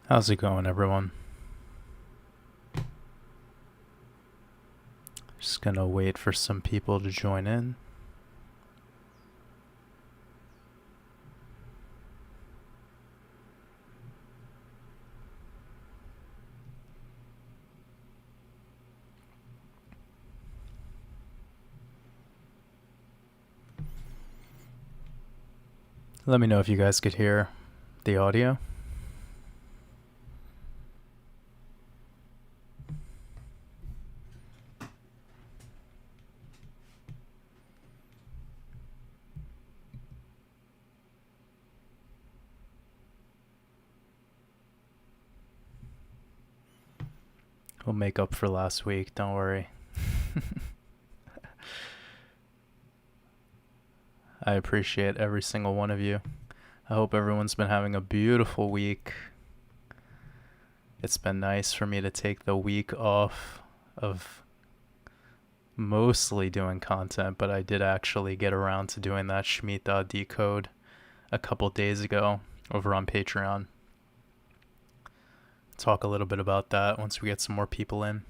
How's it going, everyone? Just gonna wait for some people to join in. Let me know if you guys could hear the audio. We'll make up for last week, don't worry. I appreciate every single one of you. I hope everyone's been having a beautiful week. It's been nice for me to take the week off of mostly doing content, but I did actually get around to doing that Shemitah decode a couple days ago over on Patreon. Talk a little bit about that once we get some more people in.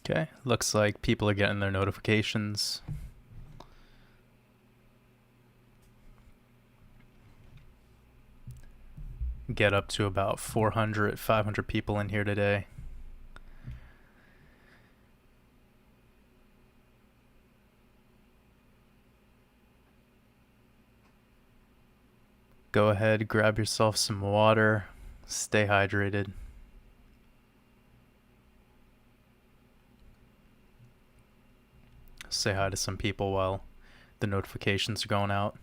Okay, looks like people are getting their notifications. Get up to about 400, 500 people in here today. Go ahead, grab yourself some water, stay hydrated. Say hi to some people while the notifications are going out.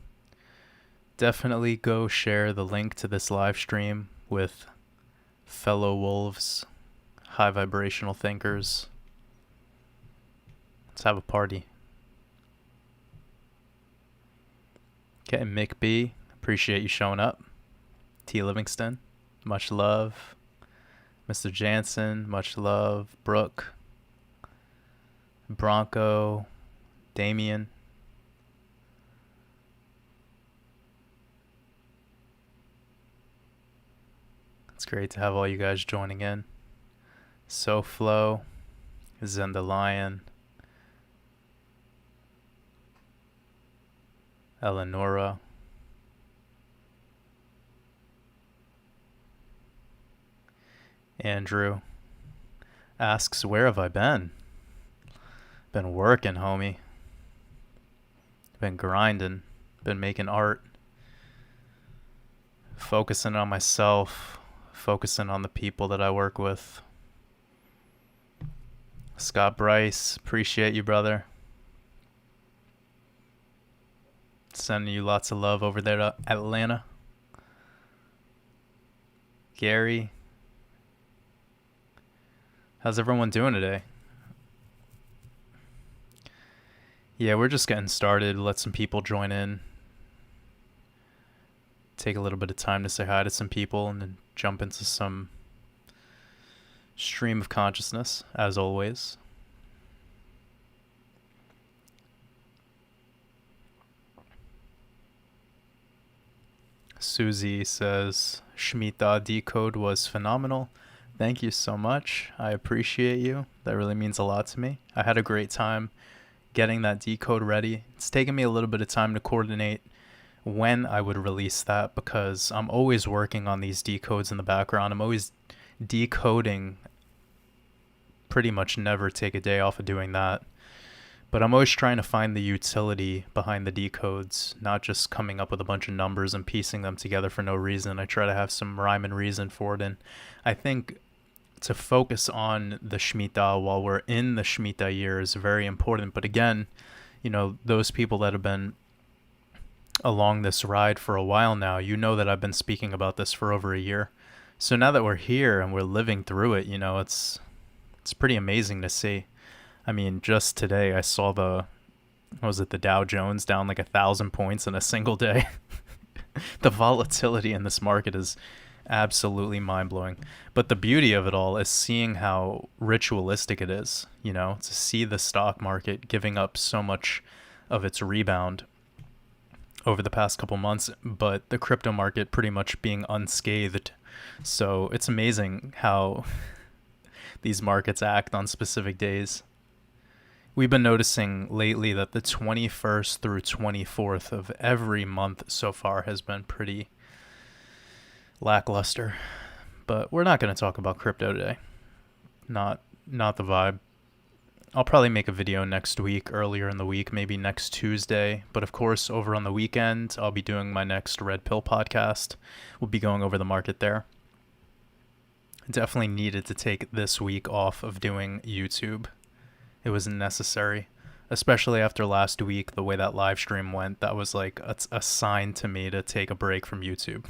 Definitely go share the link to this live stream with fellow wolves, high vibrational thinkers. Let's have a party. Okay, Mick B, appreciate you showing up. T. Livingston, much love. Mr. Jansen, much love. Brooke, Bronco, Damien. It's great to have all you guys joining in. SoFlo, Zendalion, Eleonora, Andrew asks, where have I been? Been working, homie. Been grinding. Been making art. Focusing on myself. Focusing on the people that I work with. Scott Bryce, appreciate you, brother. Sending you lots of love over there to Atlanta. Gary, how's everyone doing today? Yeah, we're just getting started. Let some people join in. Take a little bit of time to say hi to some people and then jump into some stream of consciousness, as always. Susie says, Shemitah decode was phenomenal. Thank you so much. I appreciate you. That really means a lot to me. I had a great time getting that decode ready. It's taken me a little bit of time to coordinate when I would release that because I'm always working on these decodes in the background. I'm always decoding. Pretty much never take a day off of doing that. But I'm always trying to find the utility behind the decodes, not just coming up with a bunch of numbers and piecing them together for no reason. I try to have some rhyme and reason for it. And I think to focus on the Shemitah while we're in the Shemitah year is very important. But again, you know, those people that have been along this ride for a while now, you know that I've been speaking about this for over a year. So now that we're here and we're living through it, you know, it's pretty amazing to see. I mean, just today I saw the Dow Jones down like 1,000 points in a single day. The volatility in this market is Absolutely mind-blowing. But the beauty of it all is seeing how ritualistic it is, to see the stock market giving up so much of its rebound over the past couple months, but the crypto market pretty much being unscathed. So it's amazing how these markets act on specific days. We've been noticing lately that the 21st through 24th of every month so far has been pretty lackluster. But we're not going to talk about crypto today. Not the vibe. I'll probably make a video next week, earlier in the week, maybe next Tuesday. But of course, over on the weekend, I'll be doing my next Red Pill podcast. We'll be going over the market there. Definitely needed to take this week off of doing YouTube. It was necessary, especially after last week, the way that live stream went. That was like a sign to me to take a break from YouTube.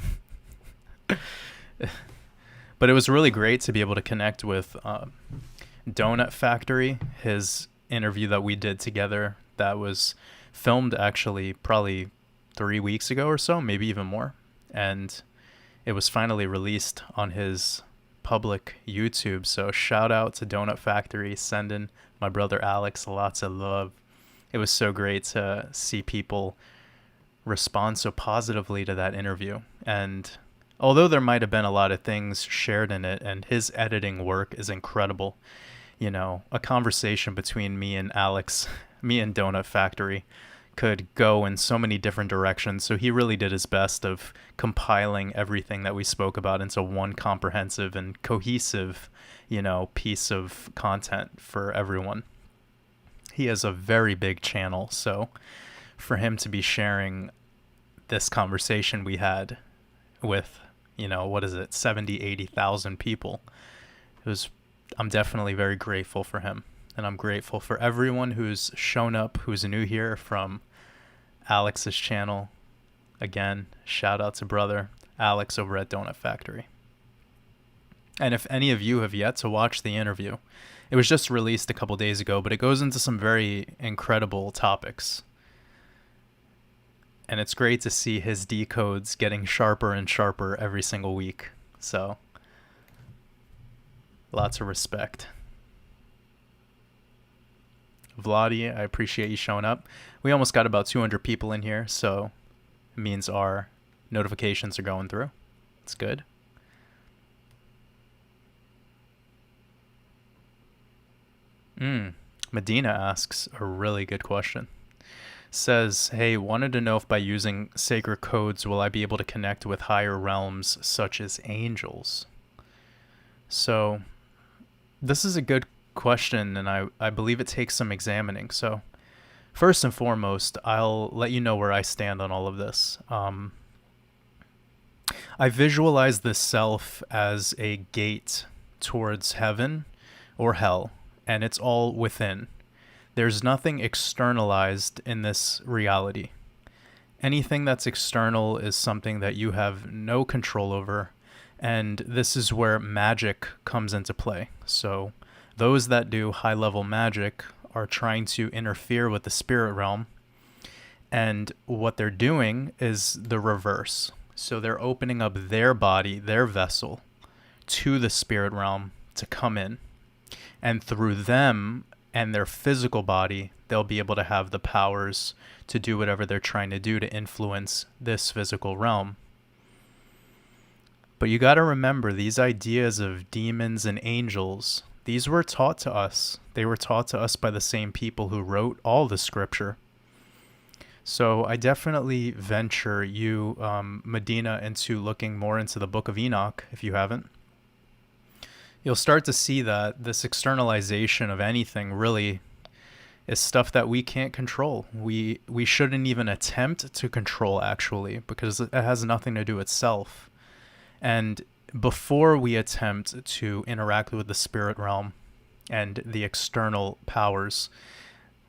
But it was really great to be able to connect with Donut Factory, his interview that we did together that was filmed actually probably 3 weeks ago or so, maybe even more. And it was finally released on his public YouTube. So shout out to Donut Factory, sending my brother Alex lots of love. It was so great to see people respond so positively to that interview. And although there might have been a lot of things shared in it, and his editing work is incredible, a conversation between me and Alex, me and Donut Factory, could go in so many different directions. So he really did his best of compiling everything that we spoke about into one comprehensive and cohesive, piece of content for everyone. He has a very big channel, so for him to be sharing this conversation we had with, 70, 80,000 people, I'm definitely very grateful for him. And I'm grateful for everyone who's shown up, who's new here from Alex's channel. Again, shout out to brother Alex over at Donut Factory. And if any of you have yet to watch the interview, it was just released a couple days ago, but it goes into some very incredible topics. And it's great to see his decodes getting sharper and sharper every single week. So lots of respect. Vladi, I appreciate you showing up. We almost got about 200 people in here, so it means our notifications are going through. It's good. Medina asks a really good question. Says, hey, wanted to know if by using sacred codes will I be able to connect with higher realms such as angels? So this is a good question, and I believe it takes some examining. So first and foremost, I'll let you know where I stand on all of this. I visualize the self as a gate towards heaven or hell, and it's all within. There's nothing externalized in this reality. Anything that's external is something that you have no control over, and this is where magic comes into play. So those that do high-level magic are trying to interfere with the spirit realm, and what they're doing is the reverse. So they're opening up their body, their vessel, to the spirit realm to come in, and through them and their physical body, they'll be able to have the powers to do whatever they're trying to do to influence this physical realm. But you got to remember, these ideas of demons and angels, these were taught to us. They were taught to us by the same people who wrote all the scripture. So I definitely venture you, Medina, into looking more into the Book of Enoch, if you haven't. You'll start to see that this externalization of anything really is stuff that we can't control. We shouldn't even attempt to control, actually, because it has nothing to do with self. And before we attempt to interact with the spirit realm and the external powers,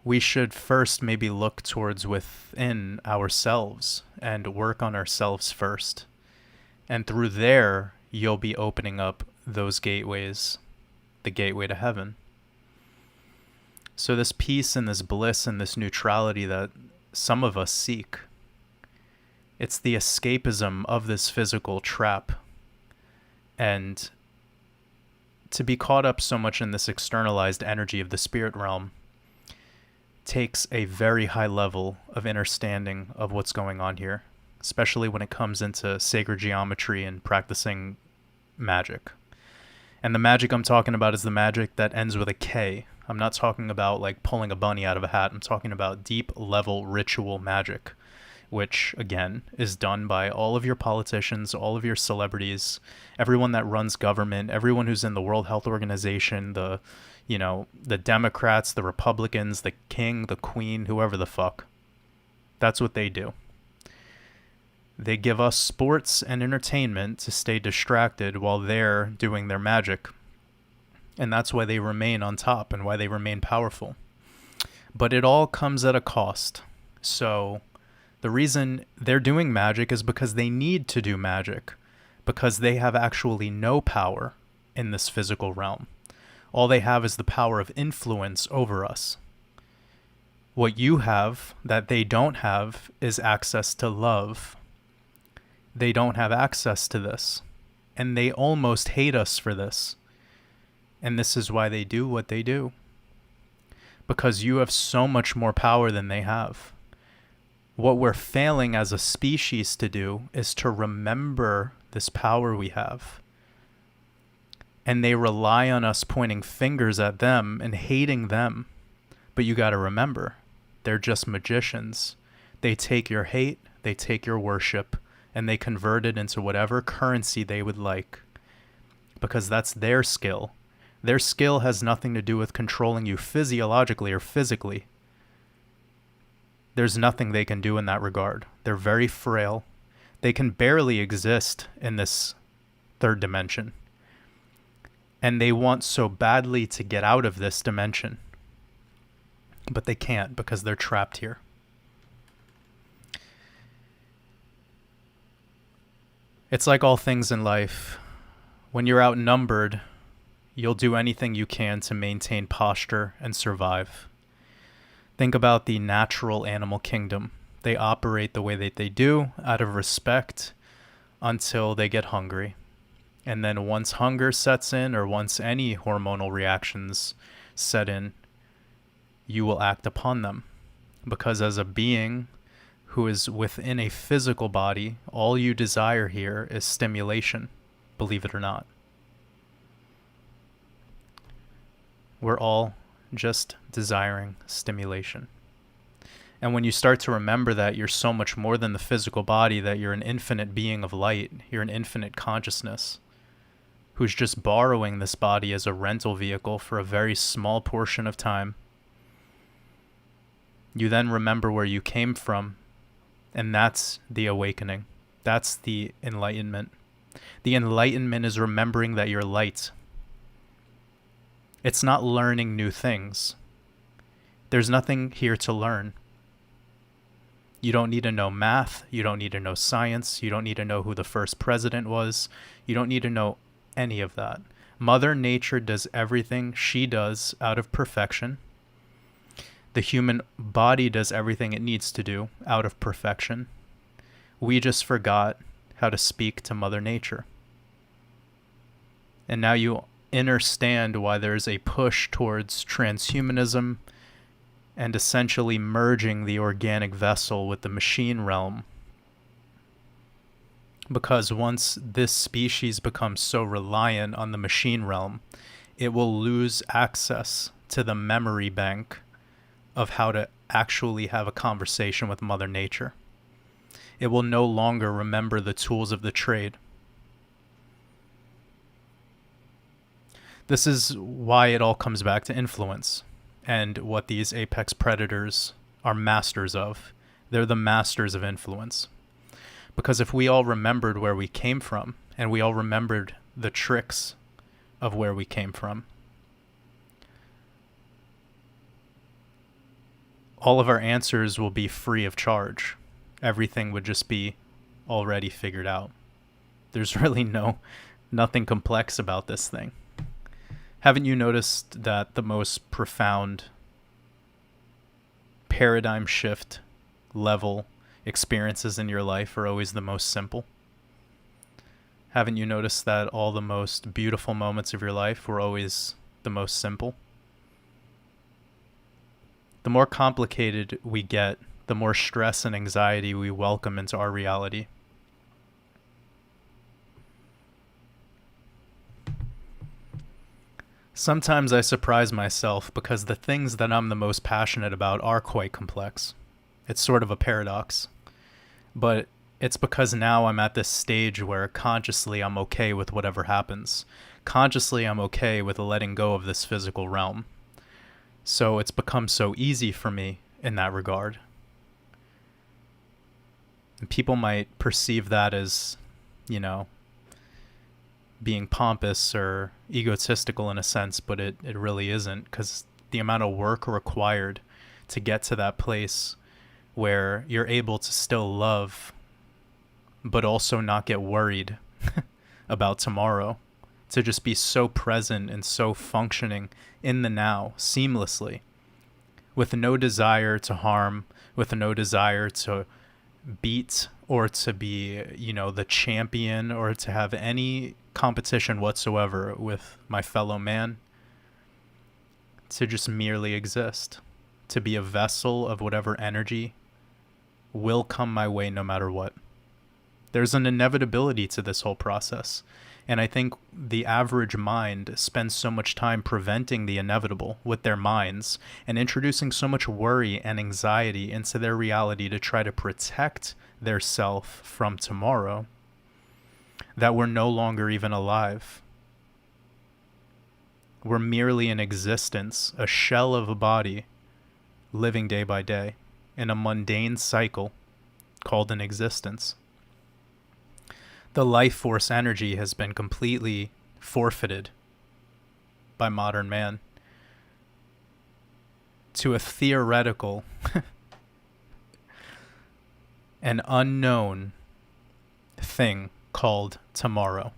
we should first maybe look towards within ourselves and work on ourselves first. And through there, you'll be opening up those gateways, the gateway to heaven. So this peace and this bliss and this neutrality that some of us seek, it's the escapism of this physical trap. And to be caught up so much in this externalized energy of the spirit realm takes a very high level of understanding of what's going on here, especially when it comes into sacred geometry and practicing magic. And the magic I'm talking about is the magic that ends with a K. I'm not talking about like pulling a bunny out of a hat. I'm talking about deep level ritual magic, which again is done by all of your politicians, all of your celebrities, everyone that runs government, everyone who's in the World Health Organization, the Democrats, the Republicans, the king, the queen, whoever the fuck. That's what they do. They give us sports and entertainment to stay distracted while they're doing their magic. And that's why they remain on top and why they remain powerful. But it all comes at a cost. So the reason they're doing magic is because they need to do magic, because they have actually no power in this physical realm. All they have is the power of influence over us. What you have that they don't have is access to love. They don't have access to this, and they almost hate us for this. And this is why they do what they do. Because you have so much more power than they have. What we're failing as a species to do is to remember this power we have. And they rely on us pointing fingers at them and hating them. But you got to remember, they're just magicians. They take your hate, they take your worship, and they convert it into whatever currency they would like. Because that's their skill. Their skill has nothing to do with controlling you physiologically or physically. There's nothing they can do in that regard. They're very frail. They can barely exist in this third dimension. And they want so badly to get out of this dimension. But they can't because they're trapped here. It's like all things in life. When you're outnumbered, you'll do anything you can to maintain posture and survive. Think about the natural animal kingdom. They operate the way that they do out of respect until they get hungry. And then once hunger sets in, or once any hormonal reactions set in, you will act upon them. Because as a being who is within a physical body, all you desire here is stimulation, believe it or not. We're all just desiring stimulation. And when you start to remember that you're so much more than the physical body, that you're an infinite being of light, you're an infinite consciousness, who's just borrowing this body as a rental vehicle for a very small portion of time, you then remember where you came from, and that's the awakening. That's the enlightenment. The enlightenment is remembering that you're light. It's not learning new things. There's nothing here to learn. You don't need to know math. You don't need to know science. You don't need to know who the first president was. You don't need to know any of that. Mother Nature does everything she does out of perfection. The human body does everything it needs to do out of perfection. We just forgot how to speak to Mother Nature. And now you understand why there's a push towards transhumanism and essentially merging the organic vessel with the machine realm. Because once this species becomes so reliant on the machine realm, it will lose access to the memory bank of how to actually have a conversation with Mother Nature. It will no longer remember the tools of the trade. This is why it all comes back to influence and what these apex predators are masters of. They're the masters of influence. Because if we all remembered where we came from, and we all remembered the tricks of where we came from, all of our answers will be free of charge. Everything would just be already figured out. There's really nothing complex about this thing. Haven't you noticed that the most profound paradigm shift level experiences in your life are always the most simple? Haven't you noticed that all the most beautiful moments of your life were always the most simple? The more complicated we get, the more stress and anxiety we welcome into our reality. Sometimes I surprise myself because the things that I'm the most passionate about are quite complex. It's sort of a paradox. But it's because now I'm at this stage where consciously I'm okay with whatever happens. Consciously I'm okay with letting go of this physical realm. So it's become so easy for me in that regard. And people might perceive that as, being pompous or egotistical in a sense, but it really isn't, because the amount of work required to get to that place where you're able to still love, but also not get worried about tomorrow, to just be so present and so functioning in the now seamlessly, with no desire to harm, with no desire to beat or to be, the champion or to have any competition whatsoever with my fellow man, to just merely exist, to be a vessel of whatever energy will come my way no matter what. There's an inevitability to this whole process. And I think the average mind spends so much time preventing the inevitable with their minds and introducing so much worry and anxiety into their reality to try to protect their self from tomorrow, that we're no longer even alive. We're merely an existence, a shell of a body, living day by day in a mundane cycle called an existence. The life force energy has been completely forfeited by modern man to a theoretical, an unknown thing called tomorrow.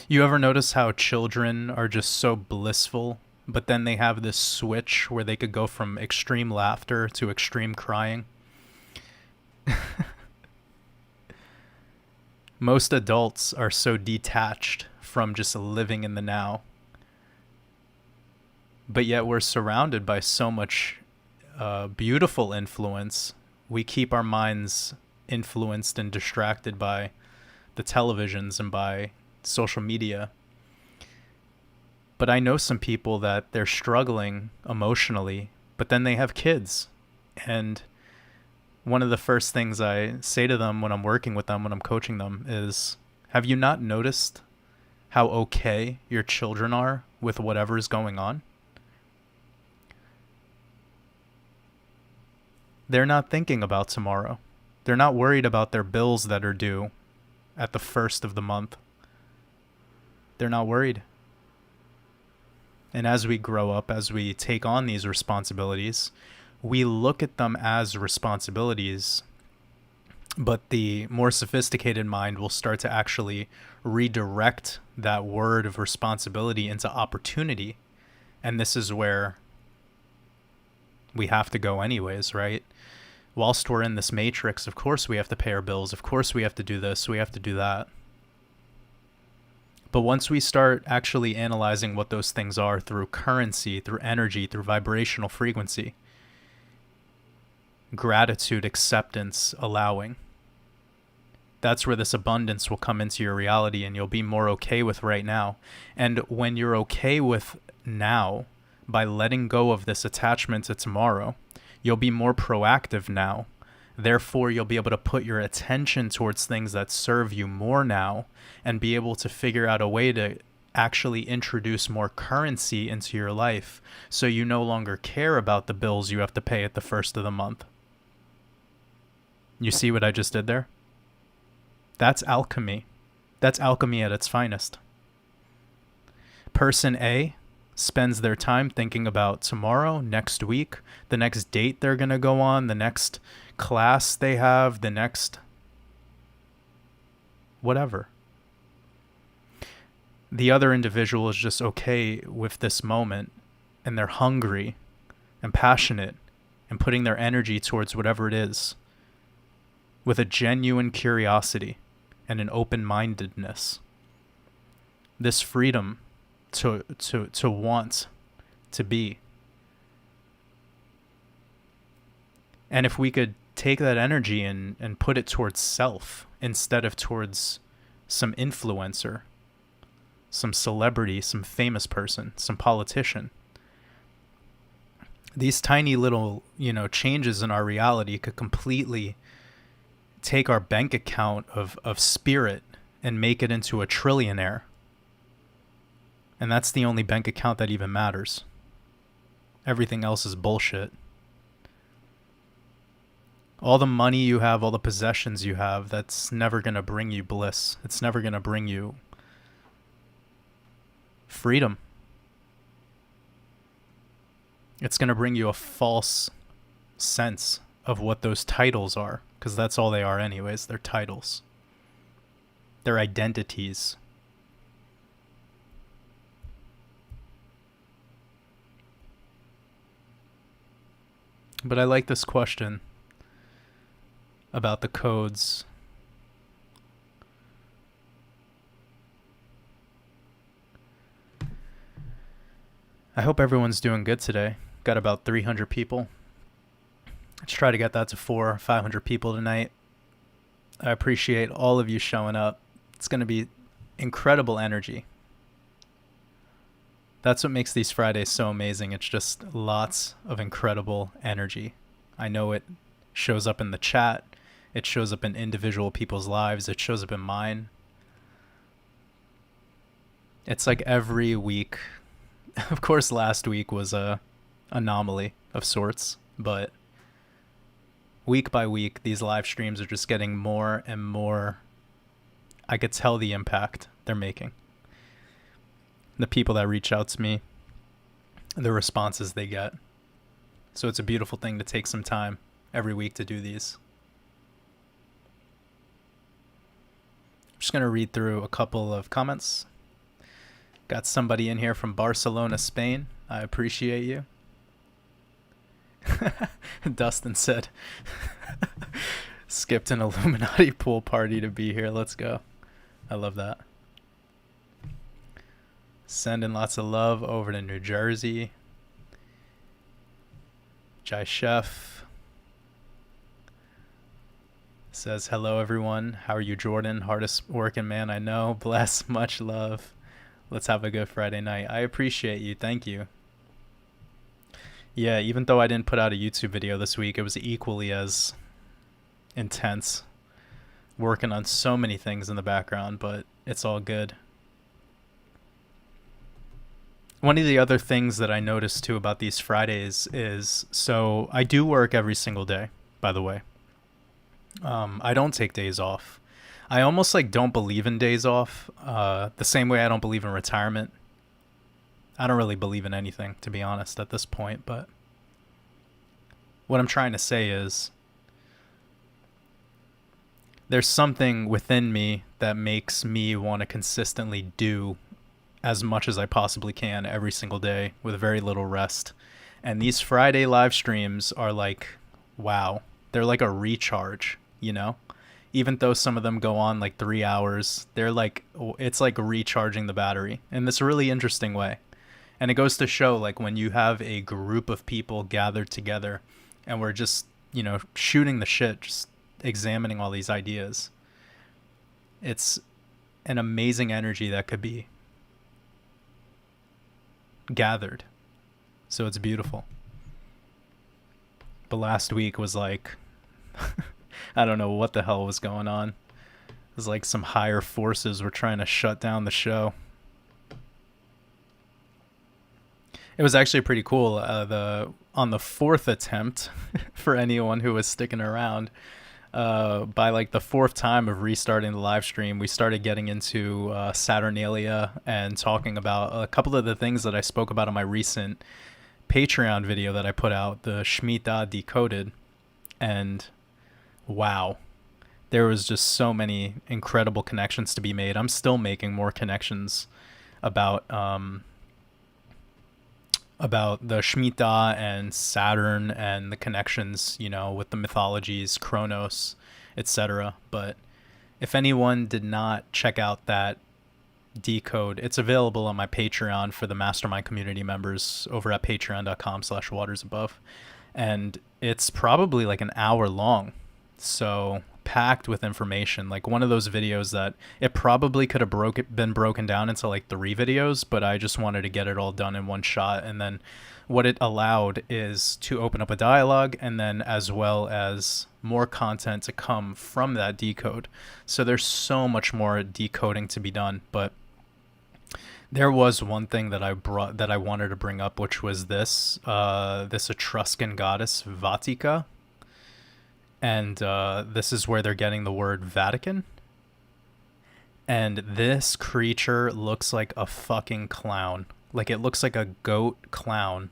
You ever notice how children are just so blissful, but then they have this switch where they could go from extreme laughter to extreme crying? Most adults are so detached from just living in the now. But yet we're surrounded by so much beautiful influence. We keep our minds influenced and distracted by the televisions and by social media. But I know some people that they're struggling emotionally, but then they have kids. And one of the first things I say to them when I'm working with them, when I'm coaching them, is, have you not noticed how okay your children are with whatever's going on? They're not thinking about tomorrow. They're not worried about their bills that are due at the first of the month. They're not worried. And as we grow up, as we take on these responsibilities, we look at them as responsibilities, but the more sophisticated mind will start to actually redirect that word of responsibility into opportunity. And this is where we have to go anyways, right? Whilst we're in this matrix, of course we have to pay our bills. Of course we have to do this, we have to do that. But once we start actually analyzing what those things are through currency, through energy, through vibrational frequency, gratitude, acceptance, allowing, that's where this abundance will come into your reality, and you'll be more okay with right now. And when you're okay with now, by letting go of this attachment to tomorrow, you'll be more proactive now. Therefore, you'll be able to put your attention towards things that serve you more now, and be able to figure out a way to actually introduce more currency into your life, so you no longer care about the bills you have to pay at the first of the month. You see what I just did there? That's alchemy. That's alchemy at its finest. Person A spends their time thinking about tomorrow, next week, the next date they're going to go on, the next class they have, the next whatever. The other individual is just okay with this moment, and they're hungry and passionate and putting their energy towards whatever it is with a genuine curiosity and an open-mindedness. This freedom to want to be. And if we could take that energy and put it towards self instead of towards some influencer, some celebrity, some famous person, some politician, these tiny little, changes in our reality could completely take our bank account of spirit and make it into a trillionaire. And that's the only bank account that even matters. Everything else is bullshit. All the money you have, all the possessions you have, that's never going to bring you bliss. It's never going to bring you freedom. It's going to bring you a false sense of what those titles are, because that's all they are anyways. They're titles. They're identities. But I like this question about the codes. I hope everyone's doing good today. Got about 300 people. Let's try to get that to 400 or 500 people tonight. I appreciate all of you showing up. It's going to be incredible energy. That's what makes these Fridays so amazing. It's just lots of incredible energy. I know it shows up in the chat. It shows up in individual people's lives. It shows up in mine. It's like every week. Of course, last week was a anomaly of sorts, but week by week, these live streams are just getting more and more. I could tell the impact they're making. The people that reach out to me, the responses they get. So it's a beautiful thing to take some time every week to do these. I'm just going to read through a couple of comments. Got somebody in here from Barcelona, Spain. I appreciate you. Dustin said, skipped an Illuminati pool party to be here. Let's go. I love that. Sending lots of love over to New Jersey. Jai Chef says, hello, everyone. How are you, Jordan? Hardest working man I know. Bless. Much love. Let's have a good Friday night. I appreciate you. Thank you. Yeah, even though I didn't put out a YouTube video this week, it was equally as intense. Working on so many things in the background, but it's all good. One of the other things that I noticed too about these Fridays is, so I do work every single day, by the way. I don't take days off. I almost don't believe in days off, the same way I don't believe in retirement. I don't really believe in anything, to be honest, at this point, but what I'm trying to say is there's something within me that makes me want to consistently do as much as I possibly can every single day with very little rest. And these Friday live streams are wow, they're like a recharge, Even though some of them go on 3 hours, they're it's like recharging the battery in this really interesting way. And it goes to show when you have a group of people gathered together and we're just, shooting the shit, just examining all these ideas. It's an amazing energy that could be gathered. So it's beautiful. But last week was I don't know what the hell was going on. It was some higher forces were trying to shut down the show. It was actually pretty cool. On the fourth attempt, for anyone who was sticking around, by the fourth time of restarting the live stream, we started getting into Saturnalia and talking about a couple of the things that I spoke about in my recent Patreon video that I put out, the Shemitah Decoded. And wow, there was just so many incredible connections to be made. I'm still making more connections about the Shemitah and Saturn and the connections, with the mythologies, Kronos, etc. But If anyone did not check out that decode, it's available on my Patreon for the mastermind community members over at patreon.com/watersabove. And it's probably like an hour long. So packed with information, like one of those videos that it probably could have been broken down into like 3 videos, but I just wanted to get it all done in one shot. And then what it allowed is to open up a dialogue, and then as well as more content to come from that decode. So there's so much more decoding to be done, but there was one thing that I wanted to bring up, which was this Etruscan goddess Vatica, and this is where they're getting the word Vatican. And this creature looks like a fucking clown. Like, it looks like a goat clown.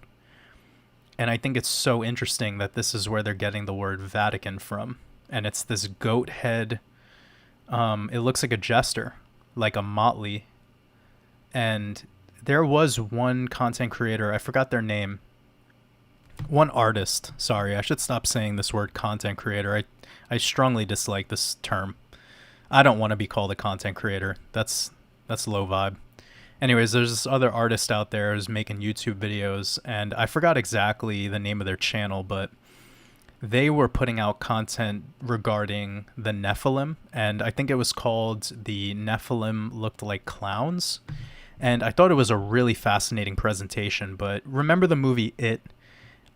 And I think it's so interesting that this is where they're getting the word Vatican from. And it's this goat head. It looks like a jester, like a motley. And there was one content creator, I forgot their name. One artist, sorry, I should stop saying this word content creator. I strongly dislike this term. I don't want to be called a content creator. That's low vibe. Anyways, there's this other artist out there who's making YouTube videos, and I forgot exactly the name of their channel, but they were putting out content regarding the Nephilim, and I think it was called The Nephilim Looked Like Clowns. And I thought it was a really fascinating presentation, but remember the movie It?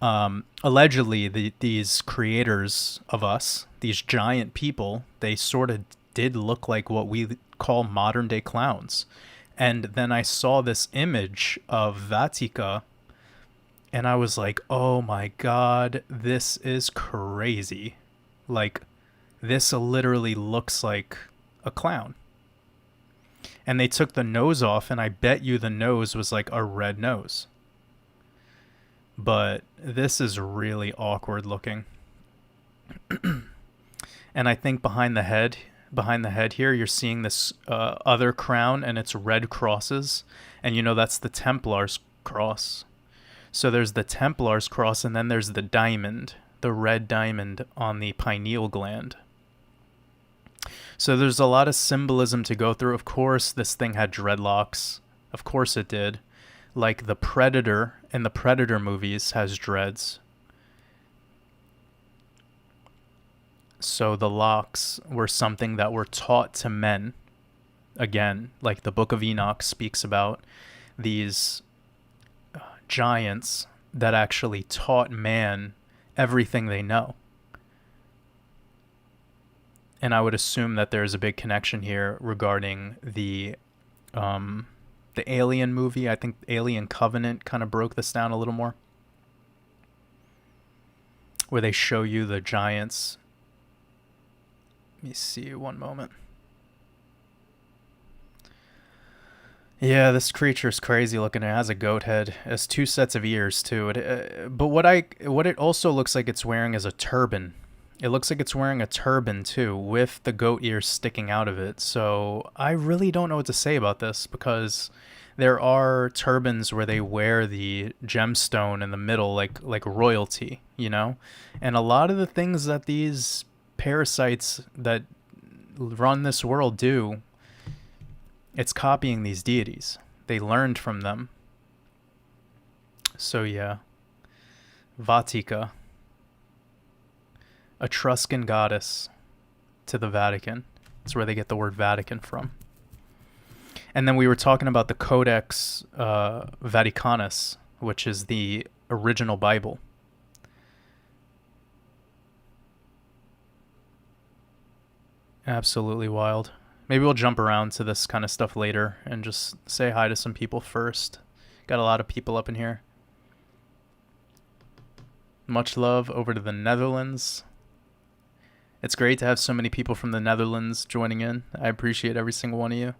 Allegedly, these creators of us, these giant people, they sort of did look like what we call modern day clowns. And then I saw this image of Vatica, and I was like, oh my God, this is crazy. Like, this literally looks like a clown. And they took the nose off, and I bet you the nose was like a red nose. But this is really awkward looking. And I think behind the head here, you're seeing this other crown, and it's red crosses. And you know that's the Templar's cross. So there's the Templar's cross, and then there's the diamond, the red diamond on the pineal gland. So there's a lot of symbolism to go through. Of course, this thing had dreadlocks. Of course it did. Like the Predator in the Predator movies has dreads. So the locks were something that were taught to men. Again, like the Book of Enoch speaks about these giants that actually taught man everything they know. And I would assume that there's a big connection here regarding the Alien movie. I think Alien Covenant kind of broke this down a little more, where they show you the giants. Let me see, one moment. Yeah, this creature's crazy looking. It has a goat head. It has 2 sets of ears too. But what it also looks like it's wearing is a turban. It looks like it's wearing a turban too, with the goat ears sticking out of it. So I really don't know what to say about this, because there are turbans where they wear the gemstone in the middle, like royalty, you know? And a lot of the things that these parasites that run this world do, it's copying these deities. They learned from them. So yeah, Vatica, Etruscan goddess to the Vatican. That's where they get the word Vatican from. And then we were talking about the Codex Vaticanus, which is the original Bible. Absolutely wild. Maybe we'll jump around to this kind of stuff later and just say hi to some people first. Got a lot of people up in here. Much love over to the Netherlands. It's great to have so many people from the Netherlands joining in. I appreciate every single one of you.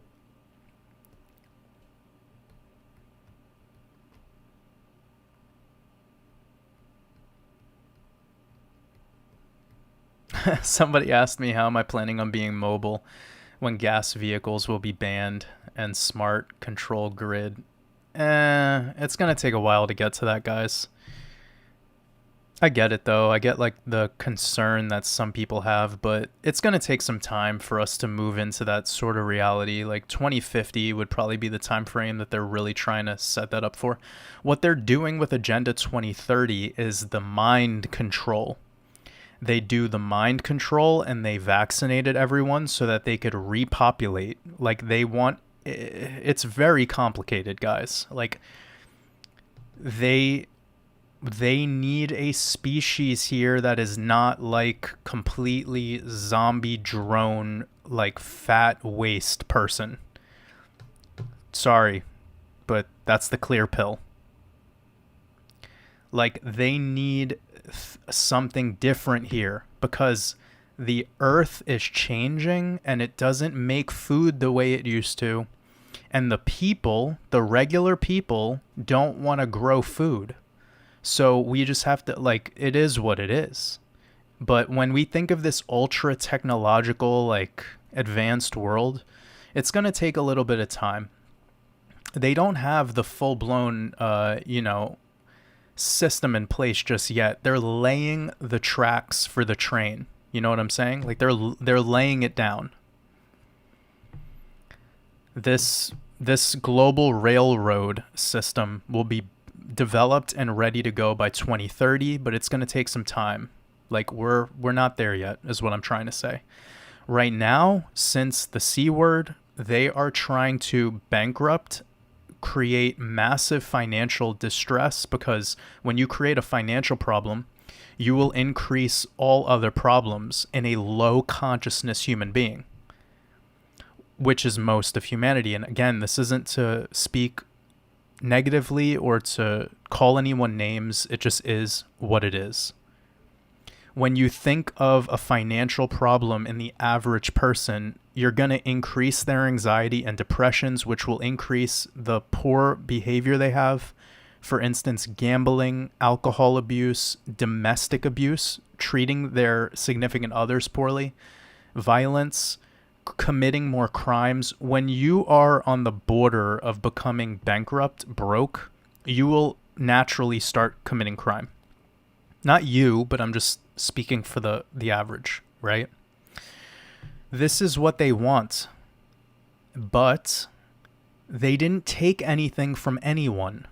Somebody asked me how am I planning on being mobile when gas vehicles will be banned and smart control grid. It's going to take a while to get to that, guys. I get it though. I get like the concern that some people have, but it's going to take some time for us to move into that sort of reality. Like 2050 would probably be the time frame that they're really trying to set that up for. What they're doing with Agenda 2030 is the mind control. They do the mind control and they vaccinated everyone so that they could repopulate. Like they want, it's very complicated, guys. Like they need a species here that is not like completely zombie drone, like fat waste person. Sorry, but that's the clear pill. Like they need something different here because the earth is changing and it doesn't make food the way it used to. And the people, the regular people, don't want to grow food. So we just have to, like, it is what it is. But when we think of this ultra technological, like, advanced world, it's going to take a little bit of time. They don't have the full blown, system in place just yet. They're laying the tracks for the train. You know what I'm saying? Like, they're laying it down. This global railroad system will be developed and ready to go by 2030, but it's going to take some time. Like we're not there yet is what I'm trying to say. Right now, since the C word, they are trying to bankrupt, create massive financial distress, because when you create a financial problem, you will increase all other problems in a low consciousness human being, which is most of humanity. And again, this isn't to speak negatively or to call anyone names. It just is what it is. When you think of a financial problem in the average person, you're going to increase their anxiety and depressions, which will increase the poor behavior they have. For instance, gambling, alcohol abuse, domestic abuse, treating their significant others poorly, violence, committing more crimes. When you are on the border of becoming bankrupt, broke, you will naturally start committing crime. Not you, but I'm just speaking for the average, right? This is what they want. But they didn't take anything from anyone.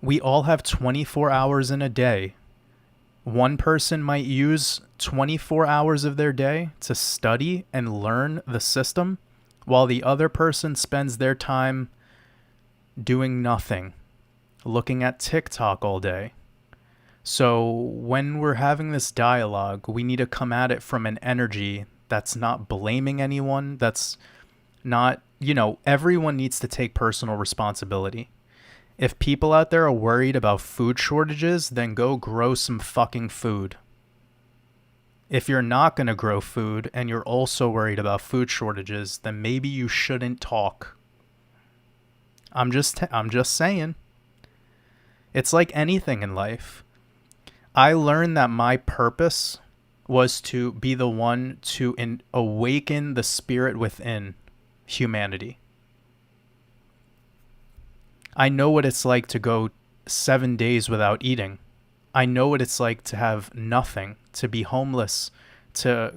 We all have 24 hours in a day. One person might use 24 hours of their day to study and learn the system, while the other person spends their time doing nothing, looking at TikTok all day. So when we're having this dialogue, we need to come at it from an energy that's not blaming anyone, that's not, everyone needs to take personal responsibility. If people out there are worried about food shortages, then go grow some fucking food. If you're not going to grow food and you're also worried about food shortages, then maybe you shouldn't talk. I'm just saying. It's like anything in life. I learned that my purpose was to be the one to awaken the spirit within humanity. I know what it's like to go 7 days without eating. I know what it's like to have nothing, to be homeless, to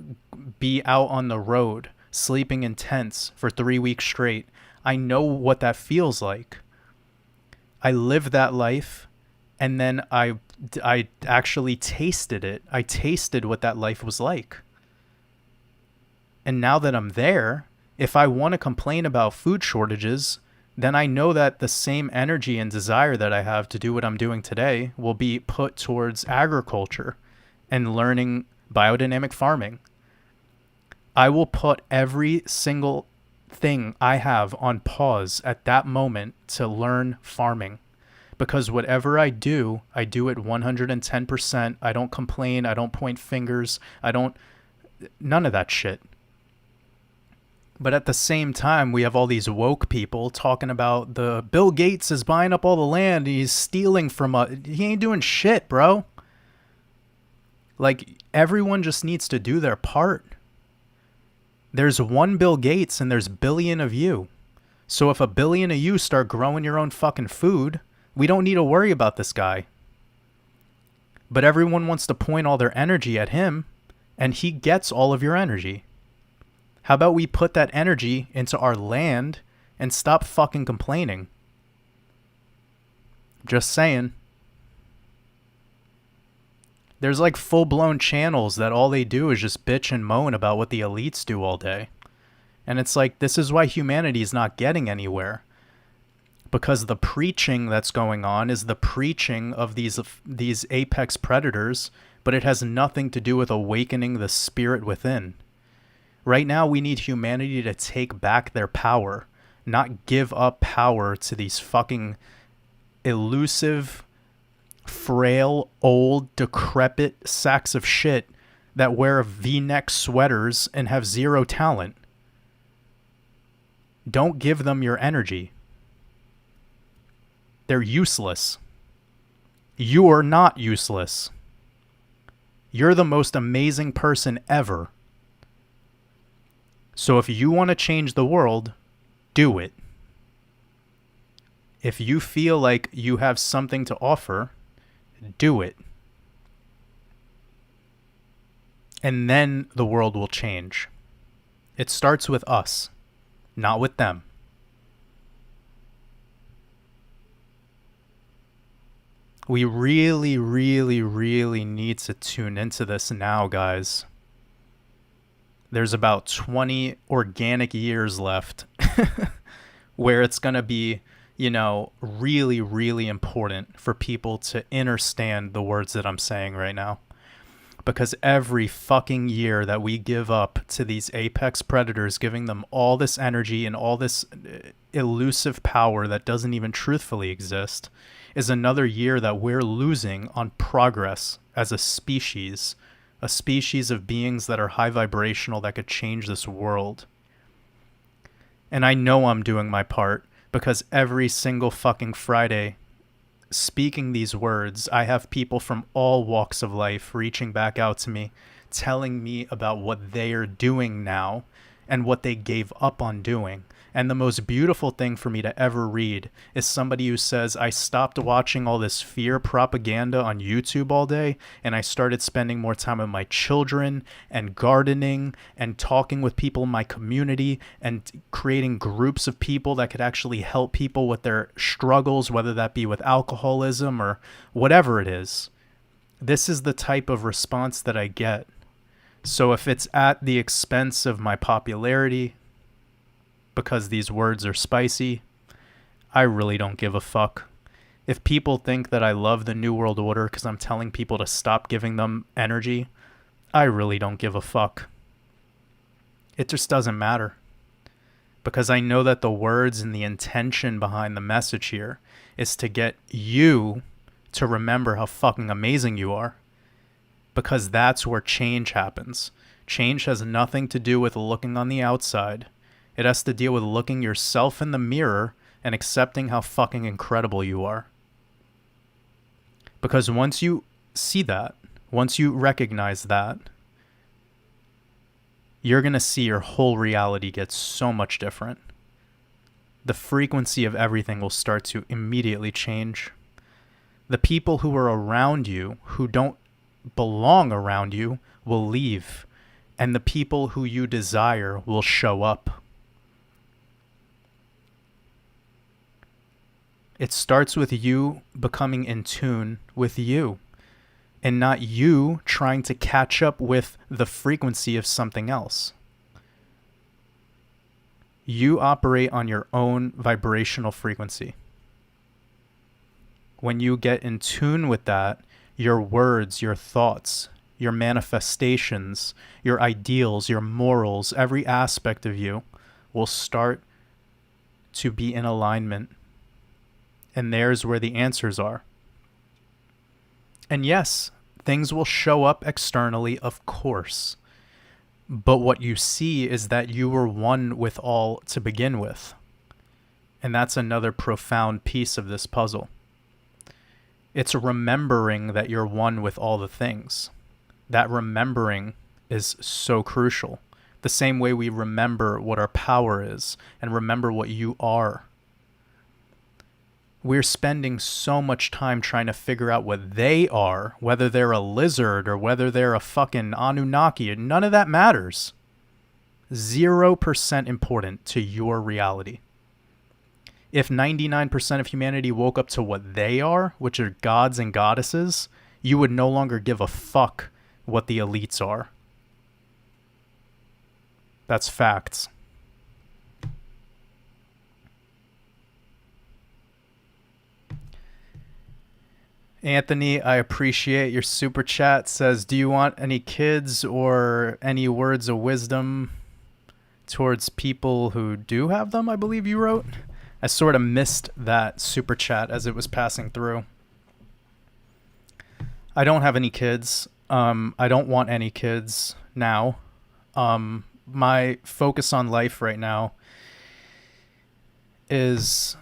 be out on the road, sleeping in tents for 3 weeks straight. I know what that feels like. I lived that life, and then I actually tasted it. I tasted what that life was like. And now that I'm there, if I want to complain about food shortages, then I know that the same energy and desire that I have to do what I'm doing today will be put towards agriculture and learning biodynamic farming. I will put every single thing I have on pause at that moment to learn farming. Because whatever I do it 110%. I don't complain. I don't point fingers. None of that shit. But at the same time, we have all these woke people talking about the Bill Gates is buying up all the land. He's stealing from us. He ain't doing shit, bro. Like, everyone just needs to do their part. There's one Bill Gates and there's billion of you. So if a billion of you start growing your own fucking food, we don't need to worry about this guy. But everyone wants to point all their energy at him, and he gets all of your energy. How about we put that energy into our land and stop fucking complaining? Just saying. There's like full-blown channels that all they do is just bitch and moan about what the elites do all day. And it's like, this is why humanity is not getting anywhere. Because the preaching that's going on is the preaching of these apex predators, but it has nothing to do with awakening the spirit within. Right now, we need humanity to take back their power, not give up power to these fucking elusive, frail, old, decrepit sacks of shit that wear V-neck sweaters and have zero talent. Don't give them your energy. They're useless. You're not useless. You're the most amazing person ever. So if you want to change the world, do it. If you feel like you have something to offer, do it. And then the world will change. It starts with us, not with them. We really, really, really need to tune into this now, guys. There's about 20 organic years left where it's going to be, really, really important for people to understand the words that I'm saying right now. Because every fucking year that we give up to these apex predators, giving them all this energy and all this elusive power that doesn't even truthfully exist, is another year that we're losing on progress as a species of beings that are high vibrational that could change this world. And I know I'm doing my part because every single fucking Friday, speaking these words, I have people from all walks of life reaching back out to me, telling me about what they are doing now and what they gave up on doing. And the most beautiful thing for me to ever read is somebody who says, I stopped watching all this fear propaganda on YouTube all day, and I started spending more time with my children and gardening and talking with people in my community and creating groups of people that could actually help people with their struggles, whether that be with alcoholism or whatever it is. This is the type of response that I get. So if it's at the expense of my popularity, because these words are spicy, I really don't give a fuck. If people think that I love the New World Order because I'm telling people to stop giving them energy, I really don't give a fuck. It just doesn't matter. Because I know that the words and the intention behind the message here is to get you to remember how fucking amazing you are. Because that's where change happens. Change has nothing to do with looking on the outside. It has to deal with looking yourself in the mirror and accepting how fucking incredible you are. Because once you see that, once you recognize that, you're going to see your whole reality get so much different. The frequency of everything will start to immediately change. The people who are around you, who don't belong around you, will leave. And the people who you desire will show up. It starts with you becoming in tune with you and not you trying to catch up with the frequency of something else. You operate on your own vibrational frequency. When you get in tune with that, your words, your thoughts, your manifestations, your ideals, your morals, every aspect of you will start to be in alignment. And there's where the answers are. And yes, things will show up externally, of course. But what you see is that you were one with all to begin with. And that's another profound piece of this puzzle. It's remembering that you're one with all the things. That remembering is so crucial. The same way we remember what our power is and remember what you are. We're spending so much time trying to figure out what they are, whether they're a lizard or whether they're a fucking Anunnaki. None of that matters. 0% important to your reality. If 99% of humanity woke up to what they are, which are gods and goddesses, you would no longer give a fuck what the elites are. That's facts. Anthony, I appreciate your super chat. Says, do you want any kids or any words of wisdom towards people who do have them, I believe you wrote? I sort of missed that super chat as it was passing through. I don't have any kids. I don't want any kids now. My focus on life right now is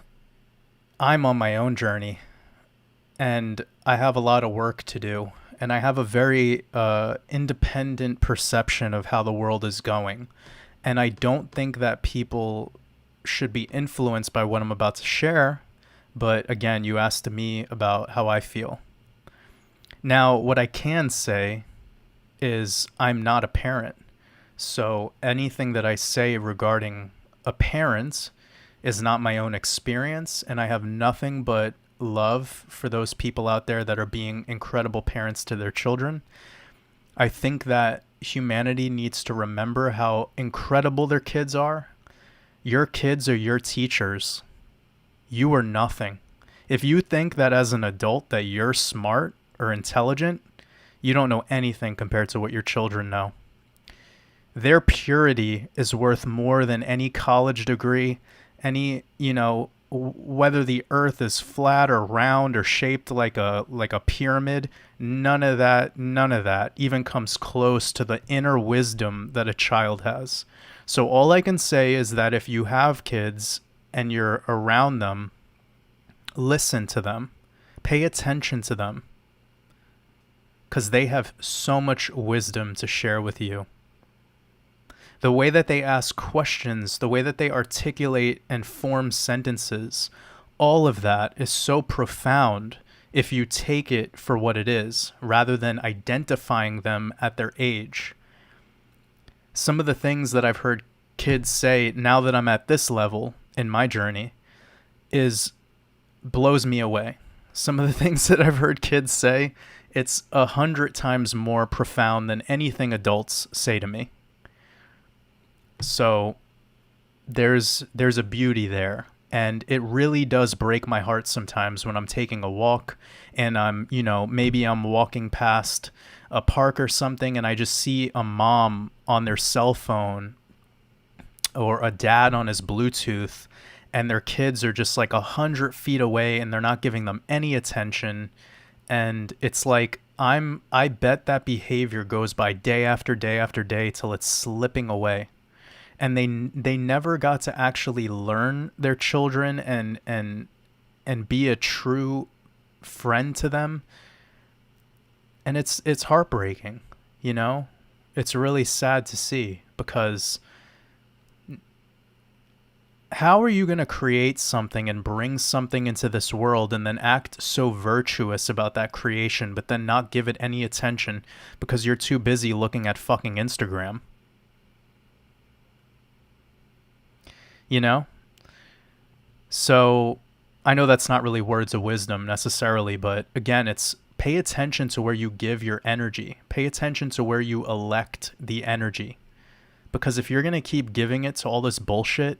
I'm on my own journey. And I have a lot of work to do. And I have a very independent perception of how the world is going. And I don't think that people should be influenced by what I'm about to share. But again, you asked me about how I feel. Now, what I can say is I'm not a parent. So anything that I say regarding a parent is not my own experience. And I have nothing but love for those people out there that are being incredible parents to their children. I think that humanity needs to remember how incredible their kids are. Your kids are your teachers. You are nothing. If you think that as an adult that you're smart or intelligent, you don't know anything compared to what your children know. Their purity is worth more than any college degree, any, whether the earth is flat or round or shaped like a pyramid. None of that even comes close to the inner wisdom that a child has. So all I can say is that if you have kids and you're around them, listen to them, pay attention to them, because they have so much wisdom to share with you. The way that they ask questions, the way that they articulate and form sentences, all of that is so profound if you take it for what it is, rather than identifying them at their age. Some of the things that I've heard kids say now that I'm at this level in my journey blows me away. Some of the things that I've heard kids say, it's 100 times more profound than anything adults say to me. So there's a beauty there, and it really does break my heart sometimes when I'm taking a walk and maybe I'm walking past a park or something and I just see a mom on their cell phone or a dad on his Bluetooth and their kids are just like 100 feet away and they're not giving them any attention. And it's like, I bet that behavior goes by day after day after day till it's slipping away. And they never got to actually learn their children and be a true friend to them. And it's heartbreaking, It's really sad to see, because how are you going to create something and bring something into this world and then act so virtuous about that creation, but then not give it any attention because you're too busy looking at fucking Instagram? So I know that's not really words of wisdom necessarily, but again, it's pay attention to where you give your energy. Pay attention to where you elect the energy. Because if you're going to keep giving it to all this bullshit,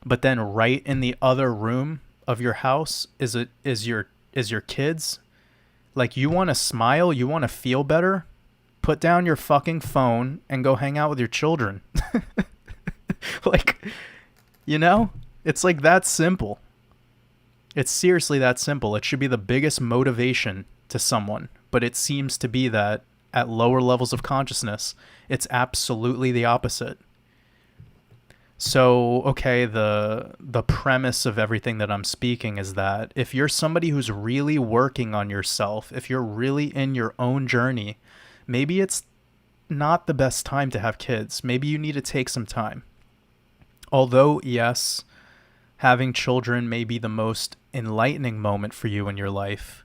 but then right in the other room of your house is your kids, like, you want to smile, you want to feel better, put down your fucking phone and go hang out with your children. Like, it's like that simple. It's seriously that simple. It should be the biggest motivation to someone, but it seems to be that at lower levels of consciousness, it's absolutely the opposite. So, okay, the premise of everything that I'm speaking is that if you're somebody who's really working on yourself, if you're really in your own journey, maybe it's not the best time to have kids. Maybe you need to take some time. Although, yes, having children may be the most enlightening moment for you in your life.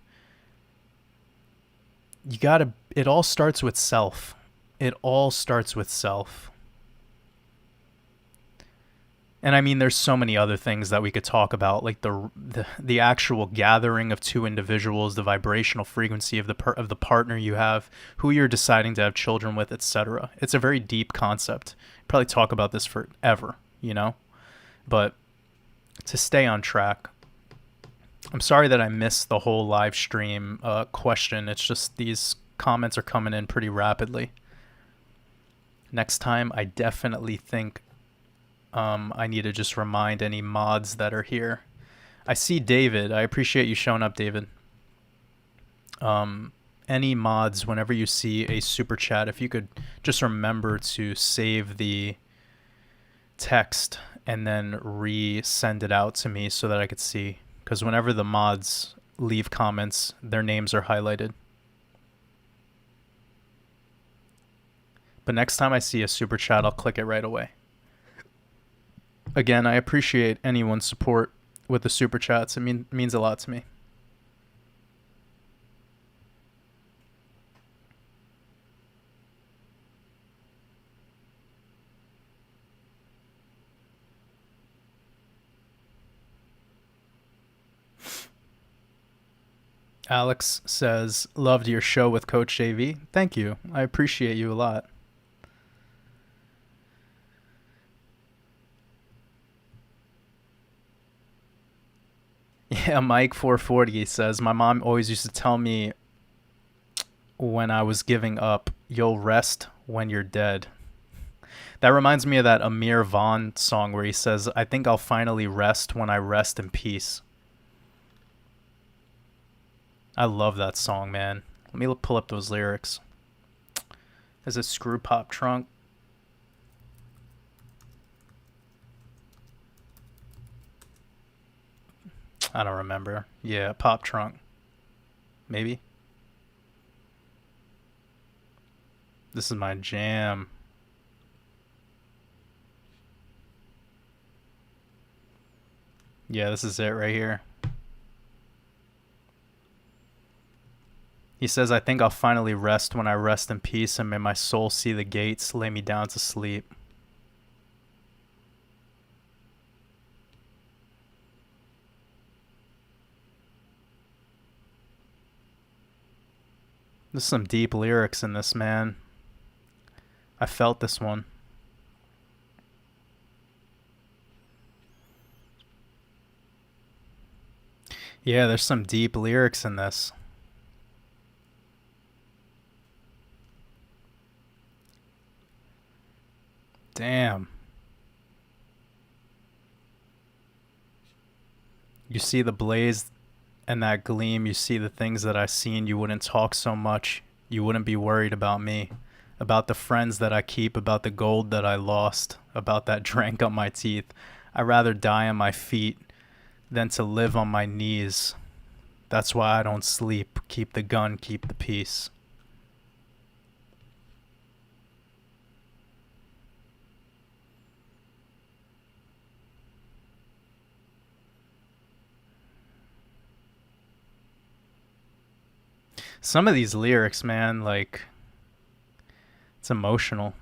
It all starts with self. It all starts with self. And I mean, there's so many other things that we could talk about, like the actual gathering of two individuals, the vibrational frequency of the partner you have, who you're deciding to have children with, etc. It's a very deep concept. Probably talk about this forever, But to stay on track, I'm sorry that I missed the whole live stream question. It's just these comments are coming in pretty rapidly. Next time, I definitely think I need to just remind any mods that are here. I see David. I appreciate you showing up, David. Any mods, whenever you see a super chat, if you could just remember to save the text and then resend it out to me so that I could see. Because whenever the mods leave comments, their names are highlighted. But next time I see a super chat, I'll click it right away. Again, I appreciate anyone's support with the super chats. It means a lot to me. Alex says, loved your show with Coach JV. Thank you. I appreciate you a lot. Yeah, Mike440 says, my mom always used to tell me when I was giving up, you'll rest when you're dead. That reminds me of that Amir Vaughn song where he says, I think I'll finally rest when I rest in peace. I love that song, man. Let me pull up those lyrics. Is it Screw Pop Trunk? I don't remember. Yeah, Pop Trunk. Maybe. This is my jam. Yeah, this is it right here. He says, I think I'll finally rest when I rest in peace, and may my soul see the gates, lay me down to sleep. There's some deep lyrics in this, man. I felt this one. Yeah, there's some deep lyrics in this. Damn. You see the blaze and that gleam, you see the things that I've seen, you wouldn't talk so much. You wouldn't be worried about me, about the friends that I keep, about the gold that I lost, about that drank on my teeth. I'd rather die on my feet than to live on my knees. That's why I don't sleep. Keep the gun, keep the peace. Some of these lyrics, man, like, it's emotional.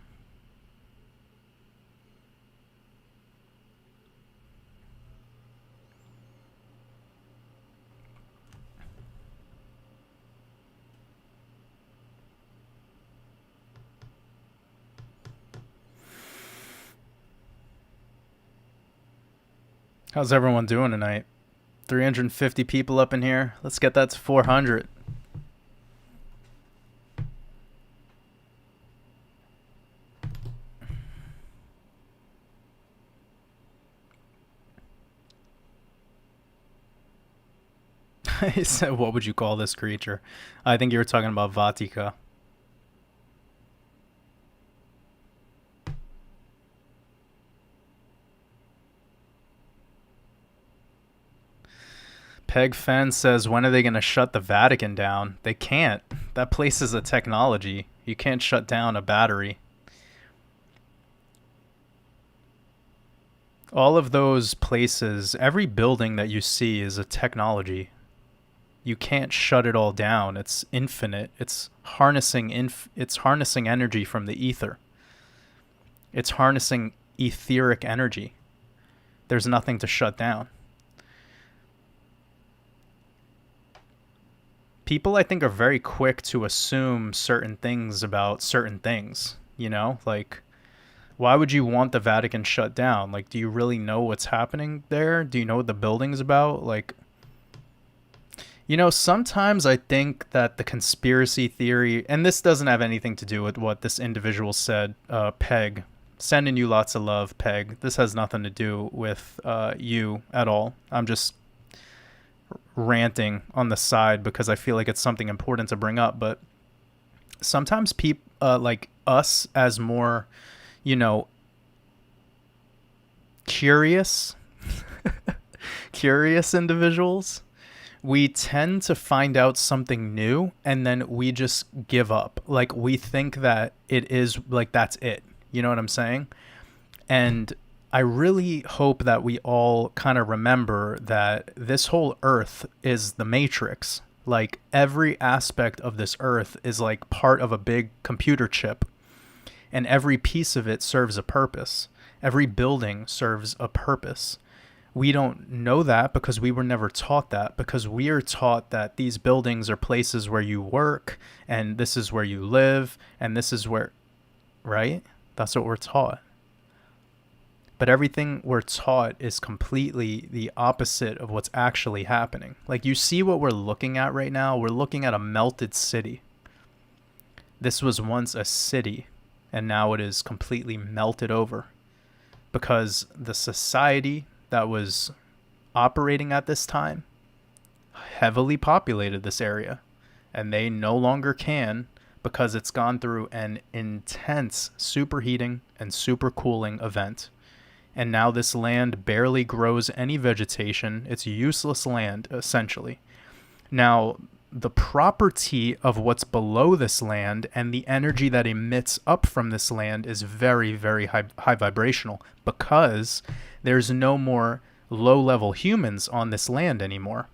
How's everyone doing tonight? 350 people up in here. Let's get that to 400. He said, what would you call this creature? I think you were talking about Vatika. Peg Fen says, when are they going to shut the Vatican down? They can't. That place is a technology. You can't shut down a battery. All of those places, every building that you see is a technology. You can't shut it all down. It's infinite. It's harnessing energy from the ether. It's harnessing etheric energy. There's nothing to shut down. People, I think, are very quick to assume certain things about certain things, you know? Like, why would you want the Vatican shut down? Like, do you really know what's happening there? Do you know what the building's about? Like, you know, sometimes I think that the conspiracy theory, and this doesn't have anything to do with what this individual said, Peg. Sending you lots of love, Peg. This has nothing to do with you at all. I'm just ranting on the side because I feel like it's something important to bring up. But sometimes people like us, as more, you know, curious individuals, we tend to find out something new and then we just give up. Like, we think that it is, like, that's it. You know what I'm saying? And I really hope that we all kind of remember that this whole earth is the matrix. Like, every aspect of this earth is like part of a big computer chip, and every piece of it serves a purpose. Every building serves a purpose. We don't know that because we were never taught that, because we are taught that these buildings are places where you work, and this is where you live, and this is where, right? That's what we're taught. But everything we're taught is completely the opposite of what's actually happening. Like, you see what we're looking at right now? We're looking at a melted city. This was once a city, and now it is completely melted over. Because the society that was operating at this time heavily populated this area, and they no longer can, because it's gone through an intense superheating and supercooling event. And now this land barely grows any vegetation. It's useless land, essentially. Now, the property of what's below this land and the energy that emits up from this land is very, very high vibrational, because there's no more low-level humans on this land anymore.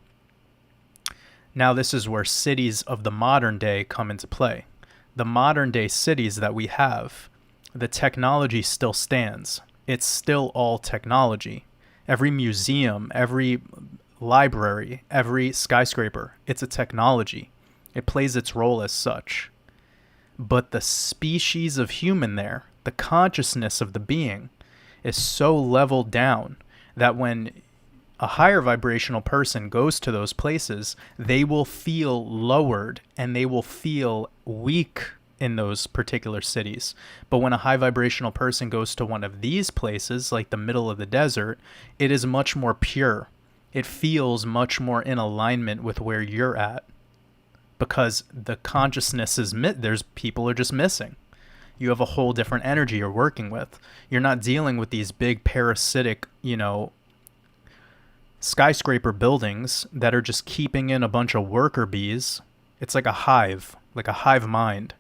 Now, this is where cities of the modern day come into play. The modern day cities that we have, the technology still stands. It's still all technology. Every museum, every library, every skyscraper, it's a technology. It plays its role as such. But the species of human there, the consciousness of the being, is so leveled down that when a higher vibrational person goes to those places, they will feel lowered and they will feel weak in those particular cities. But when a high vibrational person goes to one of these places, like the middle of the desert, it is much more pure. It feels much more in alignment with where you're at, because the consciousness is there's people are just missing. You have a whole different energy you're working with. You're not dealing with these big parasitic, you know, skyscraper buildings that are just keeping in a bunch of worker bees. It's like a hive mind.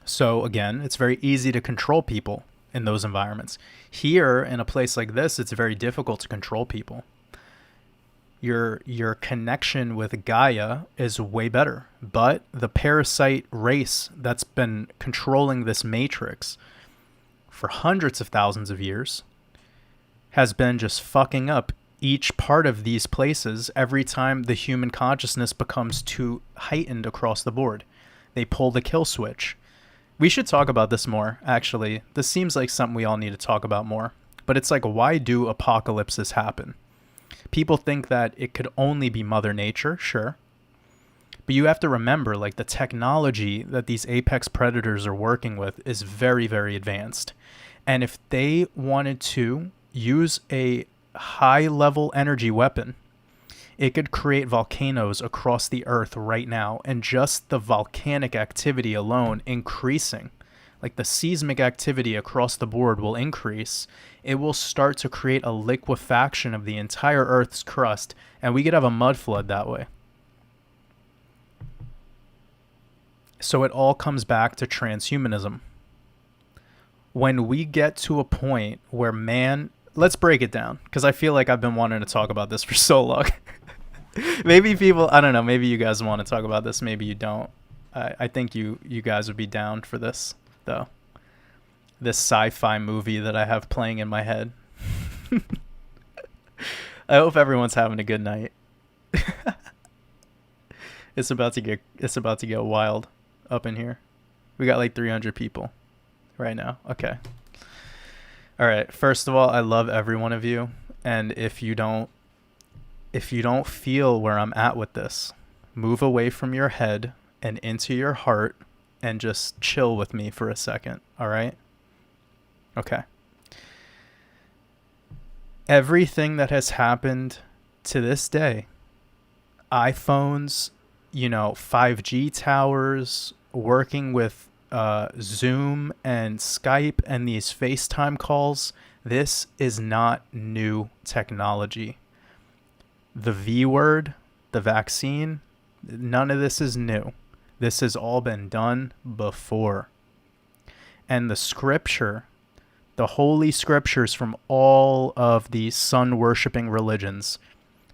So again, it's very easy to control people in those environments. Here, in a place like this, it's very difficult to control people. Your connection with Gaia is way better. But the parasite race that's been controlling this matrix for hundreds of thousands of years has been just fucking up each part of these places every time the human consciousness becomes too heightened across the board. They pull the kill switch. We should talk about this more, actually. This seems like something we all need to talk about more. But it's like, why do apocalypses happen? People think that it could only be Mother Nature, sure. But you have to remember, like, the technology that these apex predators are working with is very, very advanced. And if they wanted to use a high-level energy weapon, it could create volcanoes across the earth right now, and just the volcanic activity alone increasing, like the seismic activity across the board will increase. It will start to create a liquefaction of the entire Earth's crust, and we could have a mud flood that way. So it all comes back to transhumanism. When we get to a point where man, let's break it down, because I feel like I've been wanting to talk about this for so long. Maybe people, I don't know, maybe you guys want to talk about this, maybe you don't. I think you guys would be down for this, though. This sci-fi movie that I have playing in my head. I hope everyone's having a good night. It's about to get wild up in here. We got like 300 people right now. Okay. All right. First of all, I love every one of you, and if you don't feel where I'm at with this, move away from your head and into your heart and just chill with me for a second. All right? Okay. Everything that has happened to this day, iPhones, 5G towers, working with Zoom and Skype and these FaceTime calls, this is not new technology. The V word, the vaccine, none of this is new. This has all been done before. And the scripture, the holy scriptures from all of the sun-worshipping religions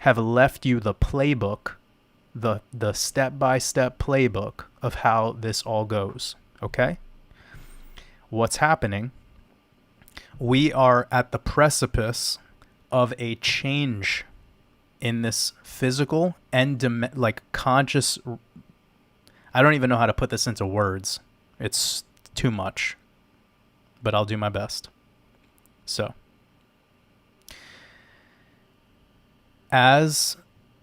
have left you the playbook, the step-by-step playbook of how this all goes, okay? What's happening? We are at the precipice of a change in this physical and conscious. I don't even know how to put this into words. It's too much, but I'll do my best. So, as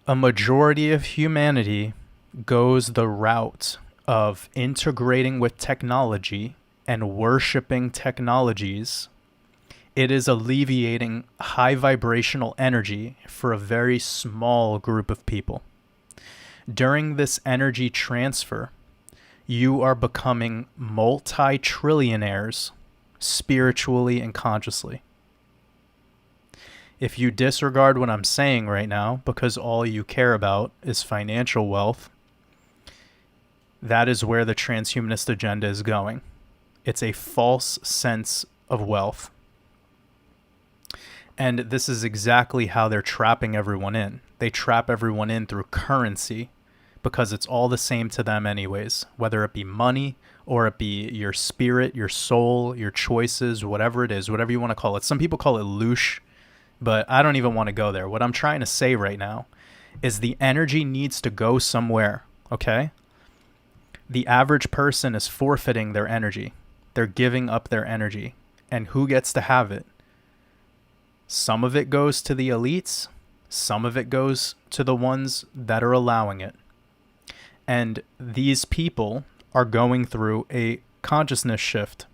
a majority of humanity goes the route of integrating with technology and worshiping technologies, it is alleviating high vibrational energy for a very small group of people. During this energy transfer, you are becoming multi-trillionaires spiritually and consciously. If you disregard what I'm saying right now because all you care about is financial wealth, that is where the transhumanist agenda is going. It's a false sense of wealth. And this is exactly how they're trapping everyone in. They trap everyone in through currency because it's all the same to them anyways, whether it be money or it be your spirit, your soul, your choices, whatever it is, whatever you want to call it. Some people call it loosh, but I don't even want to go there. What I'm trying to say right now is the energy needs to go somewhere, okay? The average person is forfeiting their energy. They're giving up their energy. And who gets to have it? Some of it goes to the elites. Some of it goes to the ones that are allowing it. And these people are going through a consciousness shift.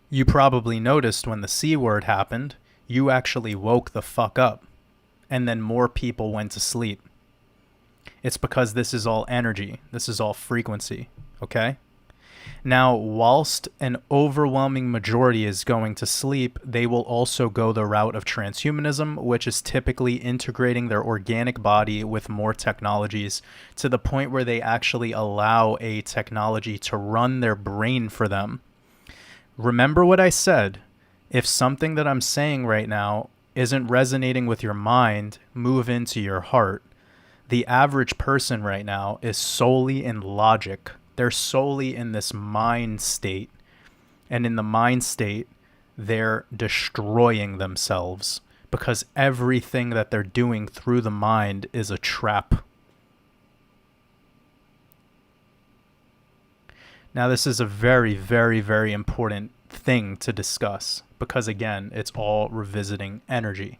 You probably noticed when the C word happened, you actually woke the fuck up. And then more people went to sleep. It's because this is all energy. This is all frequency. Okay? Now, whilst an overwhelming majority is going to sleep, they will also go the route of transhumanism, which is typically integrating their organic body with more technologies to the point where they actually allow a technology to run their brain for them. Remember what I said. If something that I'm saying right now isn't resonating with your mind, move into your heart. The average person right now is solely in logic. They're solely in this mind state. And in the mind state, they're destroying themselves because everything that they're doing through the mind is a trap. Now, this is a very, very, very important thing to discuss because, again, it's all revisiting energy.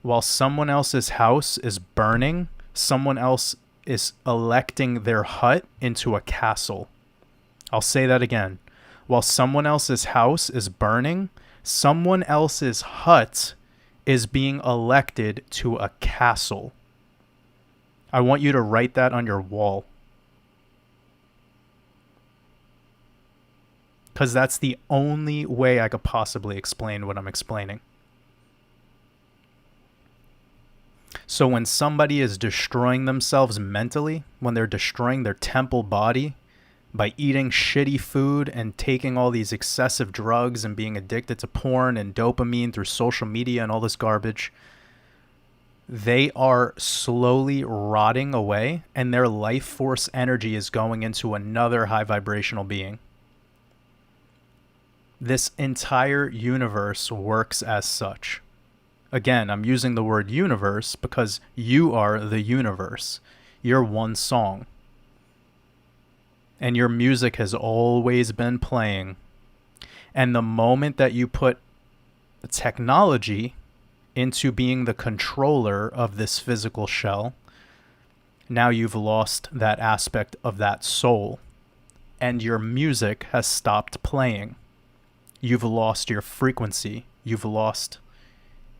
While someone else's house is burning, someone else is electing their hut into a castle. I'll say that again. While someone else's house is burning, someone else's hut is being elected to a castle. I want you to write that on your wall. Because that's the only way I could possibly explain what I'm explaining. So when somebody is destroying themselves mentally, when they're destroying their temple body by eating shitty food and taking all these excessive drugs and being addicted to porn and dopamine through social media and all this garbage, they are slowly rotting away, and their life force energy is going into another high vibrational being. This entire universe works as such. Again, I'm using the word universe because you are the universe. You're one song. And your music has always been playing. And the moment that you put technology into being the controller of this physical shell, now you've lost that aspect of that soul. And your music has stopped playing. You've lost your frequency. You've lost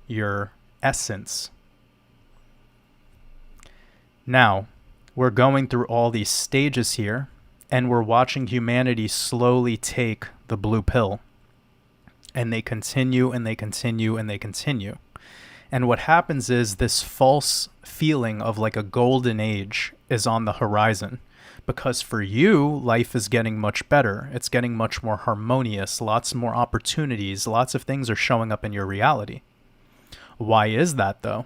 your essence. Now, we're going through all these stages here, and we're watching humanity slowly take the blue pill. And they continue and they continue and they continue. And what happens is this false feeling of like a golden age is on the horizon. Because for you, life is getting much better. It's getting much more harmonious, lots more opportunities, lots of things are showing up in your reality. Why is that though?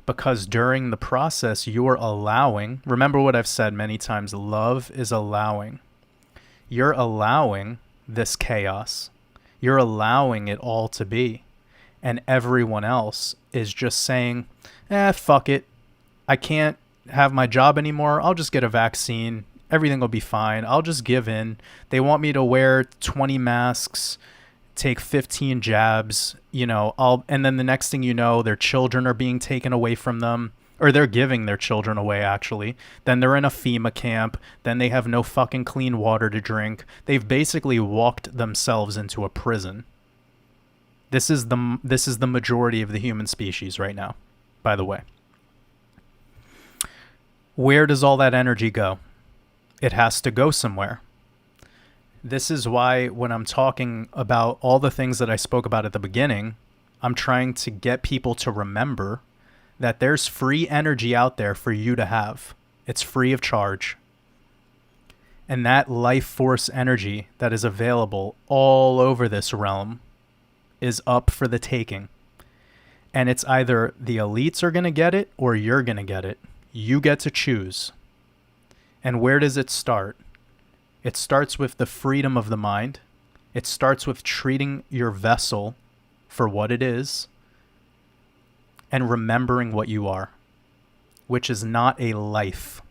Because during the process, you're allowing, remember what I've said many times, love is allowing. You're allowing this chaos. You're allowing it all to be. And everyone else is just saying, fuck it. I can't have my job anymore. I'll just get a vaccine. Everything will be fine. I'll just give in. They want me to wear 20 masks, take 15 jabs, and then the next thing you know, their children are being taken away from them, or they're giving their children away actually. Then they're in a FEMA camp. Then they have no fucking clean water to drink. They've basically walked themselves into a prison. This is the majority of the human species right now, by the way. Where does all that energy go? It has to go somewhere. This is why when I'm talking about all the things that I spoke about at the beginning, I'm trying to get people to remember that there's free energy out there for you to have. It's free of charge. And that life force energy that is available all over this realm is up for the taking. And it's either the elites are going to get it or you're going to get it. You get to choose. And where does it start? It starts with the freedom of the mind. It starts with treating your vessel for what it is and remembering what you are, which is not a life.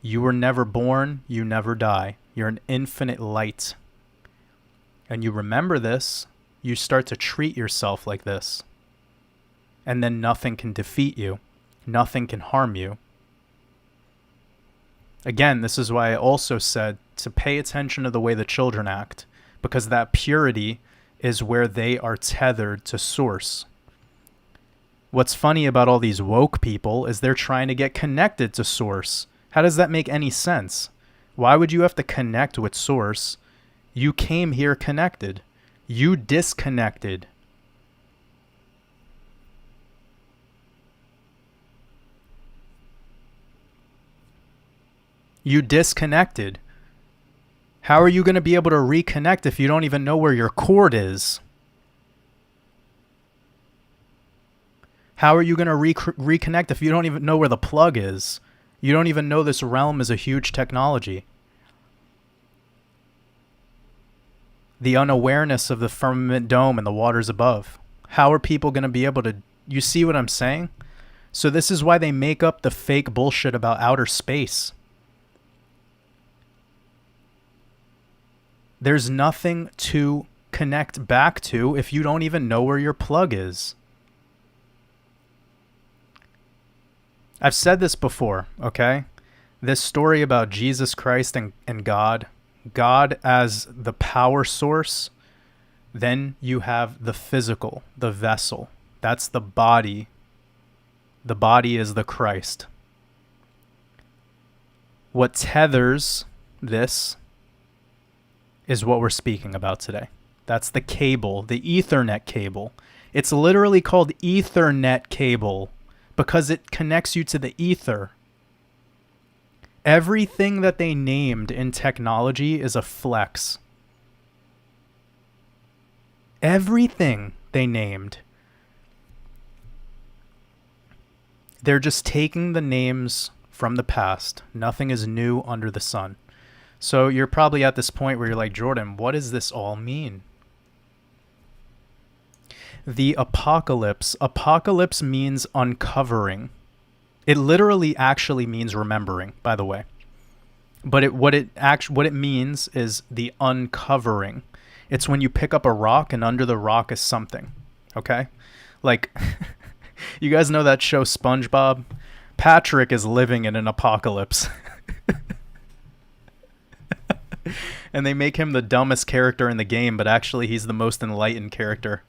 You were never born. You never die. You're an infinite light. And you remember this, you start to treat yourself like this. And then nothing can defeat you. Nothing can harm you. Again, this is why I also said to pay attention to the way the children act, because that purity is where they are tethered to source. What's funny about all these woke people is they're trying to get connected to source. How does that make any sense? Why would you have to connect with source? You came here connected. You disconnected. You disconnected. How are you going to be able to reconnect if you don't even know where your cord is? How are you going to reconnect if you don't even know where the plug is? You don't even know this realm is a huge technology. The unawareness of the firmament dome and the waters above. How are people going to be able to... You see what I'm saying? So this is why they make up the fake bullshit about outer space. There's nothing to connect back to if you don't even know where your plug is. I've said this before, okay? This story about Jesus Christ and God as the power source, then you have the physical, the vessel. That's the body. The body is the Christ. What tethers this is what we're speaking about today. That's the cable, the Ethernet cable. It's literally called Ethernet cable because it connects you to the ether. Everything that they named in technology is a flex. Everything they named. They're just taking the names from the past. Nothing is new under the sun. So you're probably at this point where you're like, Jordan, what does this all mean? The apocalypse. Apocalypse means uncovering. It literally actually means remembering, by the way. But what it means is the uncovering. It's when you pick up a rock and under the rock is something. Okay? Like, you guys know that show SpongeBob? Patrick is living in an apocalypse. And they make him the dumbest character in the game, but actually he's the most enlightened character.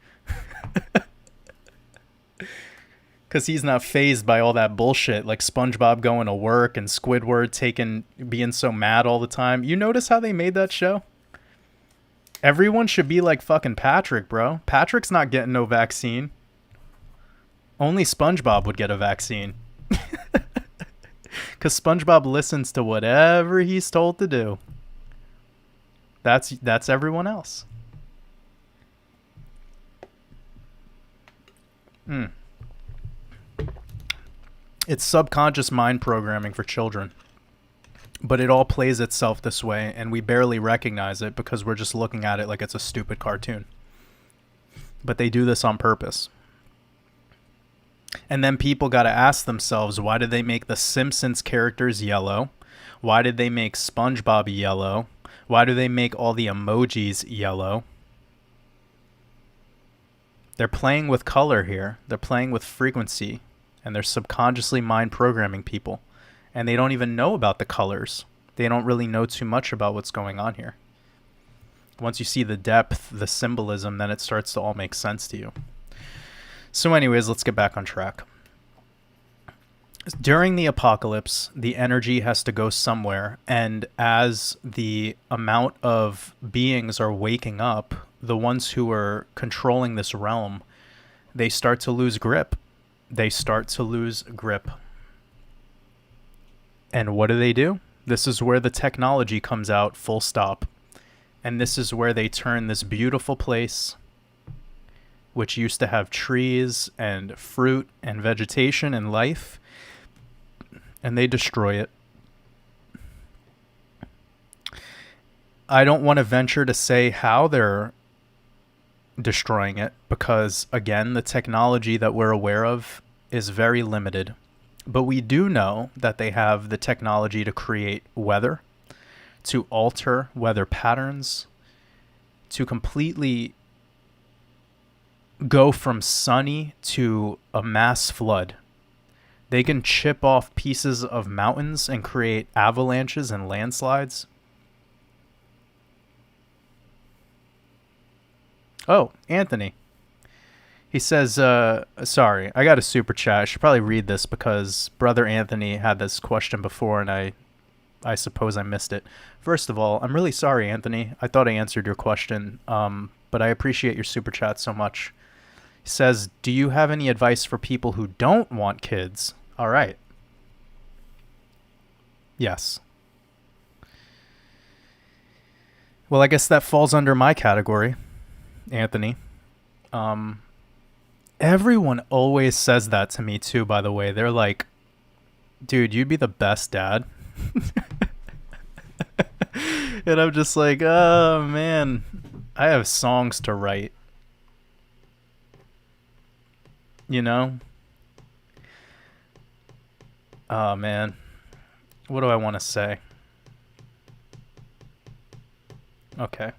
Because he's not fazed by all that bullshit, like SpongeBob going to work and Squidward being so mad all the time. You notice how they made that show? Everyone should be like fucking Patrick, bro. Patrick's not getting no vaccine. Only SpongeBob would get a vaccine. Because SpongeBob listens to whatever he's told to do. That's everyone else. It's subconscious mind programming for children. But it all plays itself this way, and we barely recognize it because we're just looking at it like it's a stupid cartoon. But they do this on purpose. And then people got to ask themselves, why did they make the Simpsons characters yellow? Why did they make SpongeBob yellow? Why do they make all the emojis yellow? They're playing with color here. They're playing with frequency. And they're subconsciously mind programming people. And they don't even know about the colors. They don't really know too much about what's going on here. Once you see the depth, the symbolism, then it starts to all make sense to you. So anyways, let's get back on track. During the apocalypse, the energy has to go somewhere, and as the amount of beings are waking up, the ones who are controlling this realm, they start to lose grip. They start to lose grip. And what do? This is where the technology comes out, full stop. And this is where they turn this beautiful place, which used to have trees and fruit and vegetation and life, and they destroy it. I don't want to venture to say how they're destroying it because, again, the technology that we're aware of is very limited. But we do know that they have the technology to create weather, to alter weather patterns, to completely go from sunny to a mass flood. They can chip off pieces of mountains and create avalanches and landslides. Oh, Anthony. He says, sorry, I got a super chat. I should probably read this because Brother Anthony had this question before and I suppose I missed it. First of all, I'm really sorry, Anthony. I thought I answered your question, but I appreciate your super chat so much. He says, do you have any advice for people who don't want kids? All right. Yes. Well, I guess that falls under my category, Anthony. Everyone always says that to me too, by the way. They're like, dude, you'd be the best dad. And I'm just like, oh man, I have songs to write. You know? Oh man. What do I want to say? Okay.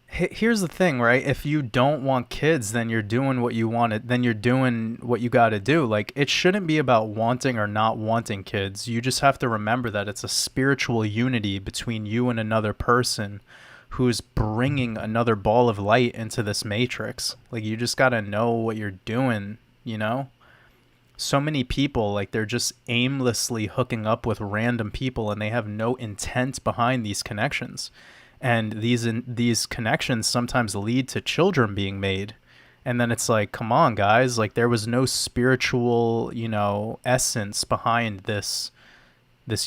Here's the thing, right? If you don't want kids, then you're doing what you want. Then you're doing what you got to do. Like, it shouldn't be about wanting or not wanting kids. You just have to remember that it's a spiritual unity between you and another person who's bringing another ball of light into this matrix. Like, you just got to know what you're doing, you know? So many people, like, they're just aimlessly hooking up with random people and they have no intent behind these connections. And these connections sometimes lead to children being made. And then it's like, come on, guys, like there was no spiritual, essence behind this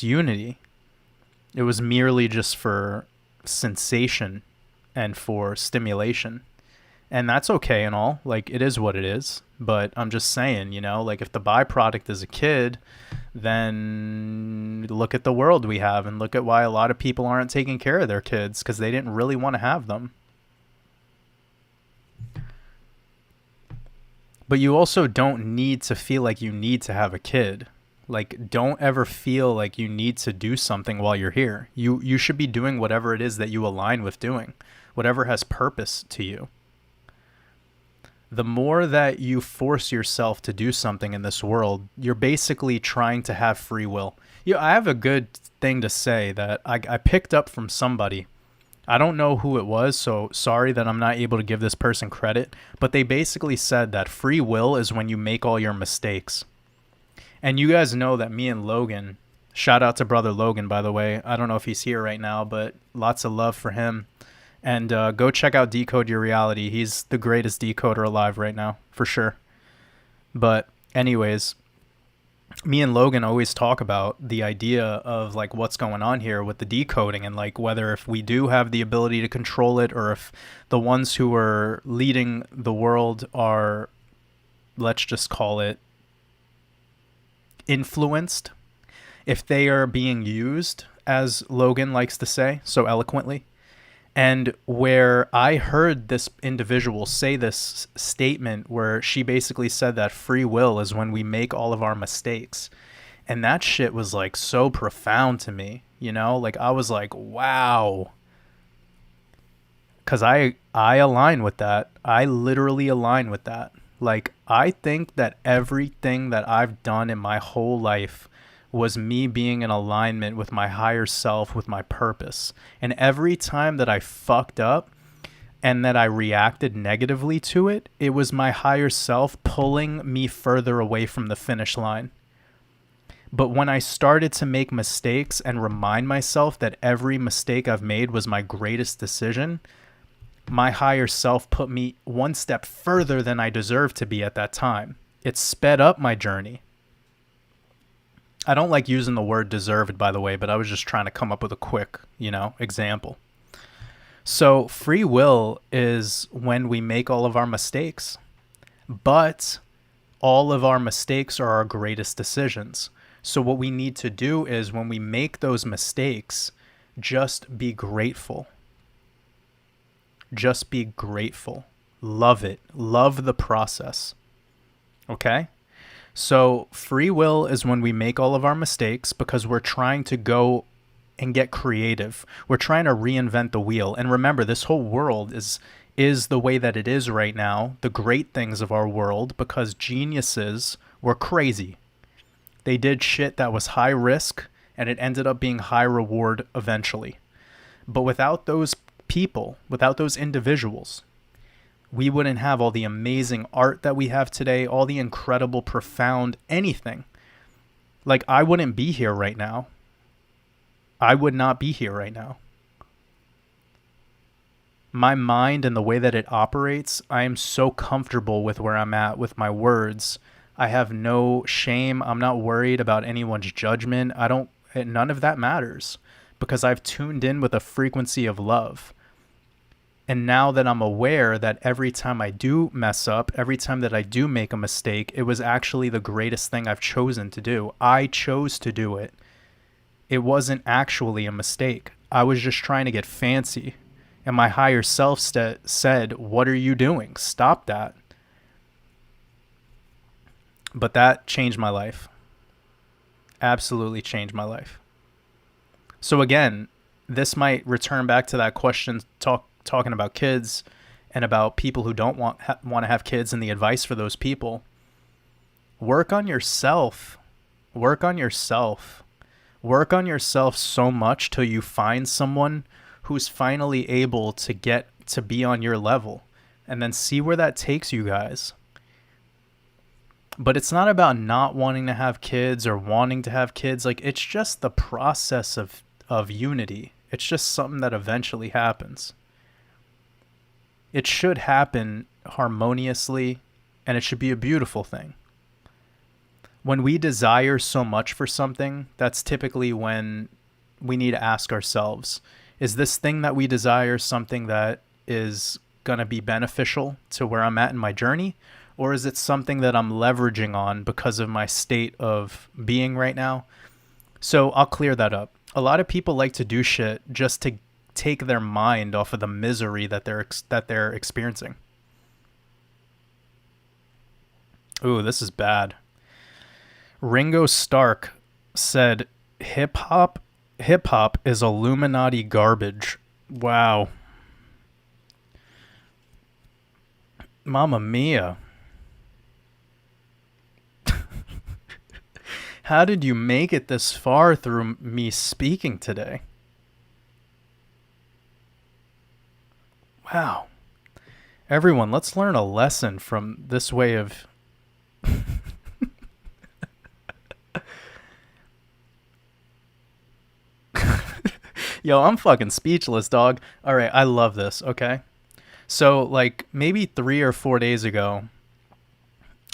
unity. It was merely just for sensation and for stimulation. And that's okay and all. Like, it is what it is. But I'm just saying, like if the byproduct is a kid, then look at the world we have and look at why a lot of people aren't taking care of their kids because they didn't really want to have them. But you also don't need to feel like you need to have a kid. Like, don't ever feel like you need to do something while you're here. You should be doing whatever it is that you align with doing, whatever has purpose to you. The more that you force yourself to do something in this world, you're basically trying to have free will. I have a good thing to say that I picked up from somebody. I don't know who it was, so sorry that I'm not able to give this person credit, but they basically said that free will is when you make all your mistakes. And you guys know that me and Logan, shout out to brother Logan, by the way. I don't know if he's here right now, but lots of love for him. And go check out Decode Your Reality. He's the greatest decoder alive right now, for sure. But anyways, me and Logan always talk about the idea of like what's going on here with the decoding and like whether if we do have the ability to control it or if the ones who are leading the world are, let's just call it, influenced, if they are being used, as Logan likes to say so eloquently. And where I heard this individual say this statement where she basically said that free will is when we make all of our mistakes. And that shit was like so profound to me, like I was like, wow. Cause I align with that. I literally align with that. Like, I think that everything that I've done in my whole life was me being in alignment with my higher self, with my purpose. And every time that I fucked up and that I reacted negatively to it, it was my higher self pulling me further away from the finish line. But when I started to make mistakes and remind myself that every mistake I've made was my greatest decision, my higher self put me one step further than I deserved to be at that time. It sped up my journey. I don't like using the word deserved, by the way, but I was just trying to come up with a quick, example. So free will is when we make all of our mistakes, but all of our mistakes are our greatest decisions. So what we need to do is when we make those mistakes, just be grateful. Just be grateful. Love it. Love the process. Okay? So free will is when we make all of our mistakes because we're trying to go and get creative. We're trying to reinvent the wheel. And remember, this whole world is the way that it is right now, the great things of our world, because geniuses were crazy. They did shit that was high risk and it ended up being high reward eventually. But without those people, without those individuals, we wouldn't have all the amazing art that we have today, all the incredible, profound anything. Like, I wouldn't be here right now. I would not be here right now. My mind and the way that it operates, I am so comfortable with where I'm at with my words. I have no shame. I'm not worried about anyone's judgment. None of that matters because I've tuned in with a frequency of love. And now that I'm aware that every time I do mess up, every time that I do make a mistake, it was actually the greatest thing I've chosen to do. I chose to do it. It wasn't actually a mistake. I was just trying to get fancy. And my higher self said, "What are you doing? Stop that." But that changed my life. Absolutely changed my life. So again, this might return back to that question talking about kids and about people who don't want to have kids and the advice for those people. Work on yourself. Work on yourself. Work on yourself so much till you find someone who's finally able to get to be on your level, and then see where that takes you guys. But it's not about not wanting to have kids or wanting to have kids. Like, it's just the process of unity. It's just something that eventually happens. It should happen harmoniously, and it should be a beautiful thing. When we desire so much for something, that's typically when we need to ask ourselves, is this thing that we desire something that is going to be beneficial to where I'm at in my journey? Or is it something that I'm leveraging on because of my state of being right now? So I'll clear that up. A lot of people like to do shit just to take their mind off of the misery that they're experiencing. Ooh, this is bad. Ringo Stark said hip hop is Illuminati garbage. Wow. Mamma mia. How did you make it this far through me speaking today? Wow. Everyone, let's learn a lesson from this way of... Yo, I'm fucking speechless, dog. All right, I love this, okay? So, like, maybe 3 or 4 days ago,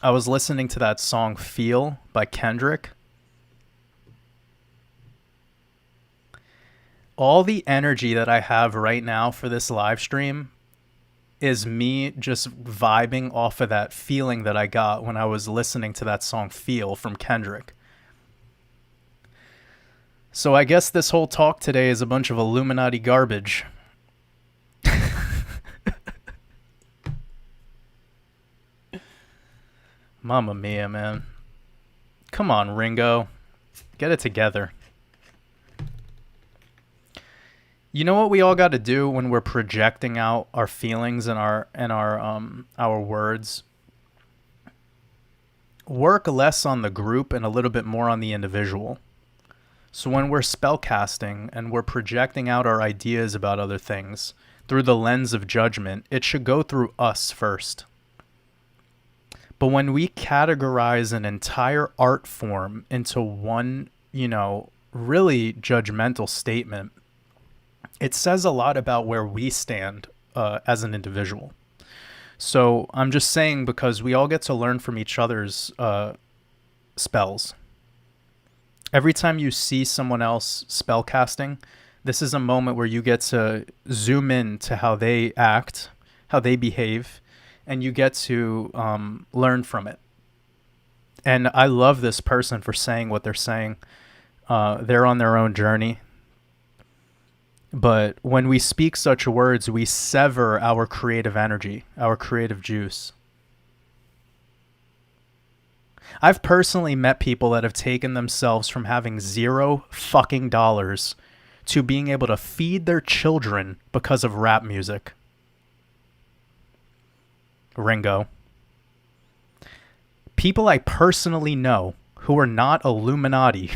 I was listening to that song Feel by Kendrick. All the energy that I have right now for this live stream is me just vibing off of that feeling that I got when I was listening to that song Feel from Kendrick. So I guess this whole talk today is a bunch of Illuminati garbage. Mamma mia, man. Come on, Ringo. Get it together. You know what we all got to do when we're projecting out our feelings and our words? Work less on the group and a little bit more on the individual. So when we're spellcasting and we're projecting out our ideas about other things through the lens of judgment, it should go through us first. But when we categorize an entire art form into one, really judgmental statement, it says a lot about where we stand as an individual. So I'm just saying, because we all get to learn from each other's spells. Every time you see someone else spell casting, this is a moment where you get to zoom in to how they act, how they behave, and you get to learn from it. And I love this person for saying what they're saying. They're on their own journey. But when we speak such words, we sever our creative energy, our creative juice. I've personally met people that have taken themselves from having $0 fucking dollars to being able to feed their children because of rap music. Ringo. People I personally know who are not Illuminati.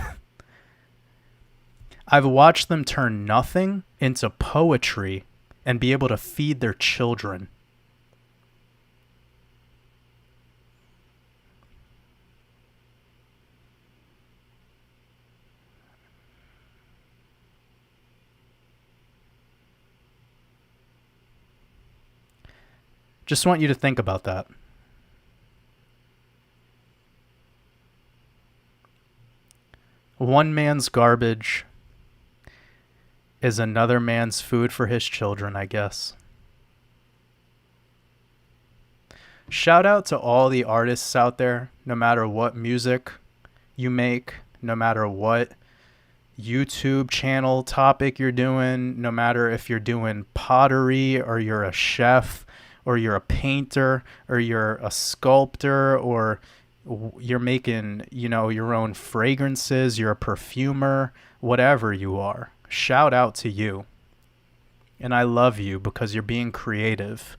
I've watched them turn nothing into poetry and be able to feed their children. Just want you to think about that. One man's garbage is another man's food for his children, I guess. Shout out to all the artists out there, no matter what music you make, no matter what YouTube channel topic you're doing, no matter if you're doing pottery or you're a chef or you're a painter or you're a sculptor or you're making, your own fragrances, you're a perfumer, whatever you are. Shout out to you. And I love you because you're being creative.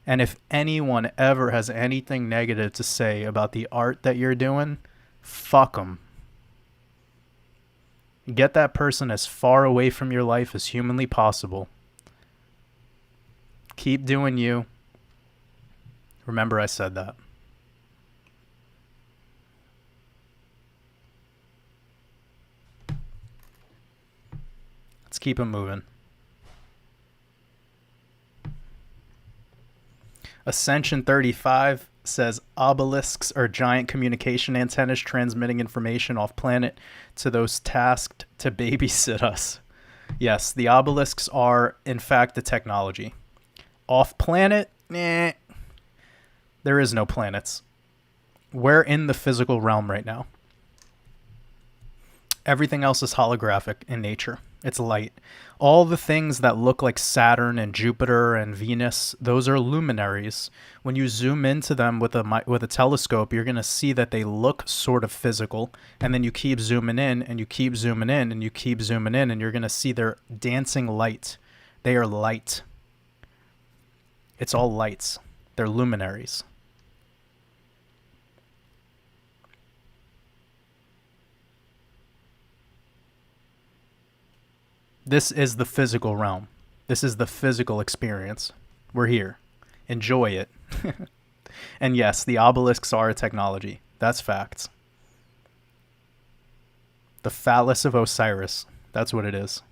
And if anyone ever has anything negative to say about the art that you're doing, fuck them. Get that person as far away from your life as humanly possible. Keep doing you. Remember I said that. Let's Let's keep it moving. Ascension 35 says obelisks are giant communication antennas transmitting information off planet to those tasked to babysit us. Yes, the obelisks are, in fact, the technology. Off planet, there is no planets. We're in the physical realm right now. Everything else is holographic in nature. It's light. All the things that look like Saturn and Jupiter and Venus, those are luminaries. When you zoom into them with a telescope, you're going to see that they look sort of physical, and then you keep zooming in and you keep zooming in and you keep zooming in, and you're going to see they're dancing light. They are light. It's all lights. They're luminaries. This is the physical realm. This is the physical experience. We're here. Enjoy it. And yes, the obelisks are a technology. That's facts. The phallus of Osiris. That's what it is.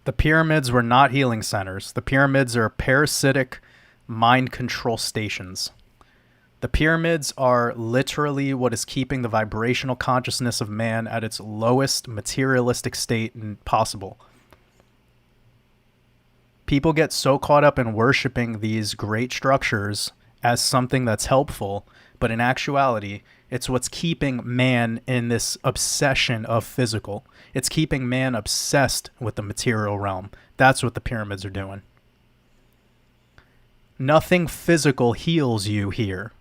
The pyramids were not healing centers. The pyramids are parasitic mind control stations. The pyramids are literally what is keeping the vibrational consciousness of man at its lowest materialistic state possible. People get so caught up in worshiping these great structures as something that's helpful, but in actuality, it's what's keeping man in this obsession of physical. It's keeping man obsessed with the material realm. That's what the pyramids are doing. Nothing physical heals you here.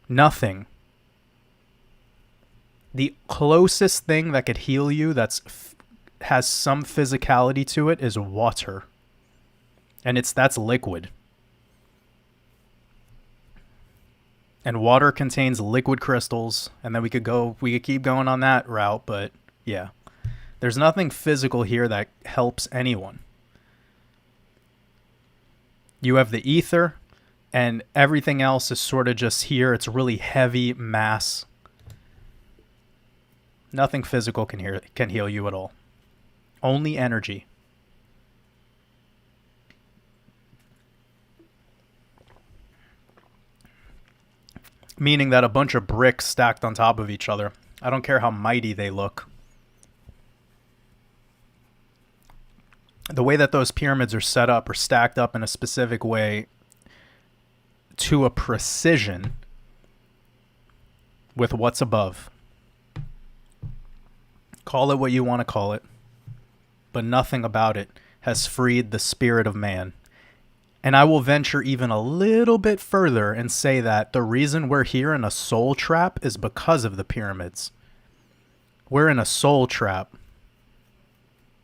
Nothing. The closest thing that could heal you has some physicality to it is water. And that's liquid. And water contains liquid crystals, and then we could keep going on that route, but yeah. There's nothing physical here that helps anyone. You have the ether, and everything else is sort of just here. It's really heavy mass. Nothing physical can heal you at all. Only energy. Meaning that a bunch of bricks stacked on top of each other, I don't care how mighty they look. The way that those pyramids are set up or stacked up in a specific way to a precision with what's above. Call it what you want to call it, but nothing about it has freed the spirit of man. And I will venture even a little bit further and say that the reason we're here in a soul trap is because of the pyramids. We're in a soul trap.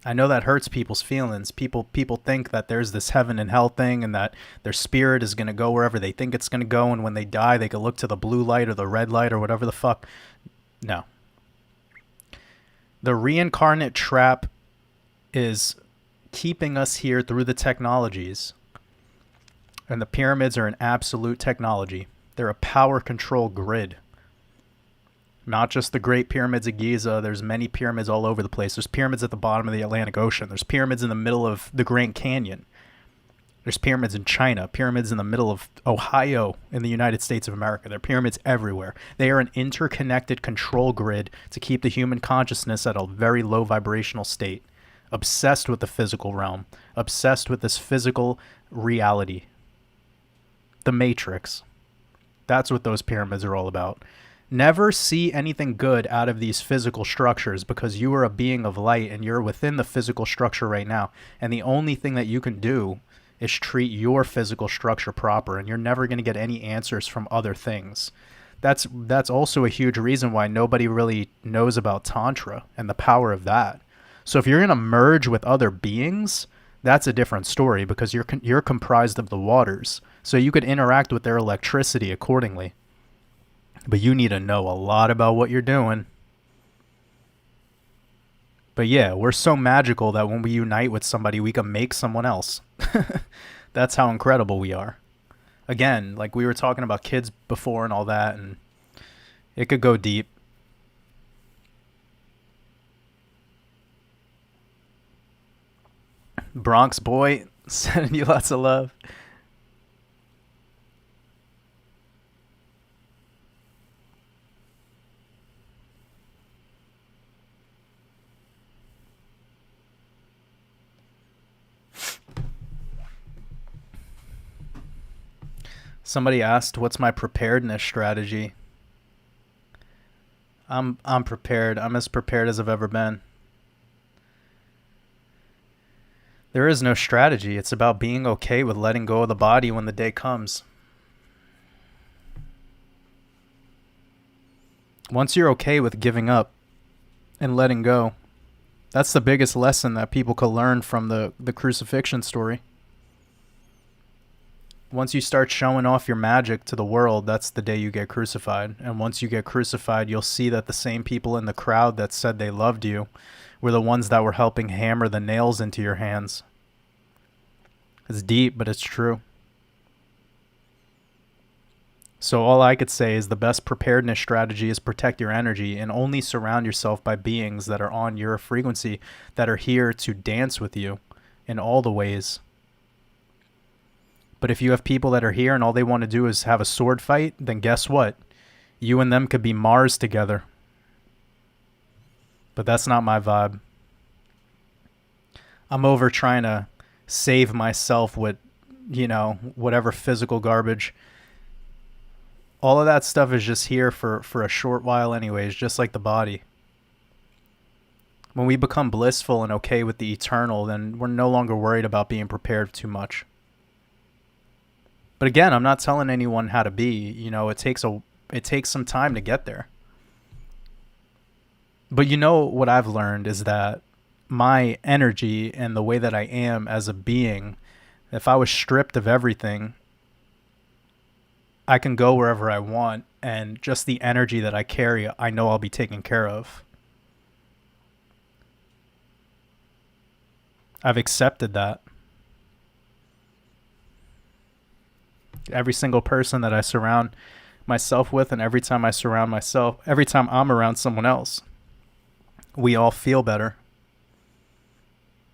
I know that hurts people's feelings. People think that there's this heaven and hell thing and that their spirit is going to go wherever they think it's going to go, and when they die, they can look to the blue light or the red light or whatever the fuck. No. The reincarnate trap is keeping us here through the technologies. And the pyramids are an absolute technology. They're a power control grid. Not just the Great Pyramids of Giza. There's many pyramids all over the place. There's pyramids at the bottom of the Atlantic Ocean. There's pyramids in the middle of the Grand Canyon. There's pyramids in China. Pyramids in the middle of Ohio in the United States of America. There are pyramids everywhere. They are an interconnected control grid to keep the human consciousness at a very low vibrational state. Obsessed with the physical realm. Obsessed with this physical reality. The Matrix. That's what those pyramids are all about. Never see anything good out of these physical structures because you are a being of light and you're within the physical structure right now. And the only thing that you can do is treat your physical structure proper, and you're never going to get any answers from other things. That's also a huge reason why nobody really knows about Tantra and the power of that. So if you're going to merge with other beings, that's a different story because you're comprised of the waters. So you could interact with their electricity accordingly. But you need to know a lot about what you're doing. But yeah, we're so magical that when we unite with somebody, we can make someone else. That's how incredible we are. Again, like we were talking about kids before and all that, and it could go deep. Bronx boy, sending you lots of love. Somebody asked, "What's my preparedness strategy?" I'm prepared. I'm as prepared as I've ever been. There is no strategy. It's about being okay with letting go of the body when the day comes. Once you're okay with giving up and letting go, that's the biggest lesson that people could learn from the crucifixion story. Once you start showing off your magic to the world, that's the day you get crucified. And once you get crucified, you'll see that the same people in the crowd that said they loved you were the ones that were helping hammer the nails into your hands. It's deep, but it's true. So all I could say is the best preparedness strategy is protect your energy and only surround yourself by beings that are on your frequency, that are here to dance with you in all the ways. But if you have people that are here and all they want to do is have a sword fight, then guess what? You and them could be Mars together. But that's not my vibe. I'm over trying to save myself with, whatever physical garbage. All of that stuff is just here for a short while anyways, just like the body. When we become blissful and okay with the eternal, then we're no longer worried about being prepared too much. But again, I'm not telling anyone how to be. It takes some time to get there. But what I've learned is that my energy and the way that I am as a being, if I was stripped of everything, I can go wherever I want, and just the energy that I carry, I know I'll be taken care of. I've accepted that. Every single person that I surround myself with, and every time I'm around someone else, we all feel better.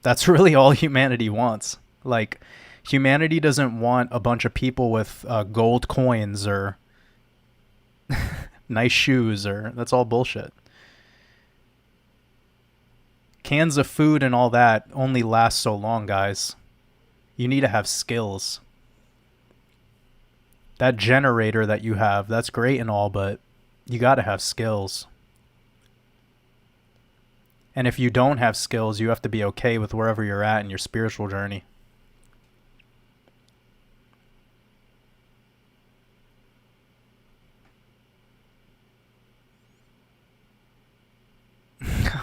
That's really all humanity wants. Like, humanity doesn't want a bunch of people with gold coins or nice shoes, or that's all bullshit. Cans of food and all that only last so long, guys. You need to have skills. That generator that you have, that's great and all, but you got to have skills. And if you don't have skills, you have to be okay with wherever you're at in your spiritual journey.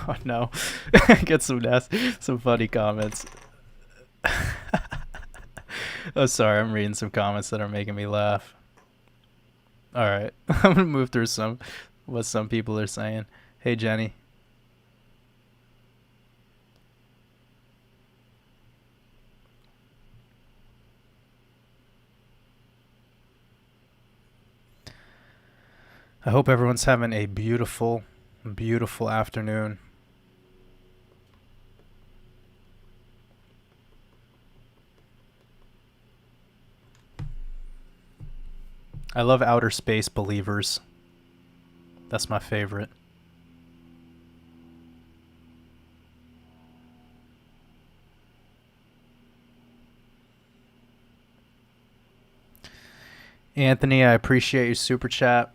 Oh no. Get some funny comments. Oh, sorry, I'm reading some comments that are making me laugh. All right. I'm going to move through what some people are saying. Hey, Jenny. I hope everyone's having a beautiful, beautiful afternoon. I love outer space believers. That's my favorite. Anthony, I appreciate your super chat.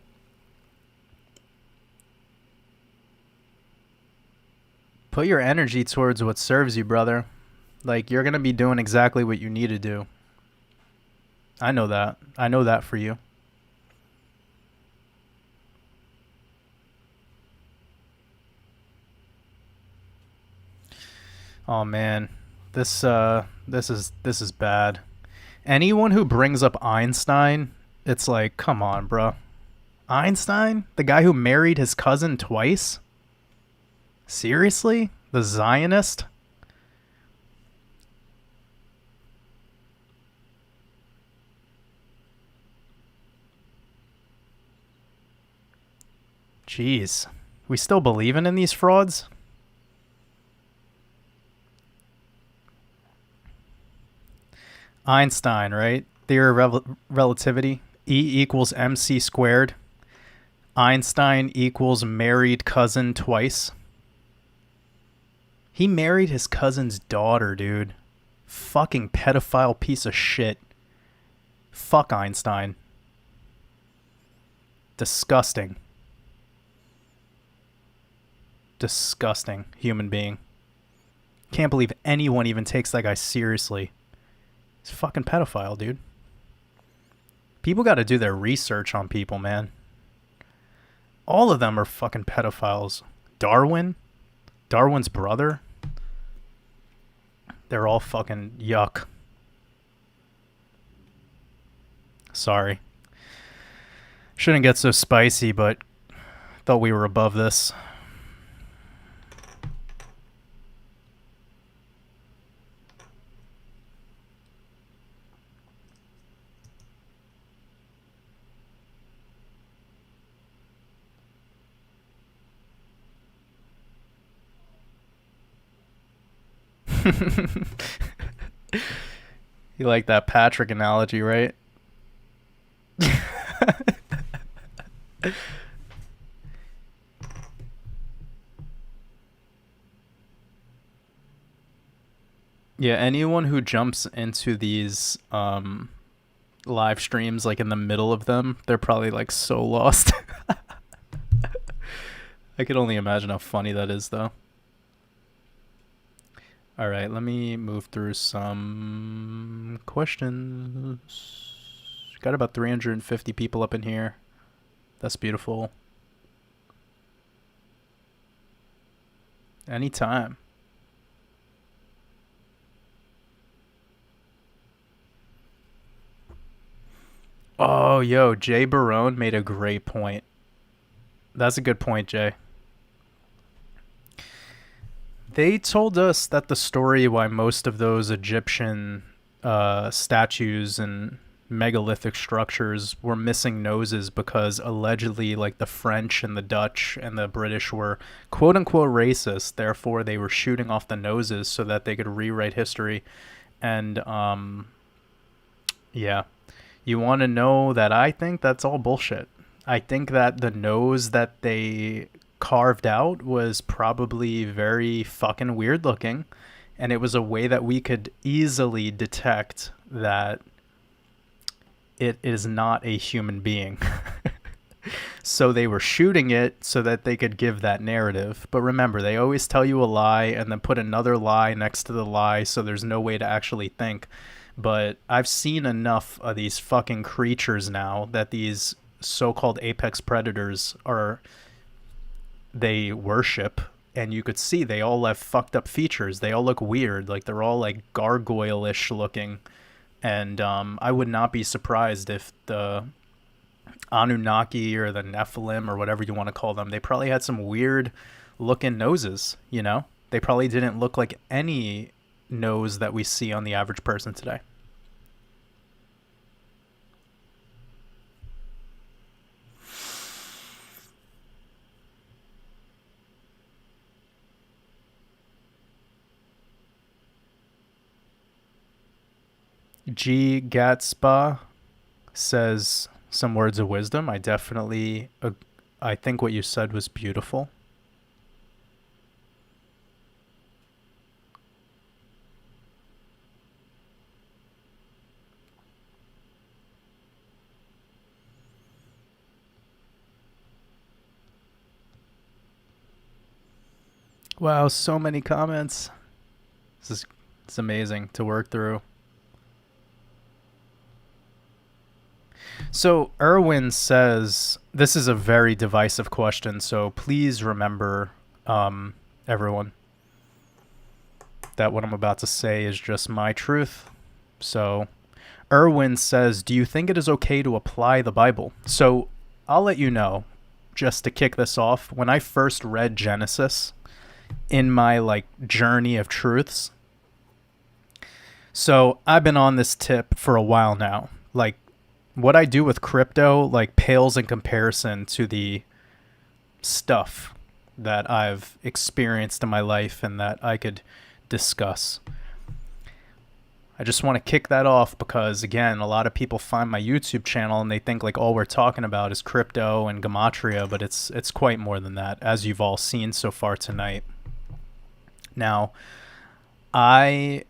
Put your energy towards what serves you, brother. Like, you're going to be doing exactly what you need to do. I know that. I know that for you. Oh man, this is bad. Anyone who brings up Einstein, it's like, come on, bro. Einstein, the guy who married his cousin twice? Seriously? The Zionist? Jeez. We still believing in these frauds? Einstein, right? Theory of relativity. E equals mc squared. Einstein equals married cousin twice. He married his cousin's daughter, dude. Fucking pedophile piece of shit. Fuck Einstein. Disgusting. Disgusting human being. Can't believe anyone even takes that guy seriously. He's a fucking pedophile, dude. People got to do their research on people, man. All of them are fucking pedophiles. Darwin's brother. They're all fucking yuck. Sorry. Shouldn't get so spicy, but thought we were above this. You like that Patrick analogy, right? Yeah, anyone who jumps into these live streams like in the middle of them, they're probably like so lost. I could only imagine how funny that is, though. All right, let me move through some questions. Got about 350 people up in here. That's beautiful. Anytime. Oh, yo, Jay Barone made a great point. That's a good point, Jay. They told us that the story why most of those Egyptian statues and megalithic structures were missing noses because allegedly like the French and the Dutch and the British were quote unquote racist, therefore they were shooting off the noses so that they could rewrite history. And yeah, you want to know that I think that's all bullshit. I think that the nose that they carved out was probably very fucking weird looking, and it was a way that we could easily detect that it is not a human being. So they were shooting it so that they could give that narrative. But remember, they always tell you a lie and then put another lie next to the lie, so there's no way to actually think. But I've seen enough of these fucking creatures now that these so-called apex predators they worship, and you could see they all have fucked up features. They all look weird, like they're all like gargoyle-ish looking. And I would not be surprised if the Anunnaki or the Nephilim or whatever you want to call them, they probably had some weird looking noses, you know? They probably didn't look like any nose that we see on the average person today. G Gatspa says some words of wisdom. I think what you said was beautiful. Wow, so many comments. It's amazing to work through. So Erwin says, this is a very divisive question, so please remember, everyone, that what I'm about to say is just my truth. So Erwin says, do you think it is okay to apply the Bible? So I'll let you know, just to kick this off, when I first read Genesis in my like journey of truths, so I've been on this tip for a while now. Like, what I do with crypto like pales in comparison to the stuff that I've experienced in my life and that I could discuss. I just want to kick that off because, again, a lot of people find my YouTube channel and they think like all we're talking about is crypto and Gematria, but it's quite more than that, as you've all seen so far tonight. Now, I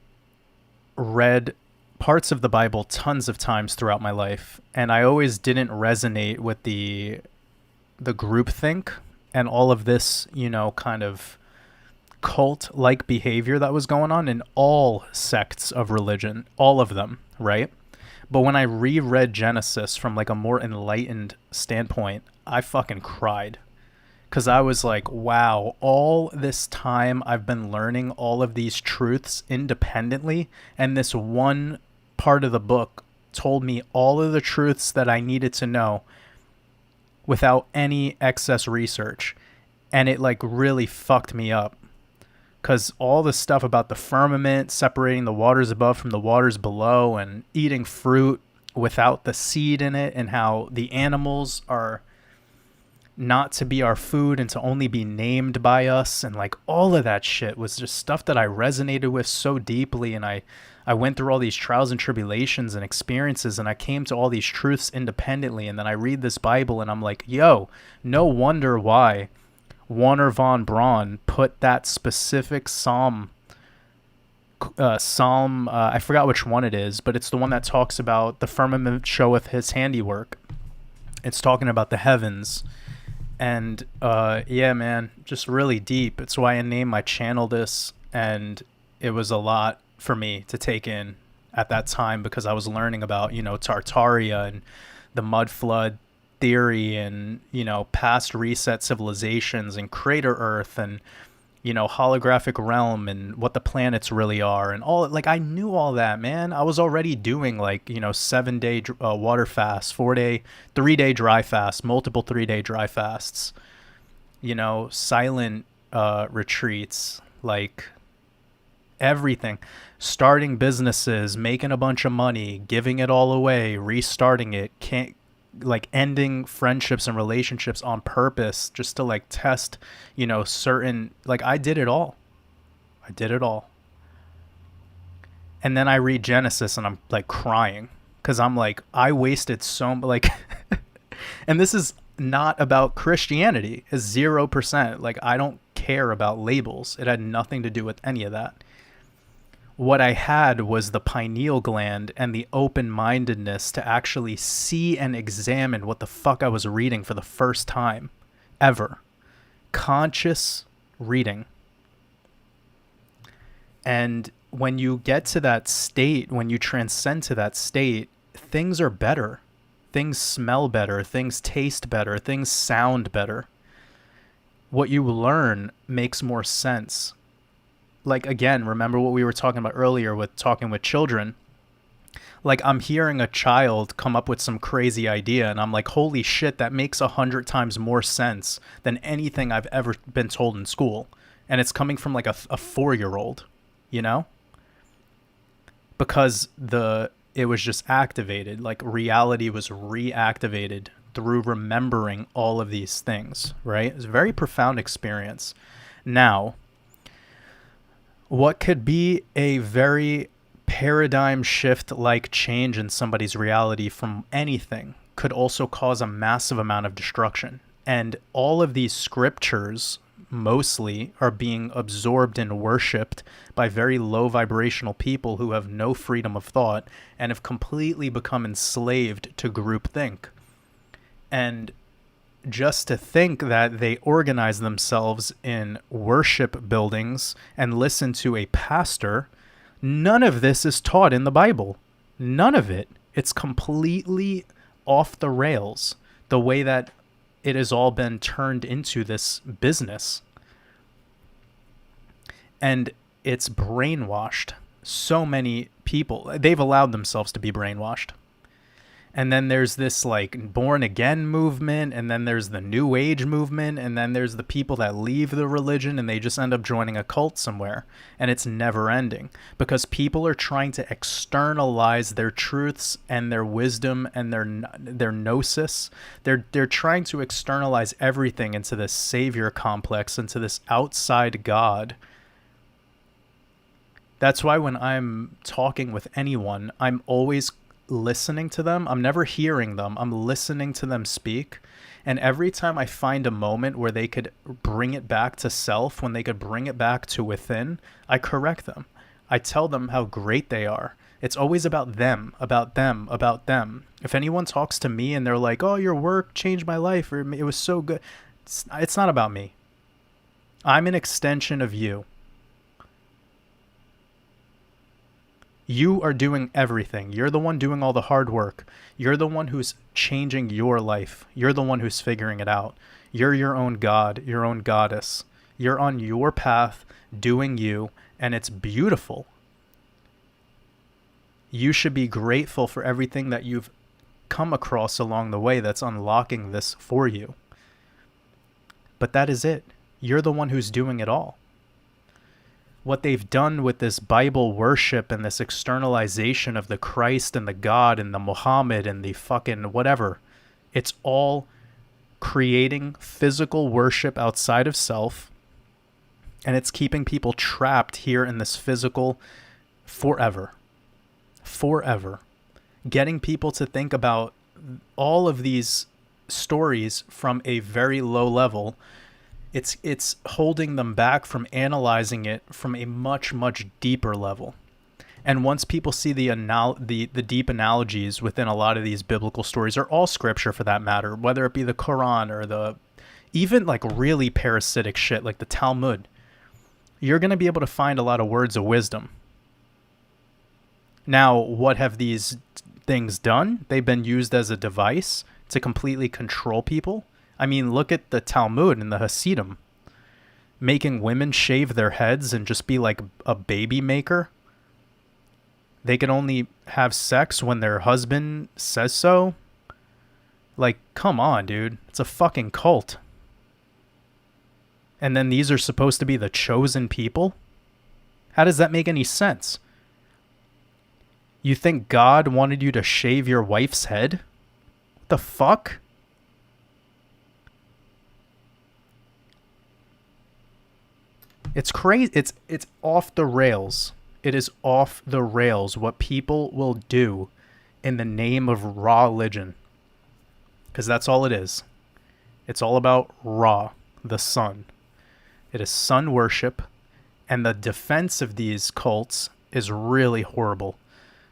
read parts of the Bible tons of times throughout my life, and I always didn't resonate with the groupthink and all of this, kind of cult-like behavior that was going on in all sects of religion, all of them, right? But when I reread Genesis from like a more enlightened standpoint, I fucking cried. Because I was like, wow, all this time I've been learning all of these truths independently, and this one part of the book told me all of the truths that I needed to know without any excess research. And it like really fucked me up. Because all the stuff about the firmament, separating the waters above from the waters below, and eating fruit without the seed in it, and how the animals are not to be our food and to only be named by us, and like all of that shit was just stuff that I resonated with so deeply. And I went through all these trials and tribulations and experiences, and I came to all these truths independently. And then I read this Bible and I'm like, yo, no wonder why Warner von Braun put that specific psalm, I forgot which one it is, but it's the one that talks about the firmament showeth his handiwork. It's talking about the heavens. And yeah, man, just really deep. It's why I named my channel this, and it was a lot for me to take in at that time, because I was learning about, Tartaria and the mud flood theory, and past reset civilizations, and crater earth, and holographic realm, and what the planets really are, and all. Like, I knew all that, man. I was already doing 7-day water fast, 3-day dry fast, multiple 3-day dry fasts, silent retreats, like everything, starting businesses, making a bunch of money, giving it all away, restarting it, ending friendships and relationships on purpose just to test, certain, I did it all. And then I read Genesis and I'm crying, because I'm I wasted and this is not about Christianity. It's 0%. I don't care about labels. It had nothing to do with any of that. What I had was the pineal gland and the open-mindedness to actually see and examine what the fuck I was reading for the first time ever. Conscious reading. And when you get to that state, when you transcend to that state, things are better. Things smell better. Things taste better. Things sound better. What you learn makes more sense. Again, remember what we were talking about earlier with talking with children. I'm hearing a child come up with some crazy idea, and I'm like, holy shit, that makes 100 times more sense than anything I've ever been told in school. And it's coming from a 4-year-old, because it was just activated. Reality was reactivated through remembering all of these things, right? It's a very profound experience. Now, what could be a very paradigm shift change in somebody's reality from anything could also cause a massive amount of destruction. And all of these scriptures mostly are being absorbed and worshipped by very low vibrational people who have no freedom of thought and have completely become enslaved to groupthink. And just to think that they organize themselves in worship buildings and listen to a pastor, none of this is taught in the Bible. None of it. It's completely off the rails, the way that it has all been turned into this business. And it's brainwashed. So many people, they've allowed themselves to be brainwashed. And then there's this born again movement, and then there's the new age movement, and then there's the people that leave the religion and they just end up joining a cult somewhere. And it's never ending, because people are trying to externalize their truths and their wisdom and their gnosis. They're trying to externalize everything into this savior complex, into this outside God. That's why when I'm talking with anyone, I'm always listening to them. I'm never hearing them. I'm listening to them speak. And every time I find a moment where they could bring it back to self, when they could bring it back to within, I correct them. I tell them how great they are. It's always about them, about them, about them. If anyone talks to me and they're like, oh, your work changed my life, or it was so good, it's not about me. I'm an extension of you. You are doing everything. You're the one doing all the hard work. You're the one who's changing your life. You're the one who's figuring it out. You're your own god, your own goddess. You're on your path doing you, and it's beautiful. You should be grateful for everything that you've come across along the way that's unlocking this for you. But that is it. You're the one who's doing it all. What they've done with this Bible worship and this externalization of the Christ and the God and the Muhammad and the fucking whatever, it's all creating physical worship outside of self, and it's keeping people trapped here in this physical forever. Forever. Getting people to think about all of these stories from a very low level. It's holding them back from analyzing it from a much, much deeper level. And once people see the deep analogies within a lot of these biblical stories, or all scripture for that matter, whether it be the Quran or even like really parasitic shit like the Talmud, you're going to be able to find a lot of words of wisdom. Now, what have these things done? They've been used as a device to completely control people. I mean, look at the Talmud and the Hasidim, making women shave their heads and just be like a baby maker. They can only have sex when their husband says so. Like, come on, dude. It's a fucking cult. And then these are supposed to be the chosen people? How does that make any sense? You think God wanted you to shave your wife's head? What the fuck? It's crazy. It's off the rails. It is off the rails what people will do in the name of Ra religion. Because that's all it is. It's all about Ra, the sun. It is sun worship. And the defense of these cults is really horrible.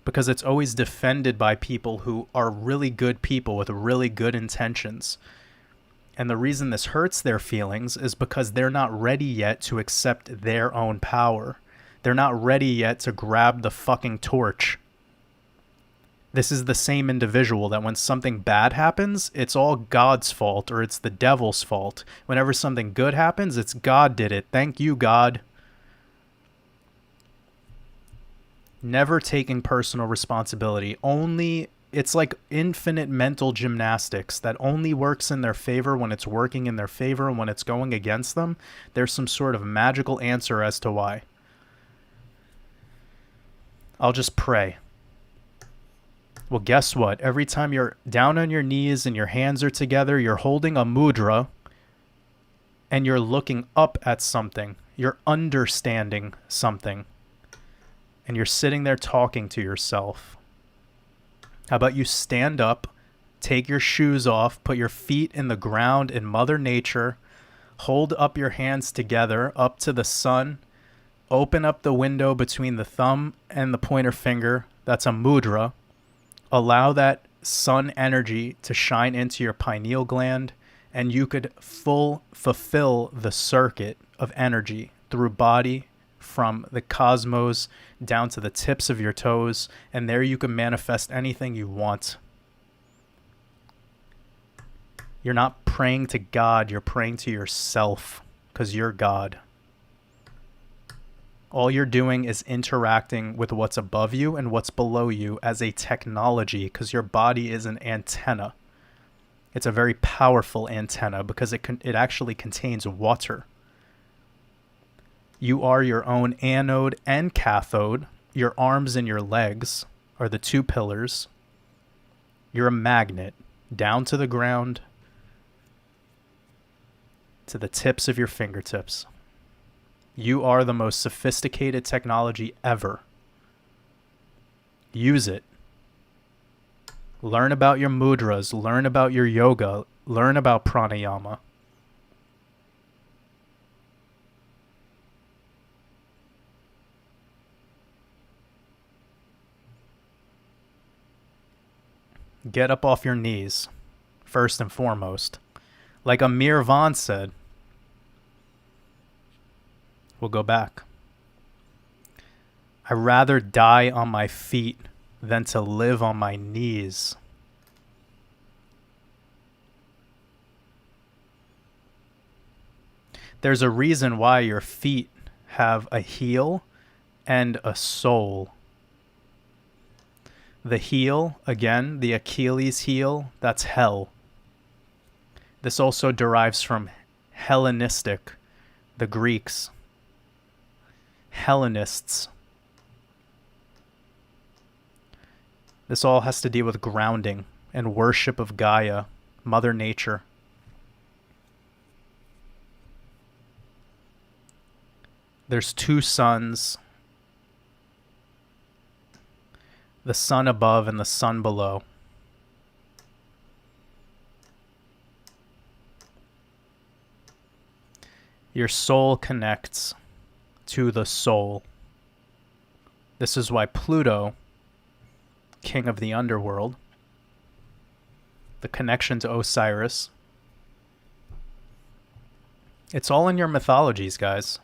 Because it's always defended by people who are really good people with really good intentions. And the reason this hurts their feelings is because they're not ready yet to accept their own power. They're not ready yet to grab the fucking torch. This is the same individual that when something bad happens, it's all God's fault or it's the devil's fault. Whenever something good happens, it's God did it. Thank you, God. Never taking personal responsibility. It's like infinite mental gymnastics that only works in their favor when it's working in their favor, and when it's going against them, there's some sort of magical answer as to why. I'll just pray. Well, guess what? Every time you're down on your knees and your hands are together, you're holding a mudra and you're looking up at something. You're understanding something. And you're sitting there talking to yourself. How about you stand up, take your shoes off, put your feet in the ground in Mother Nature, hold up your hands together up to the sun, open up the window between the thumb and the pointer finger. That's a mudra. Allow that sun energy to shine into your pineal gland, and you could fulfill the circuit of energy through body, from the cosmos down to the tips of your toes, and there you can manifest anything you want. You're not praying to God, you're praying to yourself, because you're God. All you're doing is interacting with what's above you and what's below you as a technology, because your body is an antenna. It's a very powerful antenna because it actually contains water. You are your own anode and cathode. Your arms and your legs are the two pillars. You're a magnet down to the ground, to the tips of your fingertips. You are the most sophisticated technology ever. Use it. Learn about your mudras. Learn about your yoga. Learn about pranayama. Get up off your knees, first and foremost. Like Amir Vaughn said, we'll go back. I'd rather die on my feet than to live on my knees. There's a reason why your feet have a heel and a sole. The heel, again, the Achilles heel, that's hell. This also derives from Hellenistic, the Greeks. Hellenists. This all has to do with grounding and worship of Gaia, Mother Nature. There's two suns, the sun above and the sun below. Your soul connects to the soul. This is why Pluto, king of the underworld, the connection to Osiris, it's all in your mythologies, guys.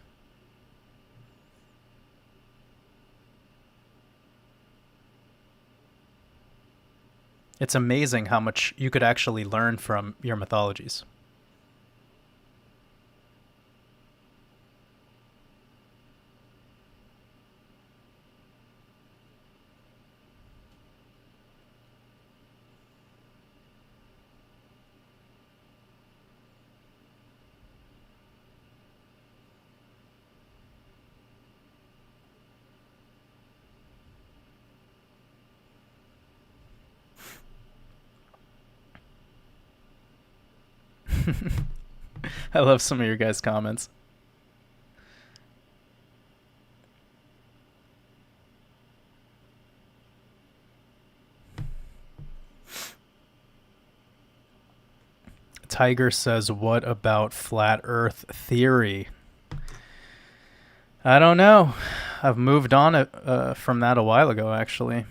It's amazing how much you could actually learn from your mythologies. I love some of your guys' comments. Tiger says, what about flat earth theory? I don't know. I've moved on from that a while ago, actually.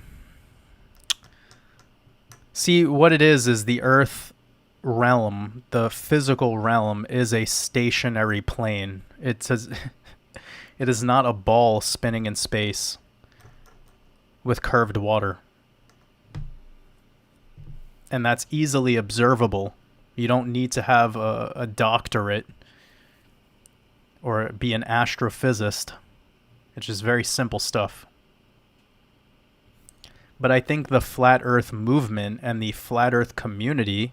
See, what it is the earth realm, the physical realm, is a stationary plane. It says it is not a ball spinning in space with curved water. And that's easily observable. You don't need to have a doctorate or be an astrophysicist. It's just very simple stuff. But I think the flat earth movement and the flat earth community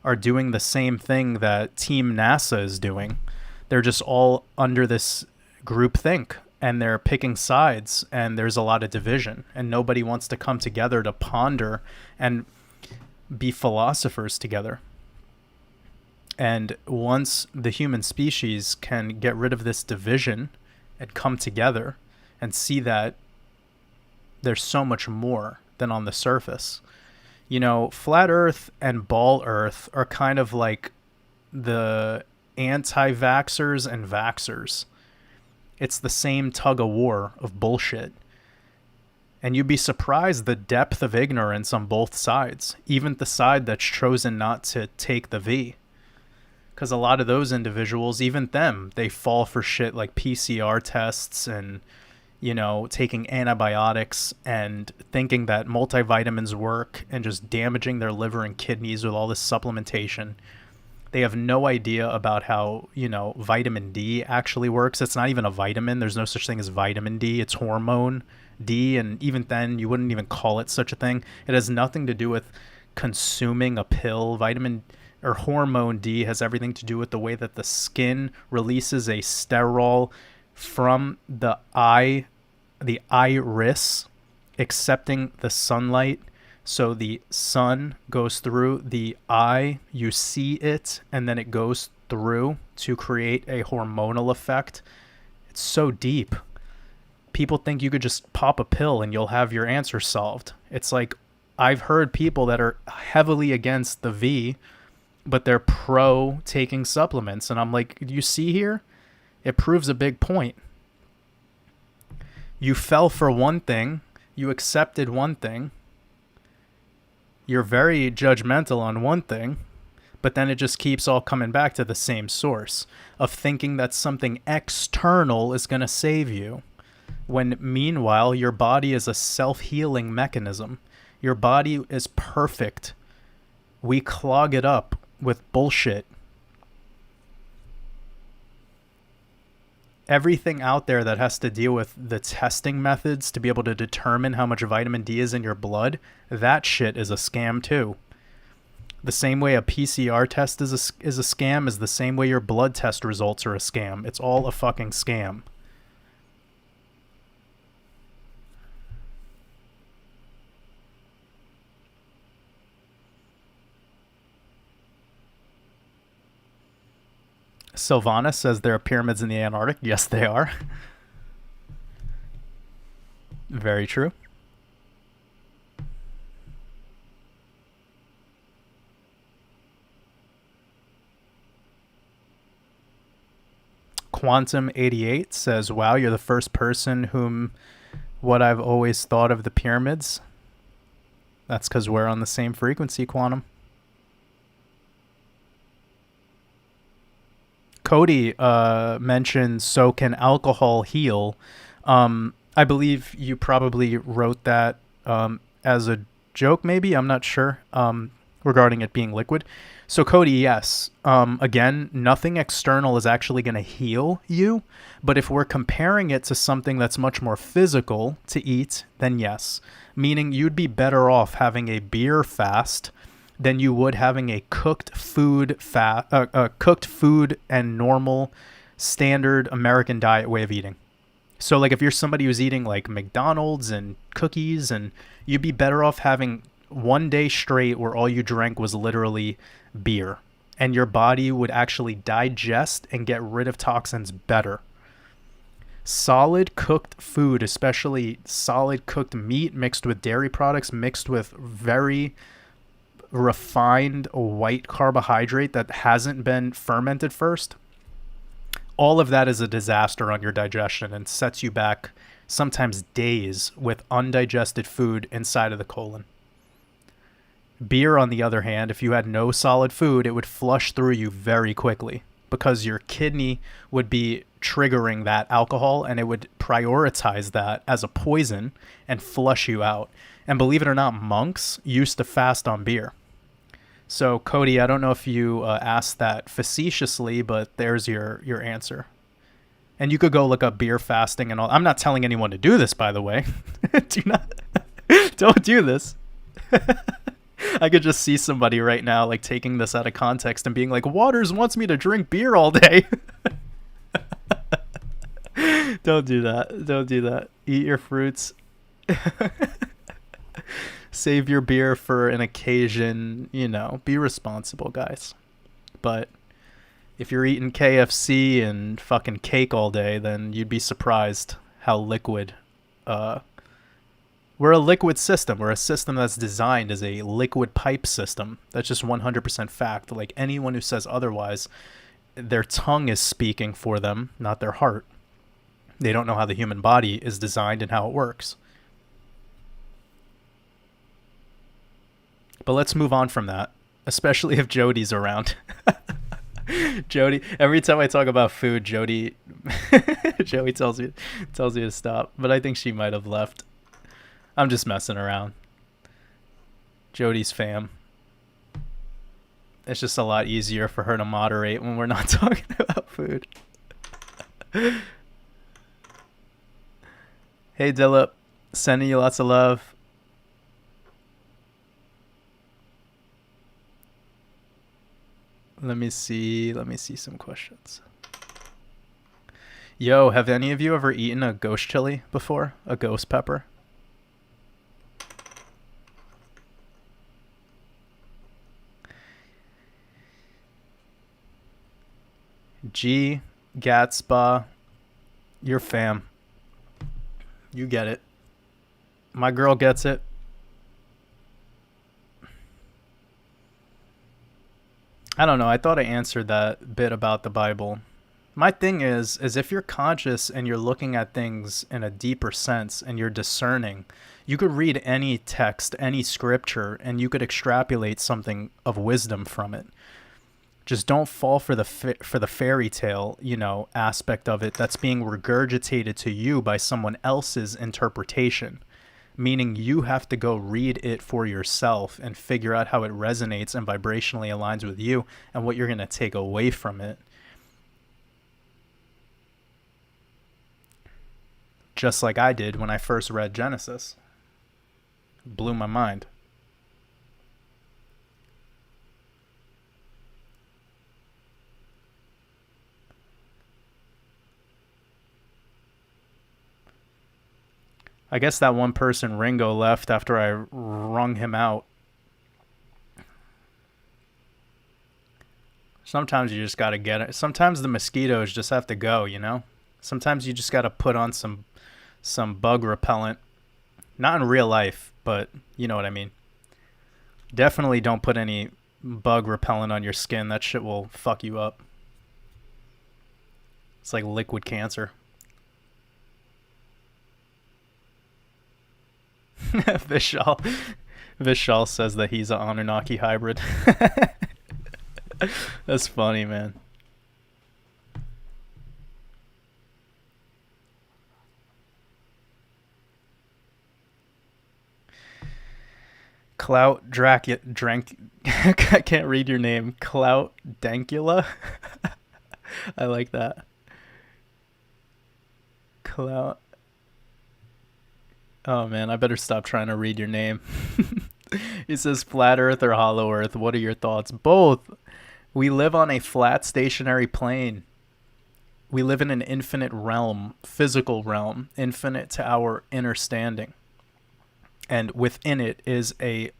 are doing the same thing that Team NASA is doing. They're just all under this groupthink, and they're picking sides, and there's a lot of division, and nobody wants to come together to ponder and be philosophers together. And once the human species can get rid of this division and come together and see that there's so much more than on the surface. You know, flat earth and ball earth are kind of like the anti-vaxxers and vaxxers. It's the same tug of war of bullshit. And you'd be surprised the depth of ignorance on both sides, even the side that's chosen not to take the V. Because a lot of those individuals, even them, they fall for shit like PCR tests and, you know, taking antibiotics and thinking that multivitamins work and just damaging their liver and kidneys with all this supplementation. They have no idea about how, you know, vitamin D actually works. It's not even a vitamin. There's no such thing as vitamin D. It's hormone D. And even then, you wouldn't even call it such a thing. It has nothing to do with consuming a pill. Vitamin or hormone D has everything to do with the way that the skin releases a sterol from the iris, accepting the sunlight. So the sun goes through the eye, you see it, and then it goes through to create a hormonal effect. It's so deep. People think you could just pop a pill and you'll have your answer solved. It's like, I've heard people that are heavily against the V, but they're pro taking supplements. And I'm like, you see here? It proves a big point. You fell for one thing, you accepted one thing, you're very judgmental on one thing, but then it just keeps all coming back to the same source of thinking that something external is going to save you, when meanwhile your body is a self-healing mechanism. Your body is perfect. We clog it up with bullshit. Everything out there that has to deal with the testing methods to be able to determine how much vitamin D is in your blood, that shit is a scam too. The same way a PCR test is a scam is the same way your blood test results are a scam. It's all a fucking scam. Sylvana says there are pyramids in the Antarctic. Yes, they are. Very true. Quantum 88 says, wow, you're the first person whom what I've always thought of the pyramids. That's because we're on the same frequency, Quantum. Cody mentioned, so can alcohol heal? I believe you probably wrote that as a joke, maybe. I'm not sure, regarding it being liquid. So Cody, yes. Again, nothing external is actually going to heal you. But if we're comparing it to something that's much more physical to eat, then yes. Meaning you'd be better off having a beer fast than you would having a cooked food and normal standard American diet way of eating. So like if you're somebody who's eating like McDonald's and cookies, and you'd be better off having one day straight where all you drank was literally beer, and your body would actually digest and get rid of toxins better. Solid cooked food, especially solid cooked meat mixed with dairy products, mixed with very refined white carbohydrate that hasn't been fermented first, all of that is a disaster on your digestion and sets you back sometimes days with undigested food inside of the colon. Beer, on the other hand, if you had no solid food, it would flush through you very quickly because your kidney would be triggering that alcohol, and it would prioritize that as a poison and flush you out. And believe it or not, monks used to fast on beer. So, Cody, I don't know if you asked that facetiously, but there's your answer. And you could go look up beer fasting and all. I'm not telling anyone to do this, by the way. Don't do this. I could just see somebody right now like taking this out of context and being like, Waters wants me to drink beer all day. Don't do that. Don't do that. Eat your fruits. Save your beer for an occasion, be responsible, guys. But if you're eating KFC and fucking cake all day, then you'd be surprised how liquid. We're a liquid system. We're a system that's designed as a liquid pipe system. That's just 100% fact. Like anyone who says otherwise, their tongue is speaking for them, not their heart. They don't know how the human body is designed and how it works. But let's move on from that, especially if Jody's around. Jody, every time I talk about food, Joey tells me to stop, but I think she might have left. I'm just messing around. Jody's fam. It's just a lot easier for her to moderate when we're not talking about food. Hey Dillip, sending you lots of love. Let me see some questions. Yo, have any of you ever eaten a ghost chili before? A ghost pepper? G Gatsba You're fam. You get it. My girl gets it. I don't know. I thought I answered that bit about the Bible. My thing is if you're conscious and you're looking at things in a deeper sense and you're discerning, you could read any text, any scripture, and you could extrapolate something of wisdom from it. Just don't fall for the fairy tale, aspect of it that's being regurgitated to you by someone else's interpretation. Meaning you have to go read it for yourself and figure out how it resonates and vibrationally aligns with you and what you're going to take away from it. Just like I did when I first read Genesis. It blew my mind. I guess that one person, Ringo, left after I wrung him out. Sometimes you just gotta get it. Sometimes the mosquitoes just have to go, Sometimes you just gotta put on some bug repellent. Not in real life, but you know what I mean. Definitely don't put any bug repellent on your skin. That shit will fuck you up. It's like liquid cancer. Vishal says that he's an Anunnaki hybrid. That's funny, man. Clout Drank. I can't read your name. Clout Dankula. I like that. Clout. Oh man, I better stop trying to read your name. He says flat earth or hollow earth. What are your thoughts? Both. We live on a flat stationary plane. We live in an infinite realm, physical realm, infinite to our understanding. And within it is a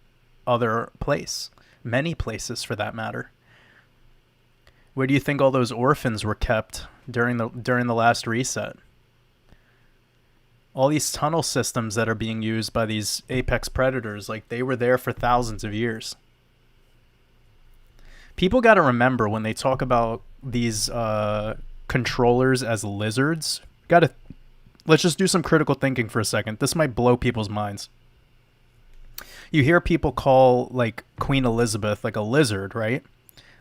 other place. Many places for that matter. Where do you think all those orphans were kept during the last reset? All these tunnel systems that are being used by these apex predators, like they were there for thousands of years. People got to remember when they talk about these controllers as lizards, let's just do some critical thinking for a second. This might blow people's minds. You hear people call like Queen Elizabeth like a lizard, right?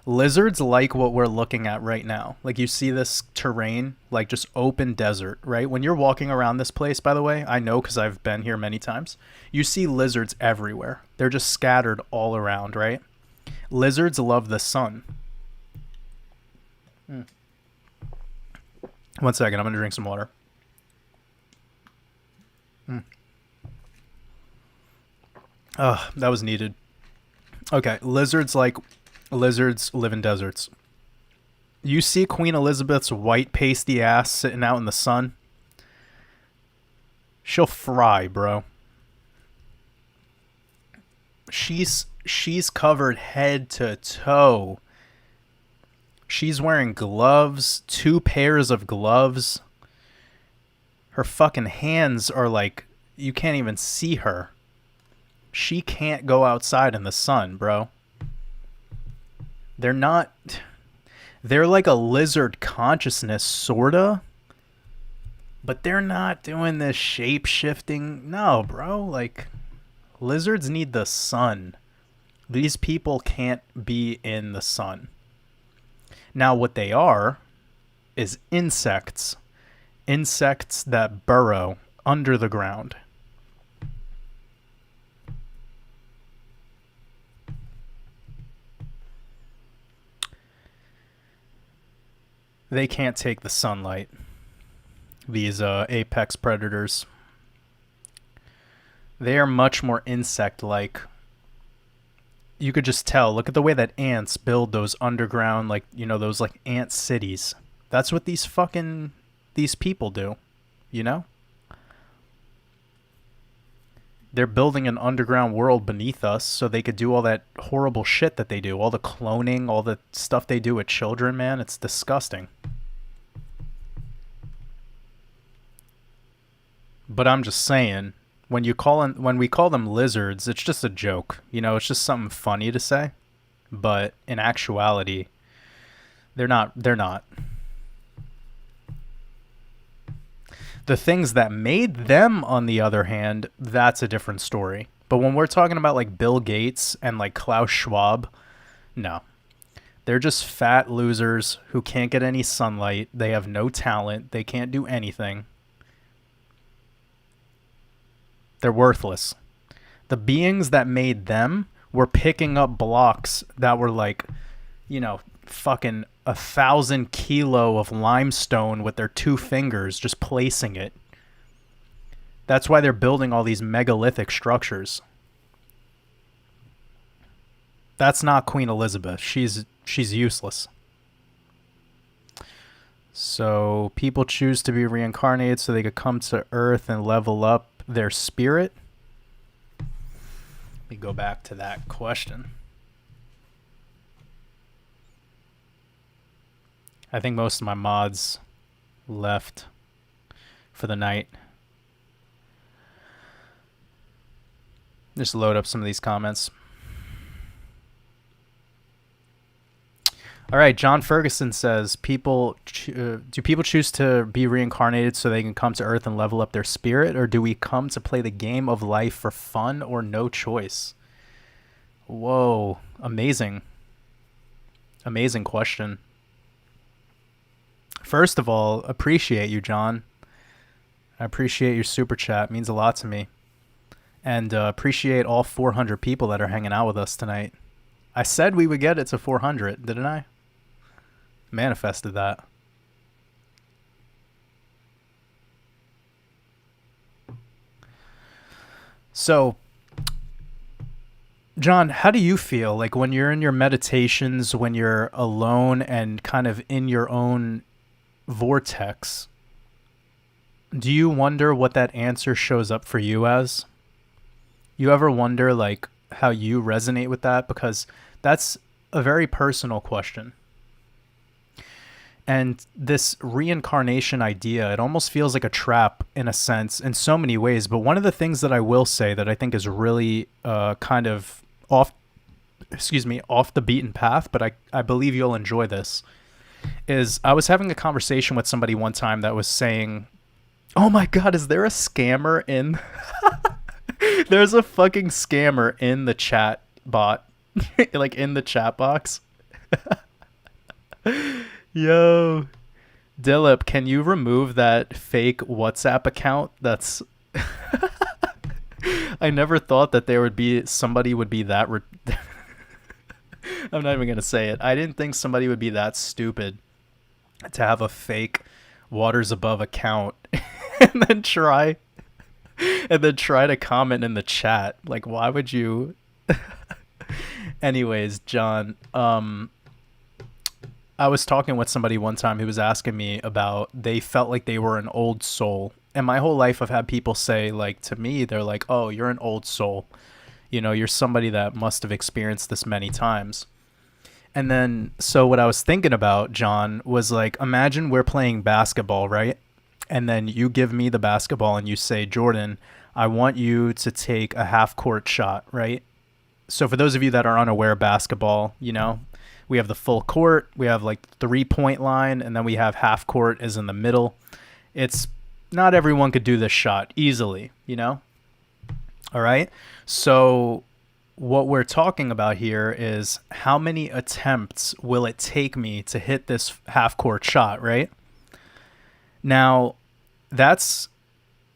Lizards like what we're looking at right now. Like you see this terrain, like just open desert, right? When you're walking around this place, by the way, I know because I've been here many times, you see lizards everywhere. They're just scattered all around, right? Lizards love the sun. 1 second, I'm going to drink some water. Oh, that was needed. Okay, lizards live in deserts. You see Queen Elizabeth's white pasty ass sitting out in the sun? She'll fry, bro. She's covered head to toe. She's wearing gloves, 2 pairs of gloves. Her fucking hands are like, you can't even see her. She can't go outside in the sun, bro. They're like a lizard consciousness, sorta. But they're not doing this shape-shifting. No, bro. Like, lizards need the sun. These people can't be in the sun. Now, what they are is insects. Insects that burrow under the ground. They can't take the sunlight. These apex predators. They are much more insect-like. You could just tell. Look at the way that ants build those underground, like, those like ant cities. That's what these people do, They're building an underground world beneath us so they could do all that horrible shit that they do. All the cloning, all the stuff they do with children, man. It's disgusting. But I'm just saying, when we call them lizards, it's just a joke. You know, it's just something funny to say. But in actuality, they're not. They're not. The things that made them, on the other hand, that's a different story. But when we're talking about like Bill Gates and like Klaus Schwab, no. They're just fat losers who can't get any sunlight. They have no talent. They can't do anything. They're worthless. The beings that made them were picking up blocks that were like, you know, fucking 1,000 kilo of limestone with their 2 fingers, just placing it. That's why they're building all these megalithic structures. That's not Queen Elizabeth. She's useless. So people choose to be reincarnated so they could come to Earth and level up their spirit. Let me go back to that question. I think most of my mods left for the night. Just load up some of these comments. All right, John Ferguson says, do people choose to be reincarnated so they can come to Earth and level up their spirit, or do we come to play the game of life for fun or no choice? Whoa, amazing. Amazing question. First of all, appreciate you, John. I appreciate your super chat. It means a lot to me. And appreciate all 400 people that are hanging out with us tonight. I said we would get it to 400, didn't I? Manifested that. So, John, how do you feel like when you're in your meditations, when you're alone and kind of in your own vortex? Do you wonder what that answer shows up for you as? You ever wonder like how you resonate with that? Because that's a very personal question. And this reincarnation idea, it almost feels like a trap in a sense, in so many ways. But one of the things that I will say that I think is really kind of off the beaten path, but I believe you'll enjoy this, is I was having a conversation with somebody one time that was saying, oh my God, is there a scammer in... There's a fucking scammer in the chat bot, like in the chat box. Yo, Dilip, can you remove that fake WhatsApp account? That's... I never thought that there would be somebody would be that... I'm not even going to say it. I didn't think somebody would be that stupid to have a fake WatersAbove account and then try to comment in the chat. Like, why would you... Anyways, John, I was talking with somebody one time who was asking me about they felt like they were an old soul. And my whole life I've had people say, like, to me, they're like, oh, you're an old soul. You know, you're somebody that must have experienced this many times. And then, so what I was thinking about, John, was like, imagine we're playing basketball, right? And then you give me the basketball and you say, Jordan, I want you to take a half-court shot, right? So for those of you that are unaware of basketball, you know, we have the full court, we have like 3-point line, and then we have half court is in the middle. It's not everyone could do this shot easily, you know? All right. So what we're talking about here is how many attempts will it take me to hit this half court shot, right? Now, that's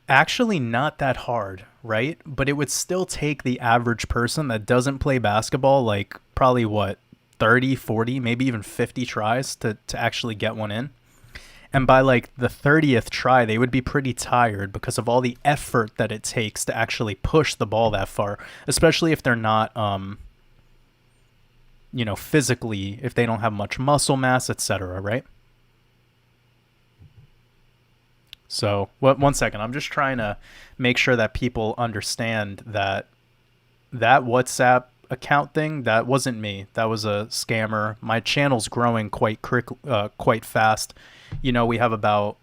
actually not that hard, right? But it would still take the average person that doesn't play basketball, like probably what, 30, 40, maybe even 50 tries to actually get one in. And by like the 30th try, they would be pretty tired because of all the effort that it takes to actually push the ball that far, especially if they're not, you know, physically, if they don't have much muscle mass, etc., right? So, one second. I'm just trying to make sure that people understand that WhatsApp account thing, that wasn't me. That was a scammer. My channel's growing quite fast. You know, we have about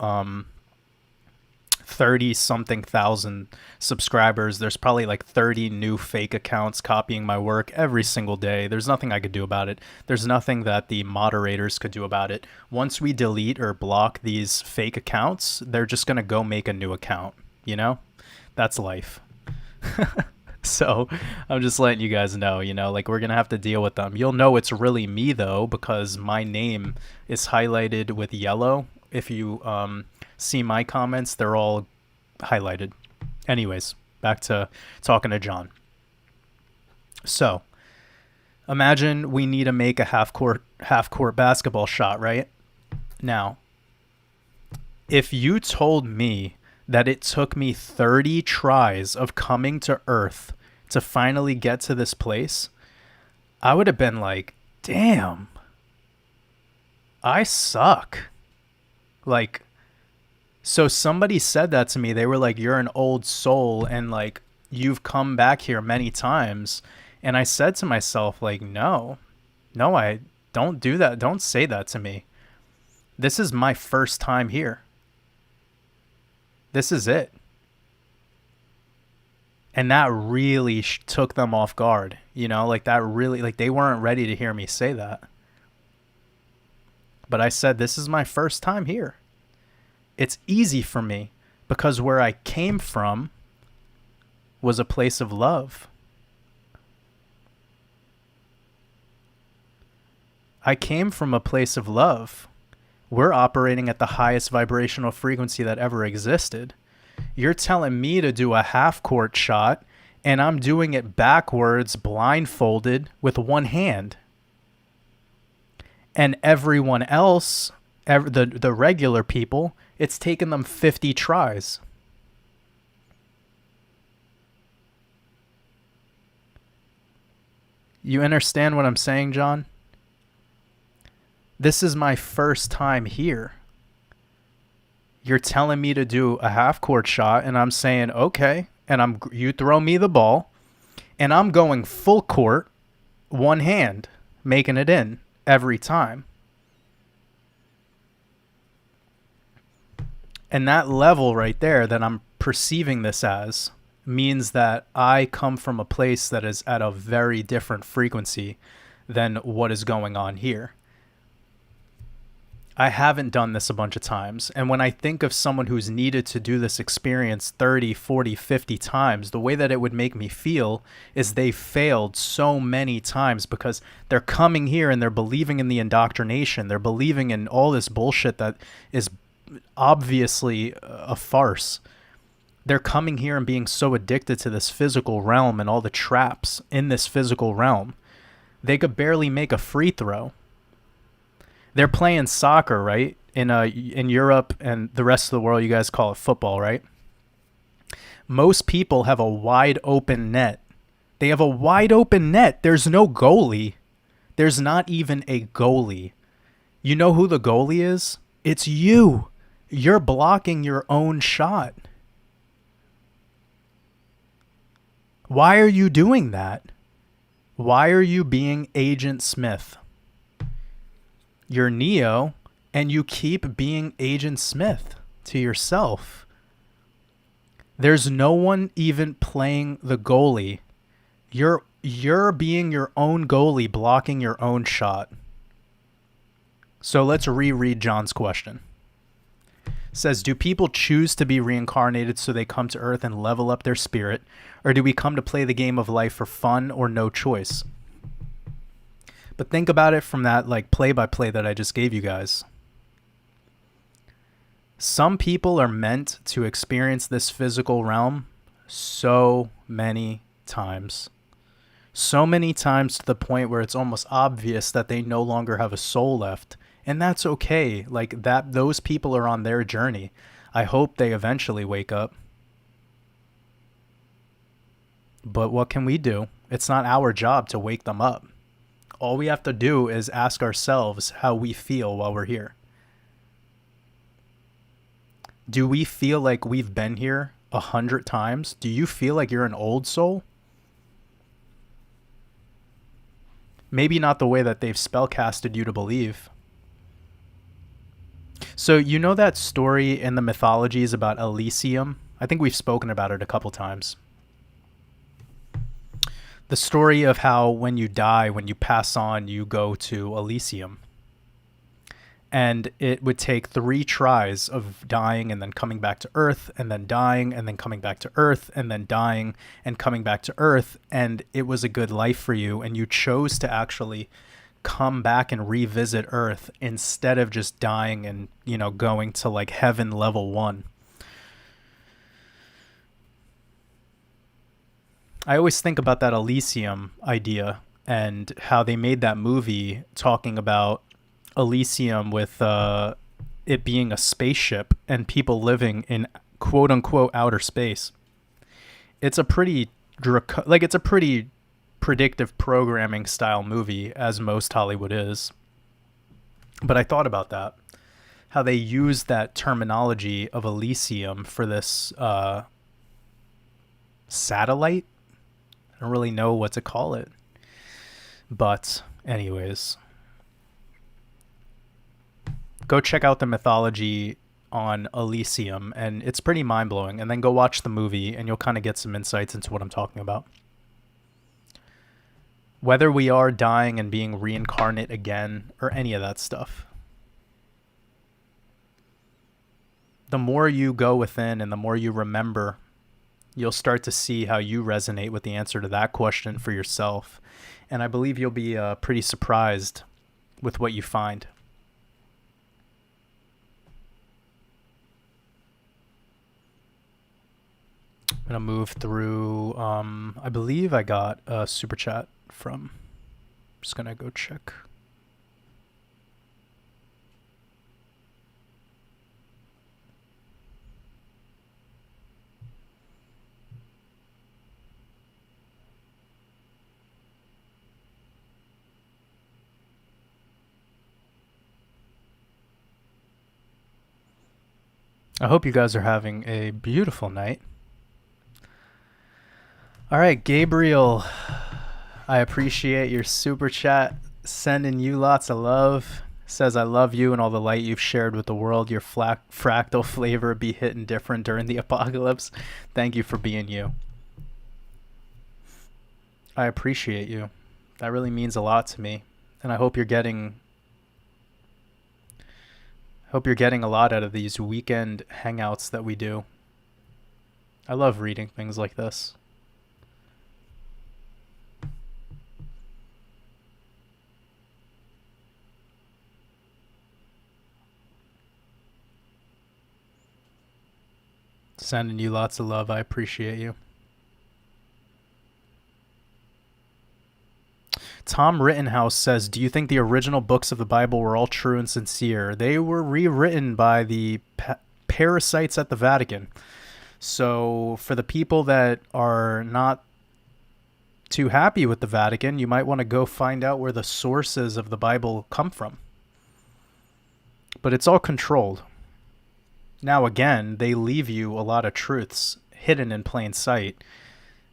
30 something thousand subscribers. There's probably like 30 new fake accounts copying my work every single day. There's nothing I could do about it. There's nothing that the moderators could do about it. Once we delete or block these fake accounts, they're just going to go make a new account, you know? That's life. So I'm just letting you guys know, like we're going to have to deal with them. You'll know it's really me though, because my name is highlighted with yellow. If you see my comments, they're all highlighted. Anyways, back to talking to John. So imagine we need to make a half court basketball shot, right? Now, if you told me that it took me 30 tries of coming to Earth to finally get to this place, I would have been like, damn, I suck. Like, so somebody said that to me. They were like, you're an old soul and like you've come back here many times. And I said to myself, like, no, I don't do that. Don't say that to me. This is my first time here. This is it. And that really took them off guard, like that really, like they weren't ready to hear me say that. But I said, this is my first time here. It's easy for me because where I came from was a place of love. I came from a place of love. We're operating at the highest vibrational frequency that ever existed. You're telling me to do a half court shot and I'm doing it backwards, blindfolded with one hand. And everyone else, the regular people, it's taken them 50 tries. You understand what I'm saying, John? This is my first time here. You're telling me to do a half court shot and I'm saying, okay. And you throw me the ball and I'm going full court, one hand, making it in every time. And that level right there that I'm perceiving this as means that I come from a place that is at a very different frequency than what is going on here. I haven't done this a bunch of times. And when I think of someone who's needed to do this experience 30, 40, 50 times, the way that it would make me feel is they failed so many times because they're coming here and they're believing in the indoctrination. They're believing in all this bullshit that is obviously a farce. They're coming here and being so addicted to this physical realm and all the traps in this physical realm. They could barely make a free throw. They're playing soccer, right? In Europe and the rest of the world, you guys call it football, right? Most people have a wide open net. They have a wide open net. There's no goalie. There's not even a goalie. You know who the goalie is? It's you. You're blocking your own shot. Why are you doing that? Why are you being Agent Smith? You're Neo, and you keep being Agent Smith to yourself. There's no one even playing the goalie. You're being your own goalie, blocking your own shot. So let's reread John's question. It says, do people choose to be reincarnated so they come to Earth and level up their spirit, or do we come to play the game of life for fun or no choice? But think about it from that like play-by-play that I just gave you guys. Some people are meant to experience this physical realm so many times. So many times to the point where it's almost obvious that they no longer have a soul left. And that's okay. Like that, those people are on their journey. I hope they eventually wake up. But what can we do? It's not our job to wake them up. All we have to do is ask ourselves how we feel while we're here. Do we feel like we've been here 100 times? Do you feel like you're an old soul? Maybe not the way that they've spellcasted you to believe. So you know that story in the mythologies about Elysium? I think we've spoken about it a couple times. The story of how when you die, when you pass on, you go to Elysium. And it would take 3 tries of dying and then coming back to Earth, and then dying and then coming back to Earth, and then dying and coming back to Earth. And it was a good life for you. And you chose to actually come back and revisit Earth instead of just dying and, going to like heaven level 1. I always think about that Elysium idea and how they made that movie talking about Elysium with it being a spaceship and people living in quote unquote outer space. It's a pretty it's a pretty predictive programming style movie, as most Hollywood is. But I thought about that, how they use that terminology of Elysium for this satellite. I don't really know what to call it. But anyways, go check out the mythology on Elysium, and it's pretty mind-blowing. And then go watch the movie, and you'll kind of get some insights into what I'm talking about. Whether we are dying and being reincarnate again, or any of that stuff. The more you go within and the more you remember, you'll start to see how you resonate with the answer to that question for yourself. And I believe you'll be pretty surprised with what you find. I'm going to move through. I believe I got a super chat from. I'm just going to go check. I hope you guys are having a beautiful night. All right, Gabriel, I appreciate your super chat. Sending you lots of love. Says, I love you and all the light you've shared with the world. Your fractal flavor be hitting different during the apocalypse. Thank you for being you. I appreciate you. That really means a lot to me. And I hope you're getting a lot out of these weekend hangouts that we do. I love reading things like this. Sending you lots of love. I appreciate you. Tom Rittenhouse says, do you think the original books of the Bible were all true and sincere? They were rewritten by the parasites at the Vatican. So for the people that are not too happy with the Vatican, you might want to go find out where the sources of the Bible come from. But it's all controlled. Now, again, they leave you a lot of truths hidden in plain sight,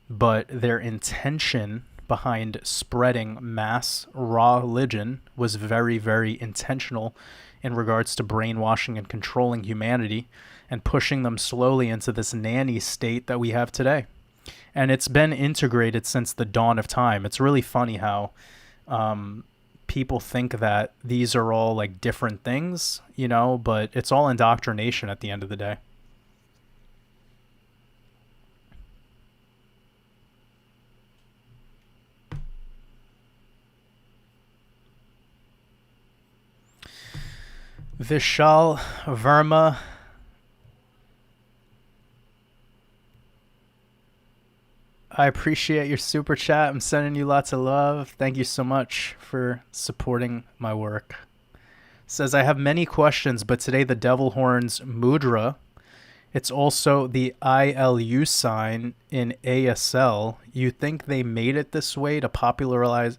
but their intention behind spreading mass raw religion was very, very intentional in regards to brainwashing and controlling humanity and pushing them slowly into this nanny state that we have today. And it's been integrated since the dawn of time. It's really funny how people think that these are all like different things, but it's all indoctrination at the end of the day. Vishal Verma. I appreciate your super chat. I'm sending you lots of love. Thank you so much for supporting my work. Says, I have many questions, but today the devil horns mudra. It's also the ILU sign in ASL. You think they made it this way to popularize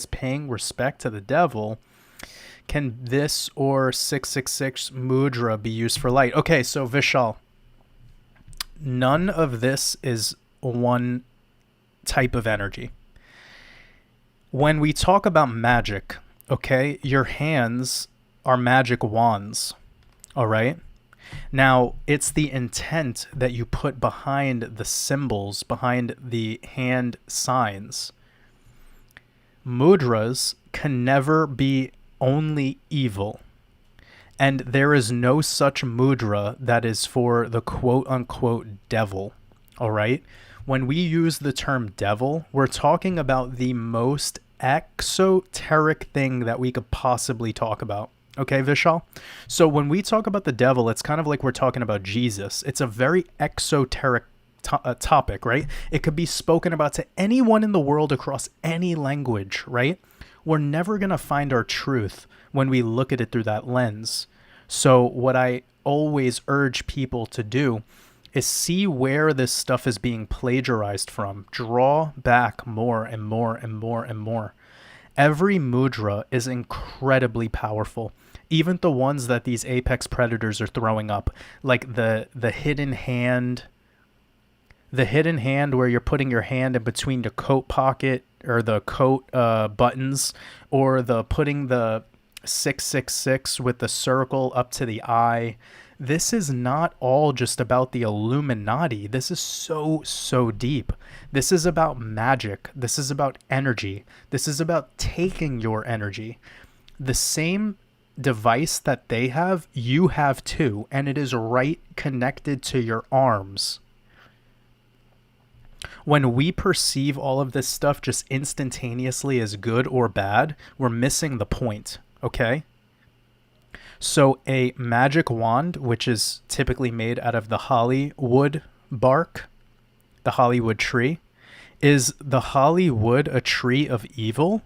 paying respect to the devil? Can this or 666 mudra be used for light? Okay, so Vishal, none of this is one type of energy. When we talk about magic, okay, your hands are magic wands. All right. Now, it's the intent that you put behind the symbols, behind the hand signs. Mudras can never be only evil. And there is no such mudra that is for the quote unquote devil. All right. When we use the term devil, we're talking about the most exoteric thing that we could possibly talk about. Okay, Vishal? So when we talk about the devil, it's kind of like we're talking about Jesus. It's a very exoteric topic, right? It could be spoken about to anyone in the world across any language, right? We're never going to find our truth when we look at it through that lens. So what I always urge people to do is see where this stuff is being plagiarized from. Draw back more and more and more and more. Every mudra is incredibly powerful. Even the ones that these apex predators are throwing up, like the hidden hand, where you're putting your hand in between the coat pocket or the coat buttons, or the putting the 666 with the circle up to the eye. This is not all just about the Illuminati. This is so deep. This is about magic. This is about energy. This is about taking your energy. The same device that they have, you have too, and it is right connected to your arms. When we perceive all of this stuff just instantaneously as good or bad, we're missing the point, okay? So a magic wand, which is typically made out of the hollywood bark, the hollywood tree, is the hollywood a tree of evil?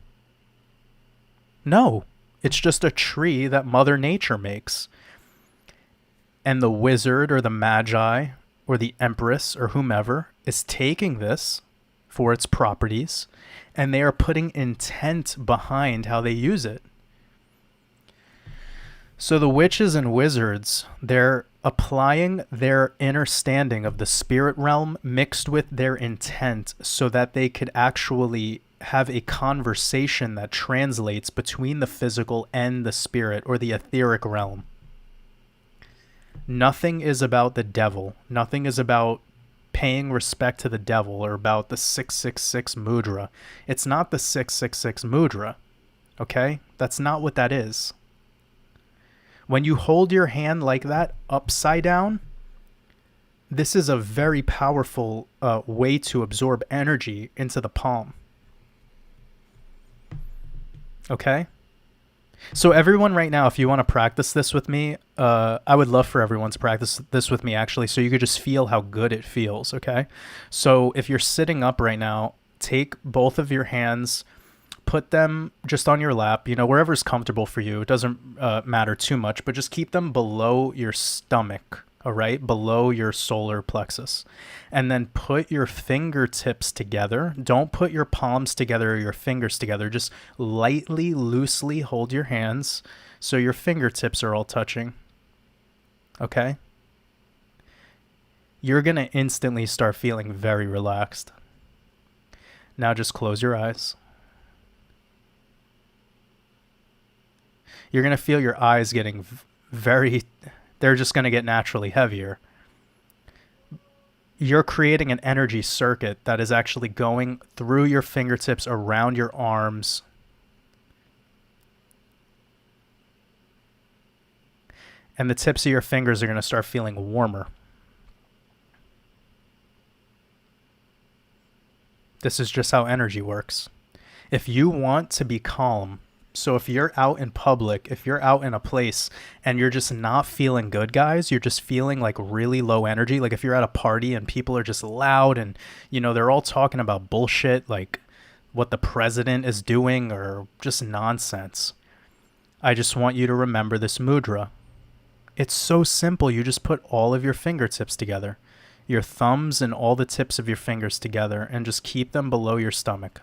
No, it's just a tree that Mother Nature makes. And the wizard or the magi or the empress or whomever is taking this for its properties, and they are putting intent behind how they use it. So the witches and wizards, they're applying their understanding of the spirit realm mixed with their intent so that they could actually have a conversation that translates between the physical and the spirit or the etheric realm. Nothing is about the devil. Nothing is about paying respect to the devil or about the 666 mudra. It's not the 666 mudra, okay? That's not what that is. When you hold your hand like that upside down, this is a very powerful way to absorb energy into the palm. Okay? So everyone right now, if you want to practice this with me, I would love for everyone to practice this with me actually, so you could just feel how good it feels, okay? So if you're sitting up right now, take both of your hands, put them just on your lap, wherever's comfortable for you. It doesn't matter too much, but just keep them below your stomach, all right? Below your solar plexus. And then put your fingertips together. Don't put your palms together or your fingers together. Just lightly, loosely hold your hands so your fingertips are all touching, okay? You're going to instantly start feeling very relaxed. Now just close your eyes. You're going to feel your eyes getting they're just going to get naturally heavier. You're creating an energy circuit that is actually going through your fingertips, around your arms. And the tips of your fingers are going to start feeling warmer. This is just how energy works. If you want to be calm, so if you're out in public, if you're out in a place and you're just not feeling good, guys, you're just feeling like really low energy. Like if you're at a party and people are just loud and, they're all talking about bullshit, like what the president is doing or just nonsense. I just want you to remember this mudra. It's so simple. You just put all of your fingertips together, your thumbs and all the tips of your fingers together, and just keep them below your stomach.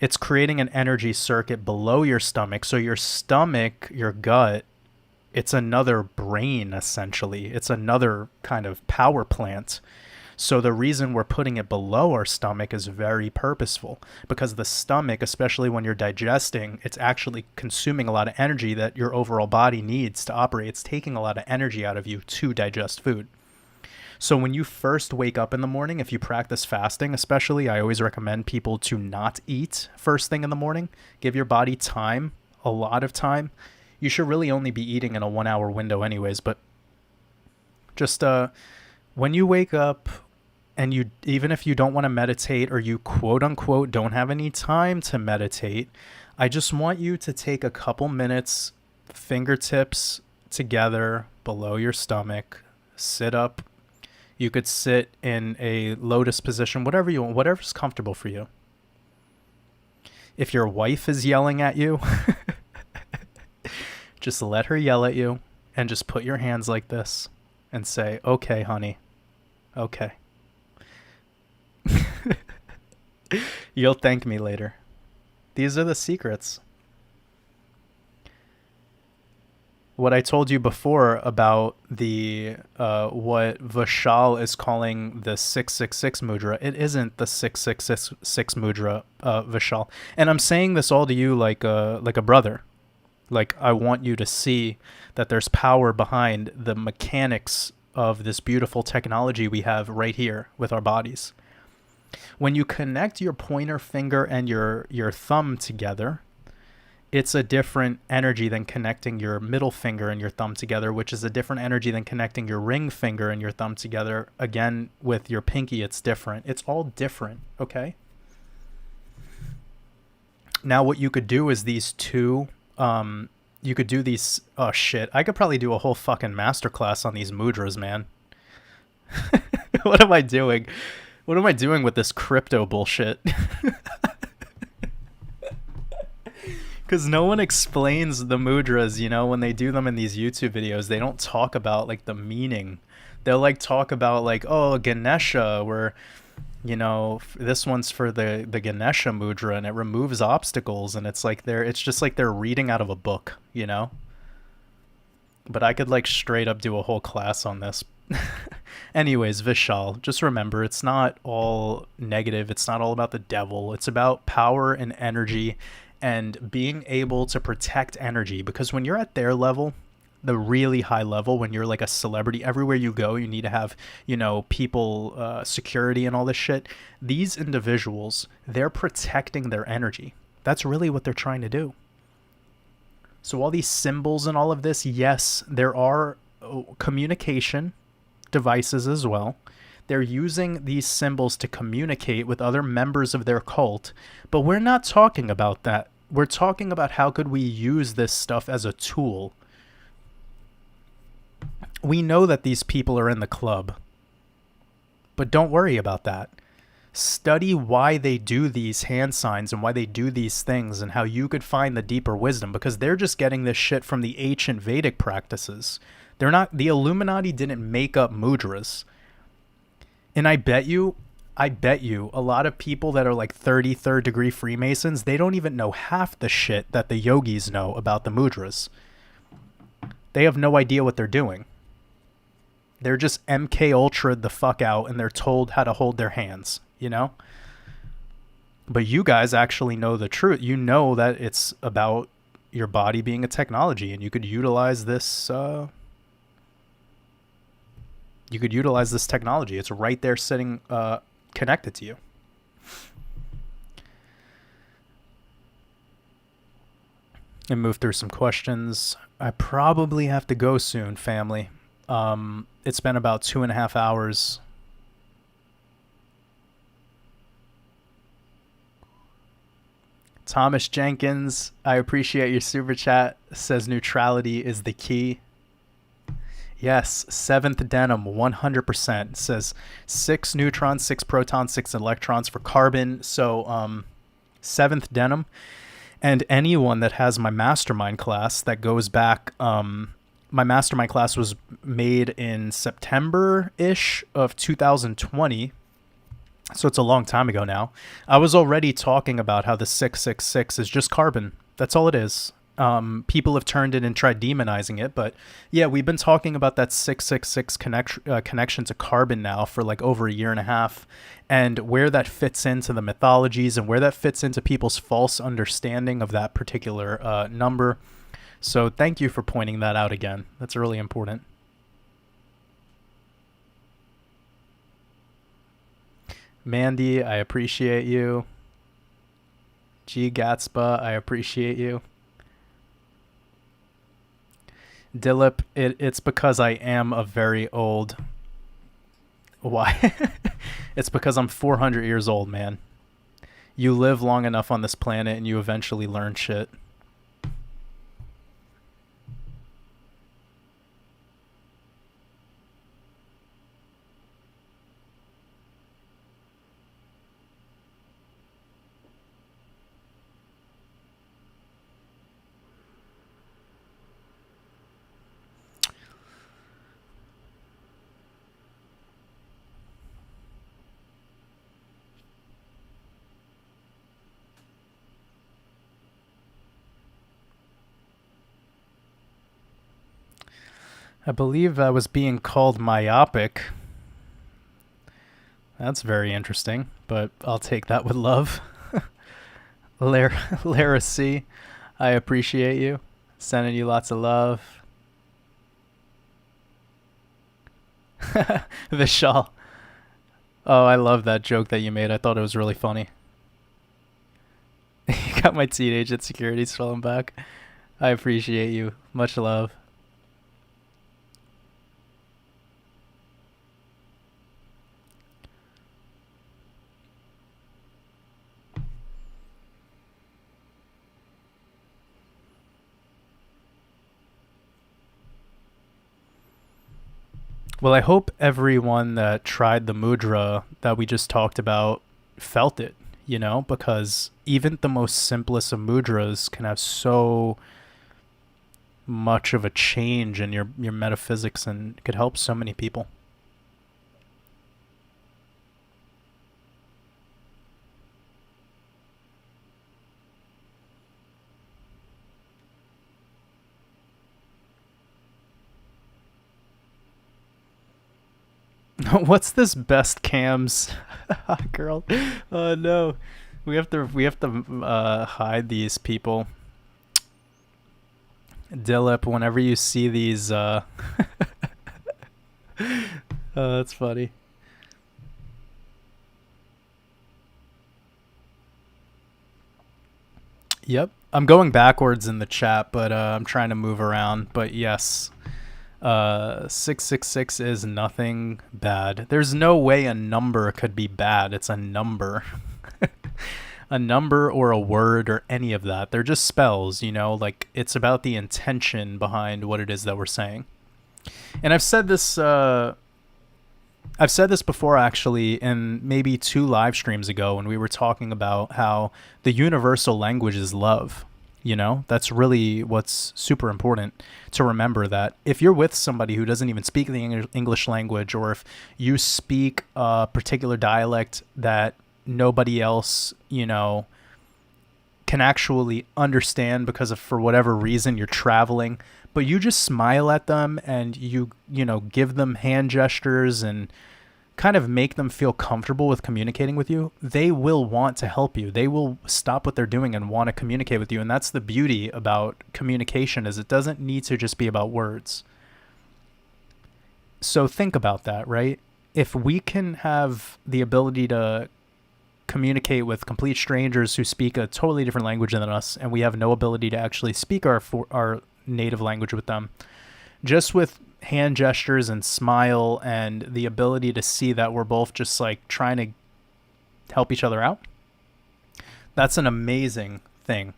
It's creating an energy circuit below your stomach. So your stomach, your gut, it's another brain, essentially. It's another kind of power plant. So the reason we're putting it below our stomach is very purposeful, because the stomach, especially when you're digesting, it's actually consuming a lot of energy that your overall body needs to operate. It's taking a lot of energy out of you to digest food. So when you first wake up in the morning, if you practice fasting, especially, I always recommend people to not eat first thing in the morning. Give your body time, a lot of time. You should really only be eating in a 1 hour window anyways, but just when you wake up, and you, even if you don't want to meditate, or you quote unquote don't have any time to meditate, I just want you to take a couple minutes, fingertips together below your stomach, sit up. You could sit in a lotus position, whatever you want, whatever's comfortable for you. If your wife is yelling at you, just let her yell at you, and just put your hands like this and say, okay, honey, okay. You'll thank me later. These are the secrets. What I told you before about the what Vishal is calling the 666 mudra, it isn't the 666 mudra, Vishal. And I'm saying this all to you like a brother. Like, I want you to see that there's power behind the mechanics of this beautiful technology we have right here with our bodies. When you connect your pointer finger and your thumb together, it's a different energy than connecting your middle finger and your thumb together, which is a different energy than connecting your ring finger and your thumb together. Again, with your pinky, it's different. It's all different, okay? Now, what you could do is these two, you could do these, oh shit, I could probably do a whole fucking masterclass on these mudras, man. What am I doing? What am I doing with this crypto bullshit? Because no one explains the mudras, you know, when they do them in these YouTube videos. They don't talk about, like, the meaning. They'll, like, talk about, like, oh, Ganesha, where, you know, this one's for the Ganesha mudra, and it removes obstacles, and it's like it's just like they're reading out of a book, you know? But I could, like, straight up do a whole class on this. Anyways, Vishal, just remember, it's not all negative. It's not all about the devil. It's about power and energy and being able to protect energy. Because when you're at their level, the really high level, when you're like a celebrity, everywhere you go, you need to have, you know, people, security and all this shit. These individuals, they're protecting their energy. That's really what they're trying to do. So all these symbols and all of this, yes, there are communication devices as well. They're using these symbols to communicate with other members of their cult, but we're not talking about that. We're talking about how could we use this stuff as a tool. We know that these people are in the club, but don't worry about that. Study why they do these hand signs and why they do these things and how you could find the deeper wisdom, because they're just getting this shit from the ancient Vedic practices. They're not, the Illuminati didn't make up mudras. And I bet you a lot of people that are like 33rd degree Freemasons, they don't even know half the shit that the yogis know about the mudras. They have no idea what they're doing. They're just MK Ultra'd the fuck out, and they're told how to hold their hands, you know? But you guys actually know the truth. You know that it's about your body being a technology, and you could utilize this, technology. It's right there sitting, connected to you. And move through some questions. I probably have to go soon, family. It's been about 2.5 hours. Thomas Jenkins, I appreciate your super chat. Says neutrality is the key. Yes, 7th denim, 100%. Says 6 neutrons, 6 protons, 6 electrons for carbon. So 7th denim. And anyone that has my mastermind class that goes back, my mastermind class was made in September-ish of 2020. So it's a long time ago now. I was already talking about how the 666 is just carbon. That's all it is. People have turned it and tried demonizing it, but yeah, we've been talking about that 666 connection to carbon now for like over a year and a half, and where that fits into the mythologies and where that fits into people's false understanding of that particular number. So thank you for pointing that out again. That's really important. Mandy, I appreciate you. G Gatspa, I appreciate you. Dillip, it's because I am a very old. Why? It's because I'm 400 years old, man. You live long enough on this planet and you eventually learn shit. I believe I was being called myopic. That's very interesting, but I'll take that with love. Lara C, I appreciate you. Sending you lots of love. Vishal. Oh, I love that joke that you made. I thought it was really funny. You got my teenage insecurities stolen back. I appreciate you. Much love. Well, I hope everyone that tried the mudra that we just talked about felt it, because even the most simplest of mudras can have so much of a change in your metaphysics and could help so many people. What's this best cams girl? Oh no. We have to hide these people. Dillip, whenever you see these oh, that's funny. Yep. I'm going backwards in the chat, but I'm trying to move around. But yes, 666 is nothing bad. There's no way a number could be bad. It's a number. A number or a word or any of that. They're just spells, like it's about the intention behind what it is that we're saying. And I've said this before actually in maybe 2 live streams ago when we were talking about how the universal language is love. That's really what's super important to remember, that if you're with somebody who doesn't even speak the English language, or if you speak a particular dialect that nobody else, can actually understand because of, for whatever reason, you're traveling, but you just smile at them and you give them hand gestures and kind of make them feel comfortable with communicating with you, they will want to help you. They will stop what they're doing and want to communicate with you. And that's the beauty about communication, is it doesn't need to just be about words. So think about that, right? If we can have the ability to communicate with complete strangers who speak a totally different language than us, and we have no ability to actually speak our native language with them, just with hand gestures and smile and the ability to see that we're both just like trying to help each other out, that's an amazing thing.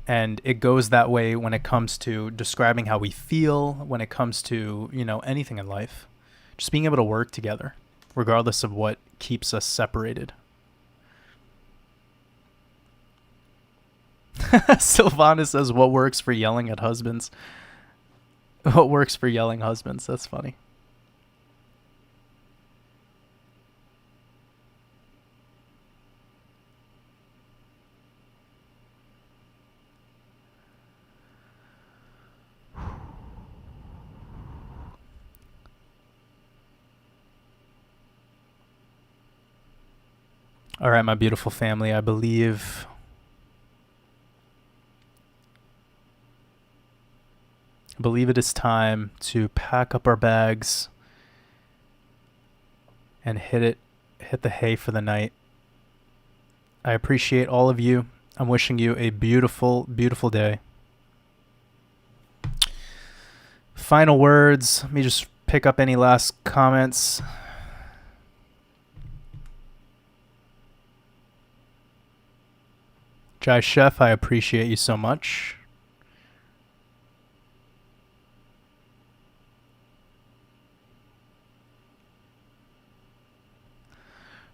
And it goes that way when it comes to describing how we feel, when it comes to, anything in life. Just being able to work together, regardless of what keeps us separated. Sylvana says, what works for yelling at husbands? What works for yelling husbands? That's funny. All right, my beautiful family, I believe it is time to pack up our bags and hit the hay for the night. I appreciate all of you. I'm wishing you a beautiful, beautiful day. Final words. Let me just pick up any last comments. Jai Chef, I appreciate you so much.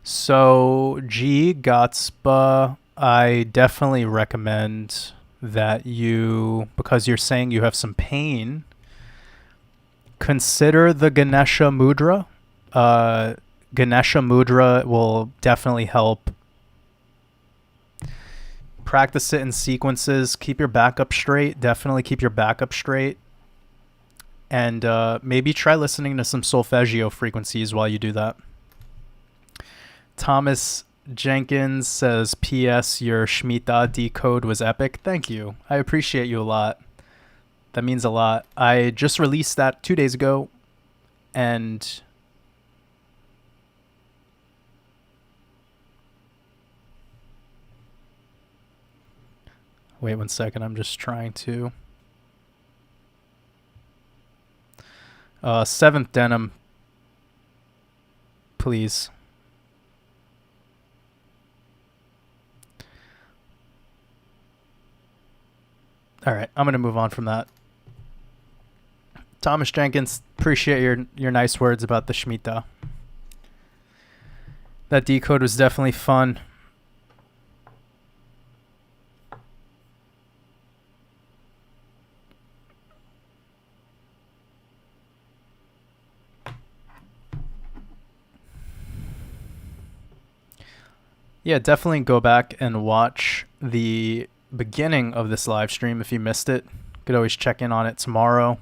So, G Gatspa, I definitely recommend that you, because you're saying you have some pain, consider the Ganesha Mudra. Ganesha Mudra will definitely help. Practice it in sequences. Keep your back up straight. Definitely keep your back up straight. And maybe try listening to some solfeggio frequencies while you do that. Thomas Jenkins says, P.S. Your Shemitah decode was epic. Thank you. I appreciate you a lot. That means a lot. I just released that 2 days ago. And wait 1 second. I'm just trying to. 7th denim, please. All right, I'm going to move on from that. Thomas Jenkins, appreciate your nice words about the Shemitah. That decode was definitely fun. Yeah, definitely go back and watch the beginning of this live stream if you missed it. You could always check in on it tomorrow.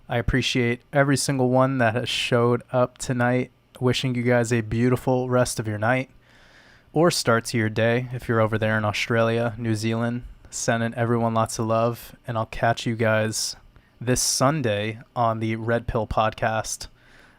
I appreciate every single one that has showed up tonight. Wishing you guys a beautiful rest of your night or start to your day if you're over there in Australia, New Zealand. Sending everyone lots of love, and I'll catch you guys this Sunday on the Red Pill podcast.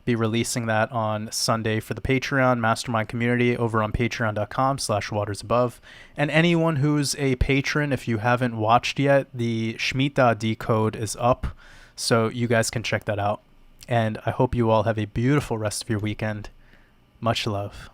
Be releasing that on Sunday for the Patreon Mastermind community over on patreon.com/WatersAbove. And anyone who's a patron, if you haven't watched yet, the Shemitah decode is up, so you guys can check that out. And I hope you all have a beautiful rest of your weekend. Much love.